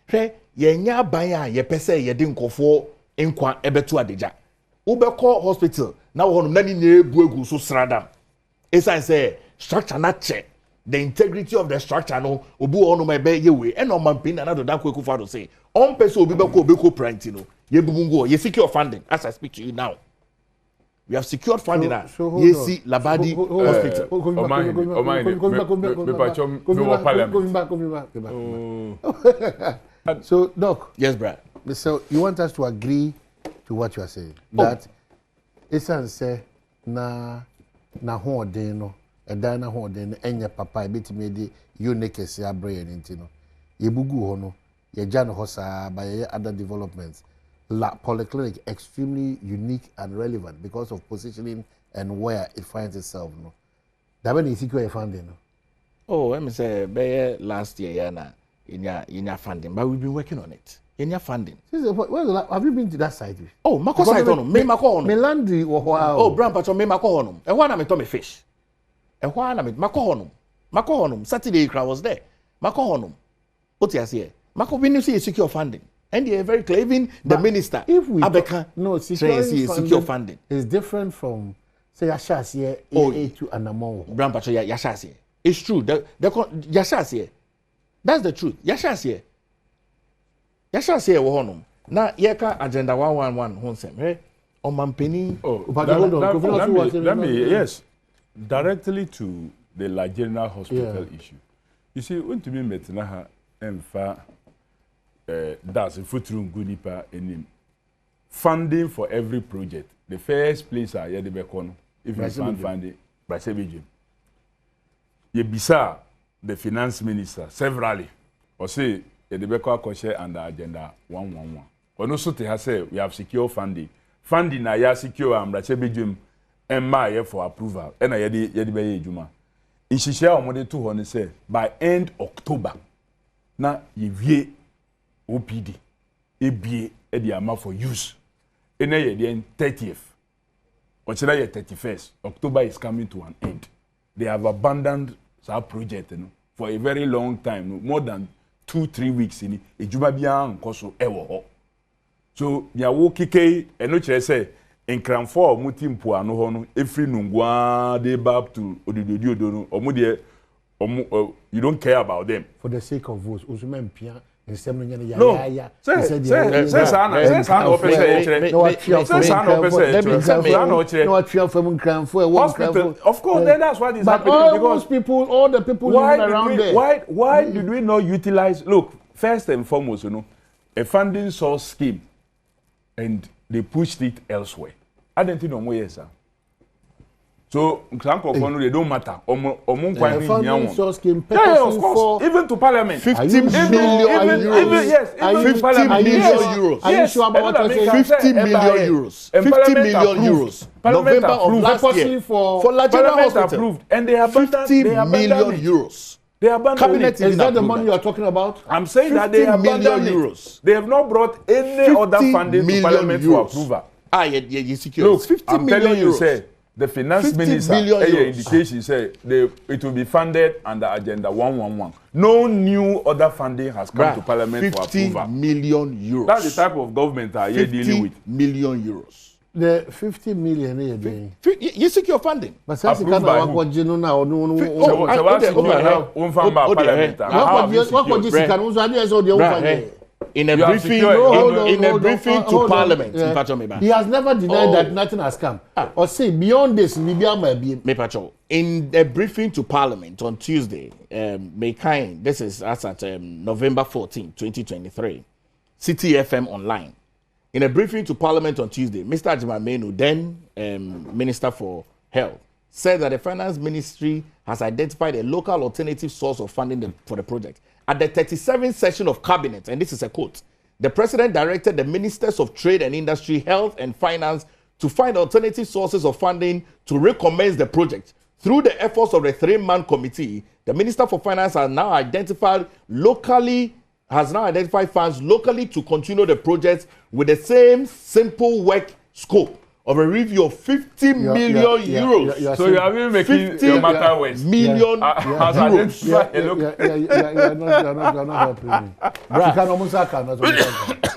Hey, yenya banya ye pese ye din kofo enkwa ebetu adeja. Ubeko hospital na wo nani ne buegu so srada. Esa say structure na check. The integrity of the structure no obu onu ma be ye we e no man pin na do da kweku fa do say on person obi beko print no ye bubungo ye secure funding as I speak to you now. We have secured funding now. Ye see Labadi Hospital. So, Doc. Yes, Brad. So, you want us to agree to what you are saying? That it's say na hoodeno, a dana hoodeno, and your papa, a bit made unique as your brain intino. Ye bugu hono, ye jan hosa by other developments. La Polyclinic extremely unique and relevant because of positioning and where it finds itself. No, that when you secure funding. No? Oh, let me say, last year, Yana. In your funding, but we've been working on it. In your funding. Have you been to that site? Oh, Mako site on me Mako on. Melandri or oh, Brown Patron me Mako on. And one I met fish. And one I met Mako on. Mako on. Saturday crowd was there. Mako on. What you say? Mako when you see secure funding. And they are very clear. Even the minister. If we Abeka no secure funding is different from say Yashas A2 and Amon. Brown Patron Yashas. It's true. The Yashas. That's the truth. Yashas here. Yashas here wo honum. Na yeka agenda 111 honsem. Hey, on mampeni. Oh, let me yes. Directly to the Nigerian hospital issue. You see, when to me metna emfa that's a footroom gunipa enim. Funding for every project. The first place I hear the bekono. If you find funding, Brasebijim. Ye bisa the finance minister severally or say the Beko share under agenda 111. But also to say we have secure funding. Funding na ya secure amrachebejum and for approval. And I yedi be juma. In share omode 200 say by end October. Na ye OPD. EBA the amount for use. And then 30th. Or should I 31st? October is coming to an end. They have abandoned our project for a very long time, more than 2-3 weeks in a Jumabia Koso Ewo. So, ya wo kike, and no say, in Cranford, Mutimpo, no hono, every nungwa, they bab to Odudu, or Mudia, you don't care about them. For the sake of votes, Usuman Pia. No, of course, that's what is happening. Because all the people living around there. Why did we not utilize? Look, first and foremost, a funding source scheme, and they pushed it elsewhere. I don't think no more yes, sir. So, they don't matter. Funding source scheme, of course. Even to Parliament. 50 million euros. Yes, even 50 million euros. Are you sure about what you're saying? 50 million euros. 50 million euros. November of last year. For Nigeria Hospital. Approved. And they have 50 million euros. They abandoned Cabinet is that the money you are talking about? I'm saying that they have abandoned euros. They have not brought any other funding to Parliament for approval. You secure. Look, 50 I'm telling you, say, the finance minister indication said it will be funded under agenda 111. No new other funding has come to Parliament for approval. 50 million euros. That's the type of government I are dealing with. 50 million euros. The 50 million you're doing. You secure funding. But since you can't work with Gino now, no. In a briefing to Parliament, he has never denied that nothing has come. Or say beyond this, in a briefing to Parliament on Tuesday, this is as at November 14, 2023, City FM online. In a briefing to Parliament on Tuesday, Mr. Ajimamenu, then Minister for Health, said that the Finance Ministry has identified a local alternative source of funding for the project. At the 37th session of cabinet, and this is a quote, the president directed the ministers of trade and industry, health and finance to find alternative sources of funding to recommence the project. Through the efforts of the 3-man committee, the Minister for Finance has now identified funds locally to continue the project with the same simple work scope of a review of 50 million euros. So you are even making your matter worse. Million euros. You're not helping me. You can almost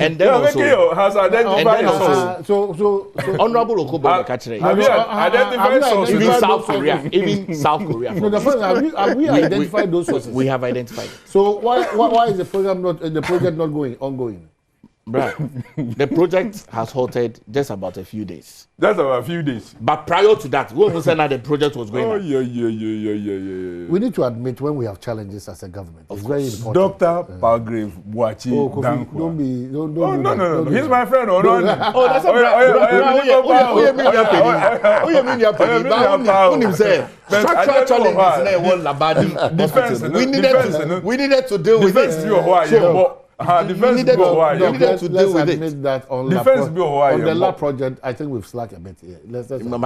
and then also has identified so Honorable Okobo Kachire. Have you identified sources? Even South Korea. Even South Korea. No, the first, have we identified those sources? We have identified. So why is the project not ongoing? Bruh, the project has halted just about a few days. Just about a few days. But prior to that, when we said that the project was going on. Yeah. We need to admit when we have challenges as a government. It's very important. Dr. Palgrave Buachi. Kofi, don't No. He's my friend. Oh, that's a structural challenges. We needed to deal with it. Defense bill. Let's admit that on the lab project, I think we've slacked a bit here.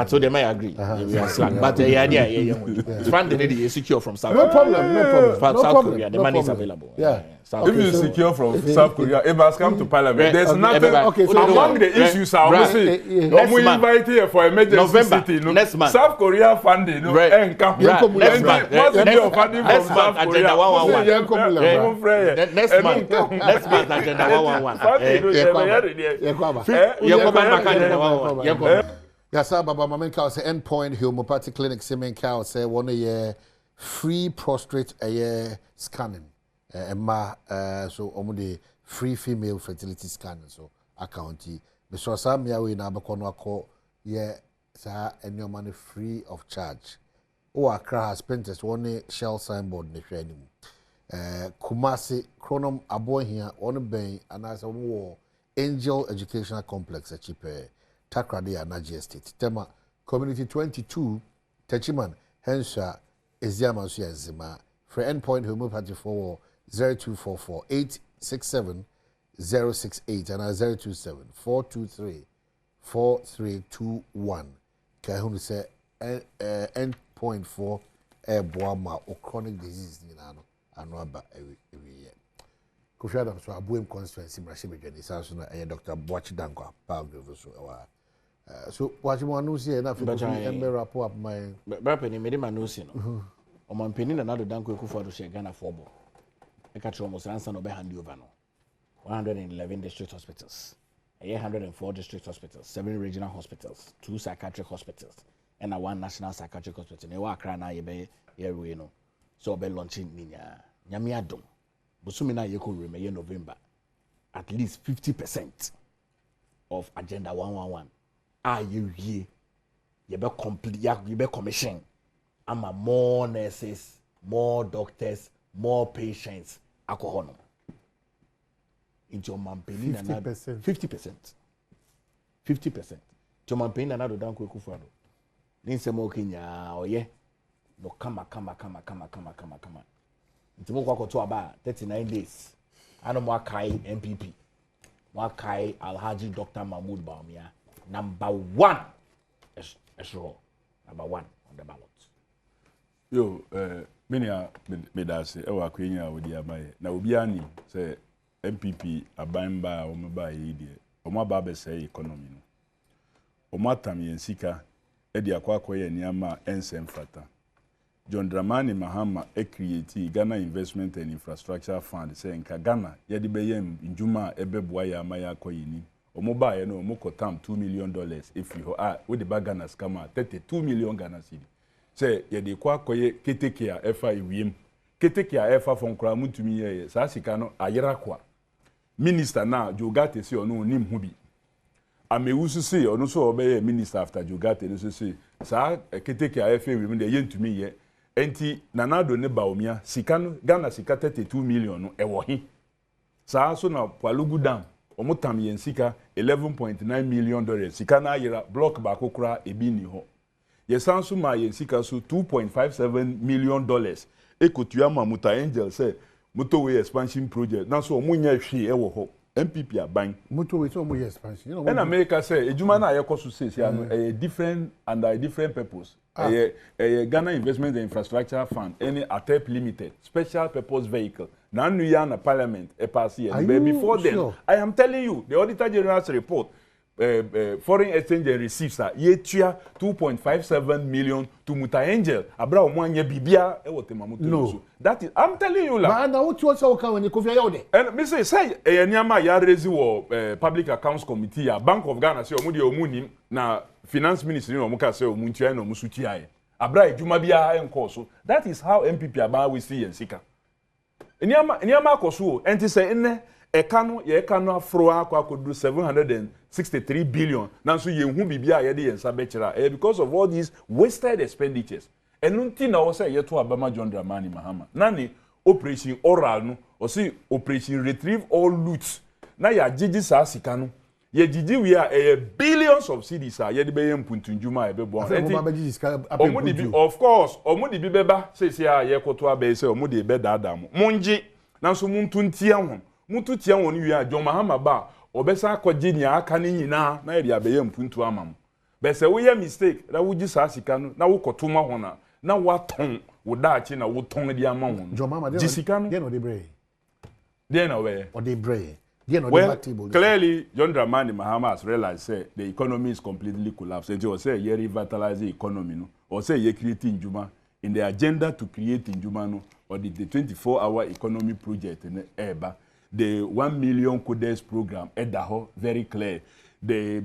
So they might agree. We are slack, but it's funding is secure from South Korea. No problem. South Korea, the money is available. Yeah. If you secure from South Korea, it must come to Parliament. There's nothing among the issues. We invite here for emergency city. Next month, South Korea funding. Next month, Next month, agenda 111. Yes, Baba Mamen Cow say Endpoint Homeopathic Clinic Semen Cow say 1 year free prostate scanning. So omude free female fertility scanning so accounti. Mr. Sam Yawe na abakono akọ ye sa any money free of charge. O Accra has painted one shell signboard ne hwe anim. Kumasi Chronom Abohia on Ben and as a war Angel Educational Complex a cheaper Takrade and Naji Estate. Tema Community 22 Techiman Hensha Eziama Zima for Endpoint Homeopathy for 0244 867 068 and 027 423 4321. Kahunu say Endpoint for Boama or chronic disease in Ano. Anwaba every year. Kofi Adam so Badwam constituency mrahye bedwani sa so na Dr. Boachi Dankwa Palgrave so Boachi mo anu see na fi embe rapport up my brapeni me de manusi no o mampeni na Nado Dankwa Ekufu Ado she Ghana fobo e ka tro mo sansa no be hand over no 111 district hospitals 104 district hospitals 7 regional hospitals 2 psychiatric hospitals and 1 national psychiatric hospital ne wa Accra na ye be we no so be launching ninya nyame adom busumi na ye ko remain November at least 50% of agenda 111 ye be complete ye be commission ama more nurses, more doctors, more patients alcohol no into mampeni na 50% to mampeni na Nado Dankwa Ekufu Ado ninsemo Kenya oye no kama ntimo kwa to aba 39 days ano mo akai MPP mo akai Alhaji Dr. Mahmoud Bawumia number 1 number 1 on the ballot yo medase e wa kwenya odi amaye na obi ani say MPP abamba o mba yidi o ma ba be say economy no o matam yensika e di akwakoye niama ensem fata John Dramani Mahama create Ghana Investment and Infrastructure Fund say nka Ghana ye de beyem njuma ebeboa ya amaya koyini omoba ye no omokotam $2 million if you we the Ghana scam 32 million Ghana cedi say ye de kwa koye keteke a efa iwiem keteke a efa fonkra mutumi ye sa sika no ayera kwa minister na Jogate si ono nim hu bi amewusu si ono so obeye minister after Jogate no so si sa keteke a efa iwiem de ye ntumi ye enti nanado ne Bawumia sika no Ghana sika 32 million no ewo hi saa so na Palugu Dam omotam yen sika $11.9 million sika na ayira block ba kokura ebi ni ho ye sanso ma yen sika so $2.57 million ekotua mamuta angel say motorway expansion project na so omunya hwe e wo ho MPP aban motorway so omunya expansion you know and America say ejuma na ayekoso say no different under a different purpose Ghana Investment and Infrastructure Fund any ATEP Limited special purpose vehicle na nu ya na parliament e pass here but before then I am telling you the Auditor General's report foreign exchange and receipts are yetua 2.57 million to Muta Angel abra omanye bibia e wote mamuto so that is I'm telling you la but na what you say when you Kofi Ayode and me say nyama ya raise wo public accounts committee ya Bank of Ghana say omu de omunim na finance ministry no omuka say omuntua na omusuti aye abra ejuma bia enko so that is how MPP aba we see yensika nyama akoso enti say enne ekano afro akodu 763 billion nanso yenhu bibia ye de yensa bechira because of all these wasted expenditures enunti na wo say yeto abama John Dramani Mahama nani operation oral no o say operation retrieve all loot na ya jiji sa sika no ye jiji we are billions of cedis ye de be mpuntunjuma e be bo of course omudi bi beba say ye koto abe say omudi be dada mo monji nanso muntuntia ho mutu tia woni wi a John Mahama ba obesa akọje nya aka ni nyina na eri abeye mpuntu amam be se wo ye mistake na wo ji sa sika no na wo kotoma ho na waton wo daachi na wo ton di amam ho John Mahama ji sika no dey no dey bray dey no we or dey bray dey no dey back table clearly John Dramani Mahama has realized say the economy is completely collapsed and he say ye revitalize the economy no or say ye create njuma in the agenda to create njuma no or the 24-hour economy project in eba the 1 million coders program edaho very clear the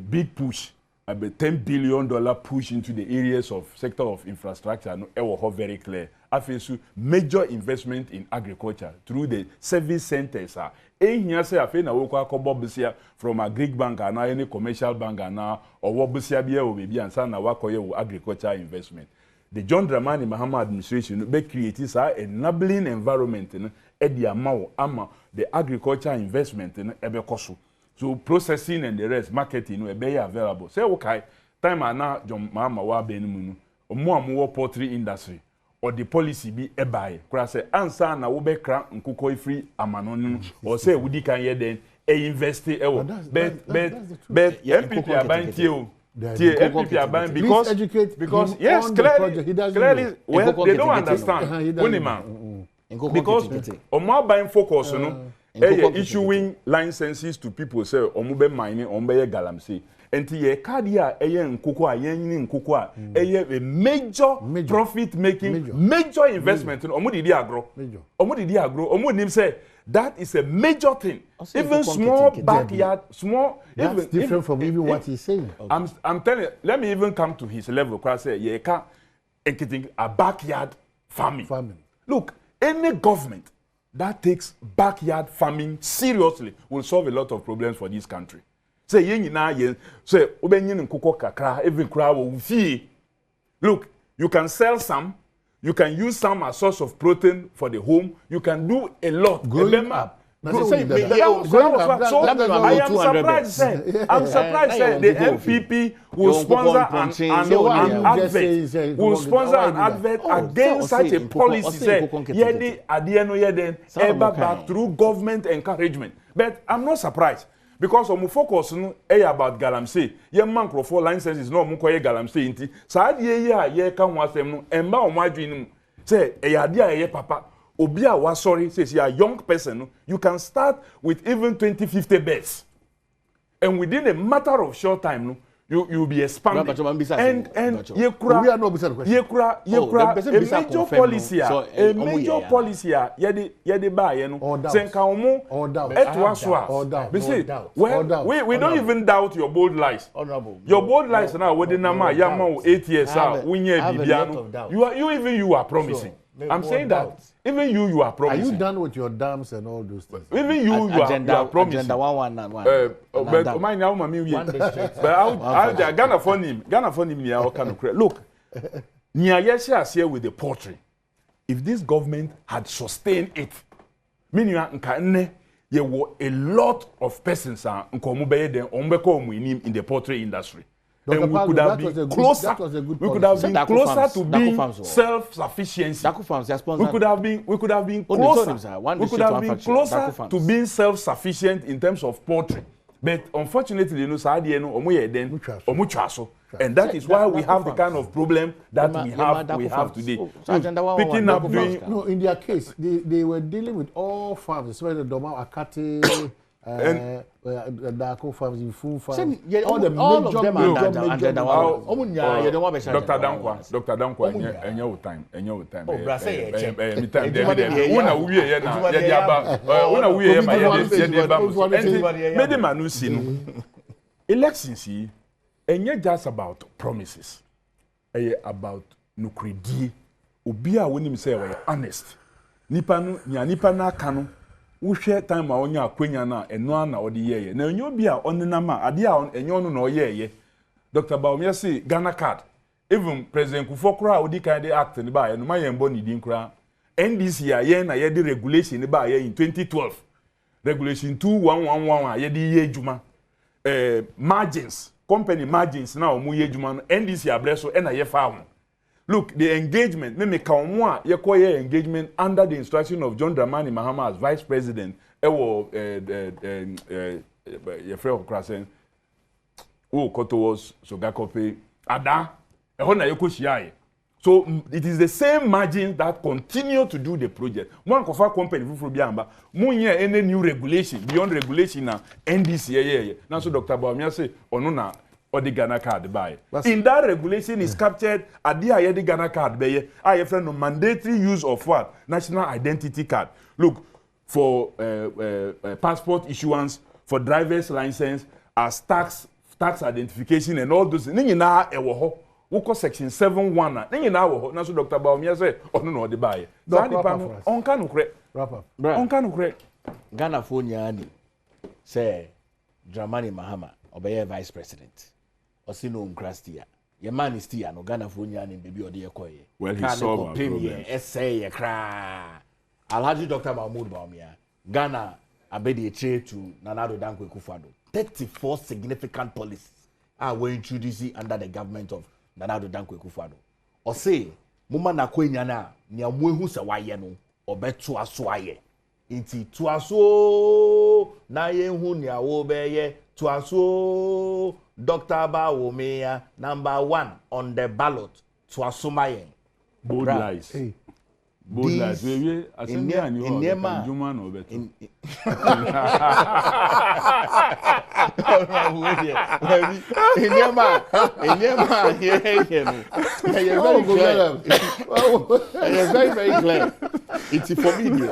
big push about $10 billion push into the areas of sector of infrastructure no ewo very clear afesu major investment in agriculture through the service centers ehia say afi na wo kwa akobobisia from a Greek bank and any commercial bank and or wobisia bia o bebi ansa na wakoye wo agriculture investment the John Dramani Mahama administration be create a enabling environment no edi ama the agriculture investment no ebe koso so processing and the rest marketing no ebe available say okay time ana John Mahama wa be no mu no omo amwo poultry industry or the policy be ebae kura say ansa na wo be kra nkukọ ifri amano no or say wudi kan ye den invest ewo but MPP abantie o MPP aban because yes clearly well they don't understand because omo buying focus no issuing licenses to people say omo be mining omo be galamsey enti ye card ya nkoko a yen nkoko a a major profit making major investment omo didi agro omo nim say that is a major thing even small backyard small that's even different from even what he's saying I'm telling you, let me even come to his level because say ye can a backyard farming look any government that takes backyard farming seriously will solve a lot of problems for this country. Say yen na yen say obenyin nkoko kakra even kra wo fie. Look, you can sell some, you can use some as source of protein for the home, you can do a lot. Growing up. I'm surprised the MPP will sponsor an advert against such a policy. Yedi adieno yeden ever back through government encouragement. But I'm not surprised because omu focus no about galamsey. Ye man crofo licenses no omu koye galamsey inti. Sa adie ye ka ho asem no emba omu adwin say ade ye papa. Obia was sorry says you're a young person, you can start with even 20-50 beds. And within a matter of short time, you'll be expanding. And a major policy, yedi buy, you know, we don't even doubt your bold lies. Your bold lies now, within Yama 8 years, you are promising. I'm saying that even you are promising. Are you done with your dams and all those things? Even you are promising. Agenda 111. But mine now, but Ghana for him. Look, Nyayesha here with the poultry. If this government had sustained it, meaning there were a lot of persons in the poultry industry. And we could have been closer. We could have been closer to being self-sufficiency. We could have been closer. We could have been closer to being self-sufficient in terms of poultry. But unfortunately, you know, and that is why we have the kind of problem that we have today. Picking up doing no, in their case, they were dealing with all farms, especially the Doma Akate, Dako farms, in full farms. All of them are under Dr. Dankwa, and your time. Oh, elections, and yet just about promises. About nukredi. Ubia when him say we honest. Nipa na kanu. We share time a onya akwenya na eno na odi ye. Na onyo bia onena ma ade a enyo no na oye. Dr. Badwam say Ghana card. Even President Kufokura odi kan dey act ni ba ye no ma ye mbo ni din kura. NDC a ye na ye di regulation ni ba ye in 2012. Regulation 2111 ye di ye juma. Margins, company margins now omuye juma no NDC abreso e na ye fa ho. Look, the engagement, me ka omo a ye call ye engagement under the instruction of John Dramani Mahama as vice president. E wo ye frereokrasen. O koto was so gakope ada e ho na ye ko hia. So it is the same margins that continue to do the project. One kofa company fufu biamba, munye any new regulation beyond regulation na NDC ye. Now so Dr. Badwam say ono na the Ghana card buy. In that regulation is captured at the Ghana card buy. I have no mandatory use of what? National identity card. Look, for passport issuance, for driver's license, as tax identification and all those. Ninyi na ewo ho. Section 7.1. Ninyi na ewo ho. Na so Dr. Badwam say no the buy. On can wrap up. On can Ghana phone yani say Dramani Mahama obey vice president. Osino Nkrastia. Your man is still no Ghana for any baby or dear koye. Well, he saw our problem. Essay, cry. Alhaji Dr. Mahmoud Baumia. Ghana abedi a to Nanado Dankwe Kufado. 34 significant policies were introduced under the government of Nanado Dankwe Kufado. Or say, Muma na kwenyana, niya mwehu sa wayeno, obetu aswaye. Inti tuaso, na yehu niya wobeye, tuaso. Dr. Badwam, number 1 on the ballot to Asumaye. Bold lies. Hey. Bold lies. In very clear. It's for me.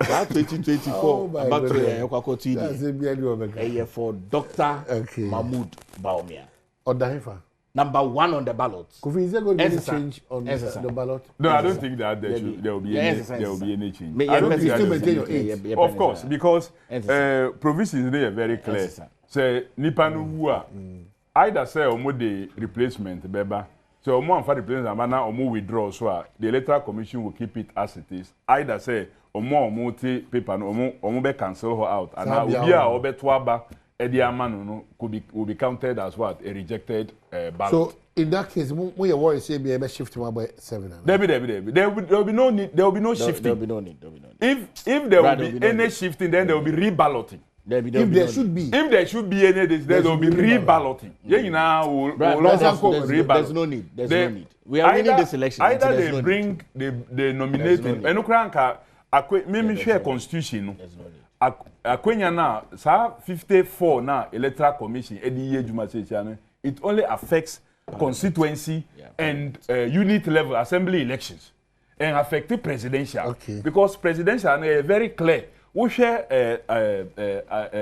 That 2024 about for Dr. Mahmoud Baumia. Number 1 on the ballot. Is there going to be any change on the ballot? No, I don't think that there will be any change. I don't think maintain your age. Of course, because provisions are very clear. Say Nipanu Wua either say omo the replacement beba. So omo anfa replacement amana omo withdraw so the electoral commission will keep it as it is. Either say omo te paper no omo be cancel her out and now obi a obeto aba Ediamano no will be counted as what? A rejected ballot. So in that case, we are worried say be shift to about 7. There will be no need. There will be no shifting. There will be no need. If there will be any shifting, then there will be reballoting. If there should be any, there will be reballoting. There's no need. We are winning this election. Either they bring the nominating. Maybe share constitution. Akwenya na sa 54 na electoral commission it only affects constituency and unit level assembly elections and affect presidential because presidential is very clear. We share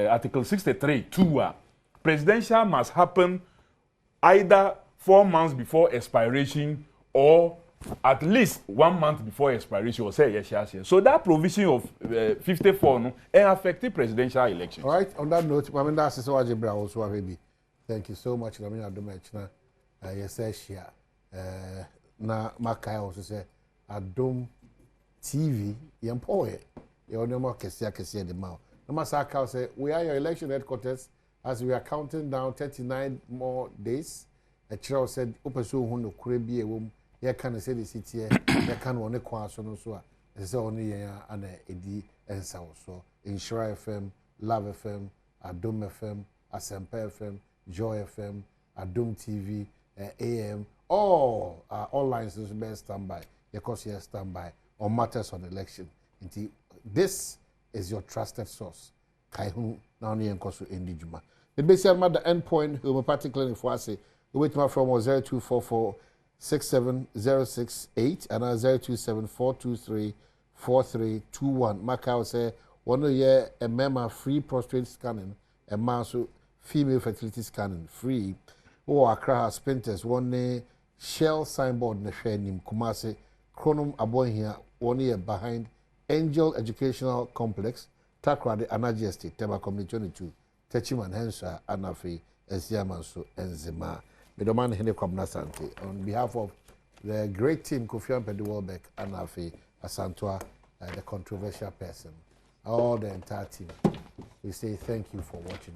article 63(2). Presidential must happen either 4 months before expiration or at least 1 month before expiration or say yes. So that provision of 54 no affected presidential elections. All right. On that note, that's also maybe. Thank you so much. Adom na Makai also say Adom TV yempoye. You know more kesia the mouth. No matter say we are your election headquarters as we are counting down 39 more days. A child said, Opeso Huno Kurebi, ye can say the city, ye can only quas on so. It's only an Edi and South. So, Insure FM, Love FM, Adom FM, Asempa FM, Joy FM, Adom TV, AM, all online systems standby. Because you standby on matters on election. This is your trusted source. Kaihu now ni enkoso endijuma. The basic matter endpoint homeopathic clinic for us. Wait my from 0244 67068 and 027423 4321. Macau say 1 year a mema free prostate scanning, a maso female fertility scanning free. Or Accra Spinters 1 shell signboard na share nim Kumase Chronum Aboy here 1 year behind Angel Educational Complex, Takrade Anaji Estate, Tema Community 22, Techiman Hensa, Anafi, Eziamanso, and Zema. Midoman Hene Kwabna Sante. On behalf of the great team, Kofi Ampedi Welbeck, Anafi, Asantwa, the controversial person, all the entire team, we say thank you for watching.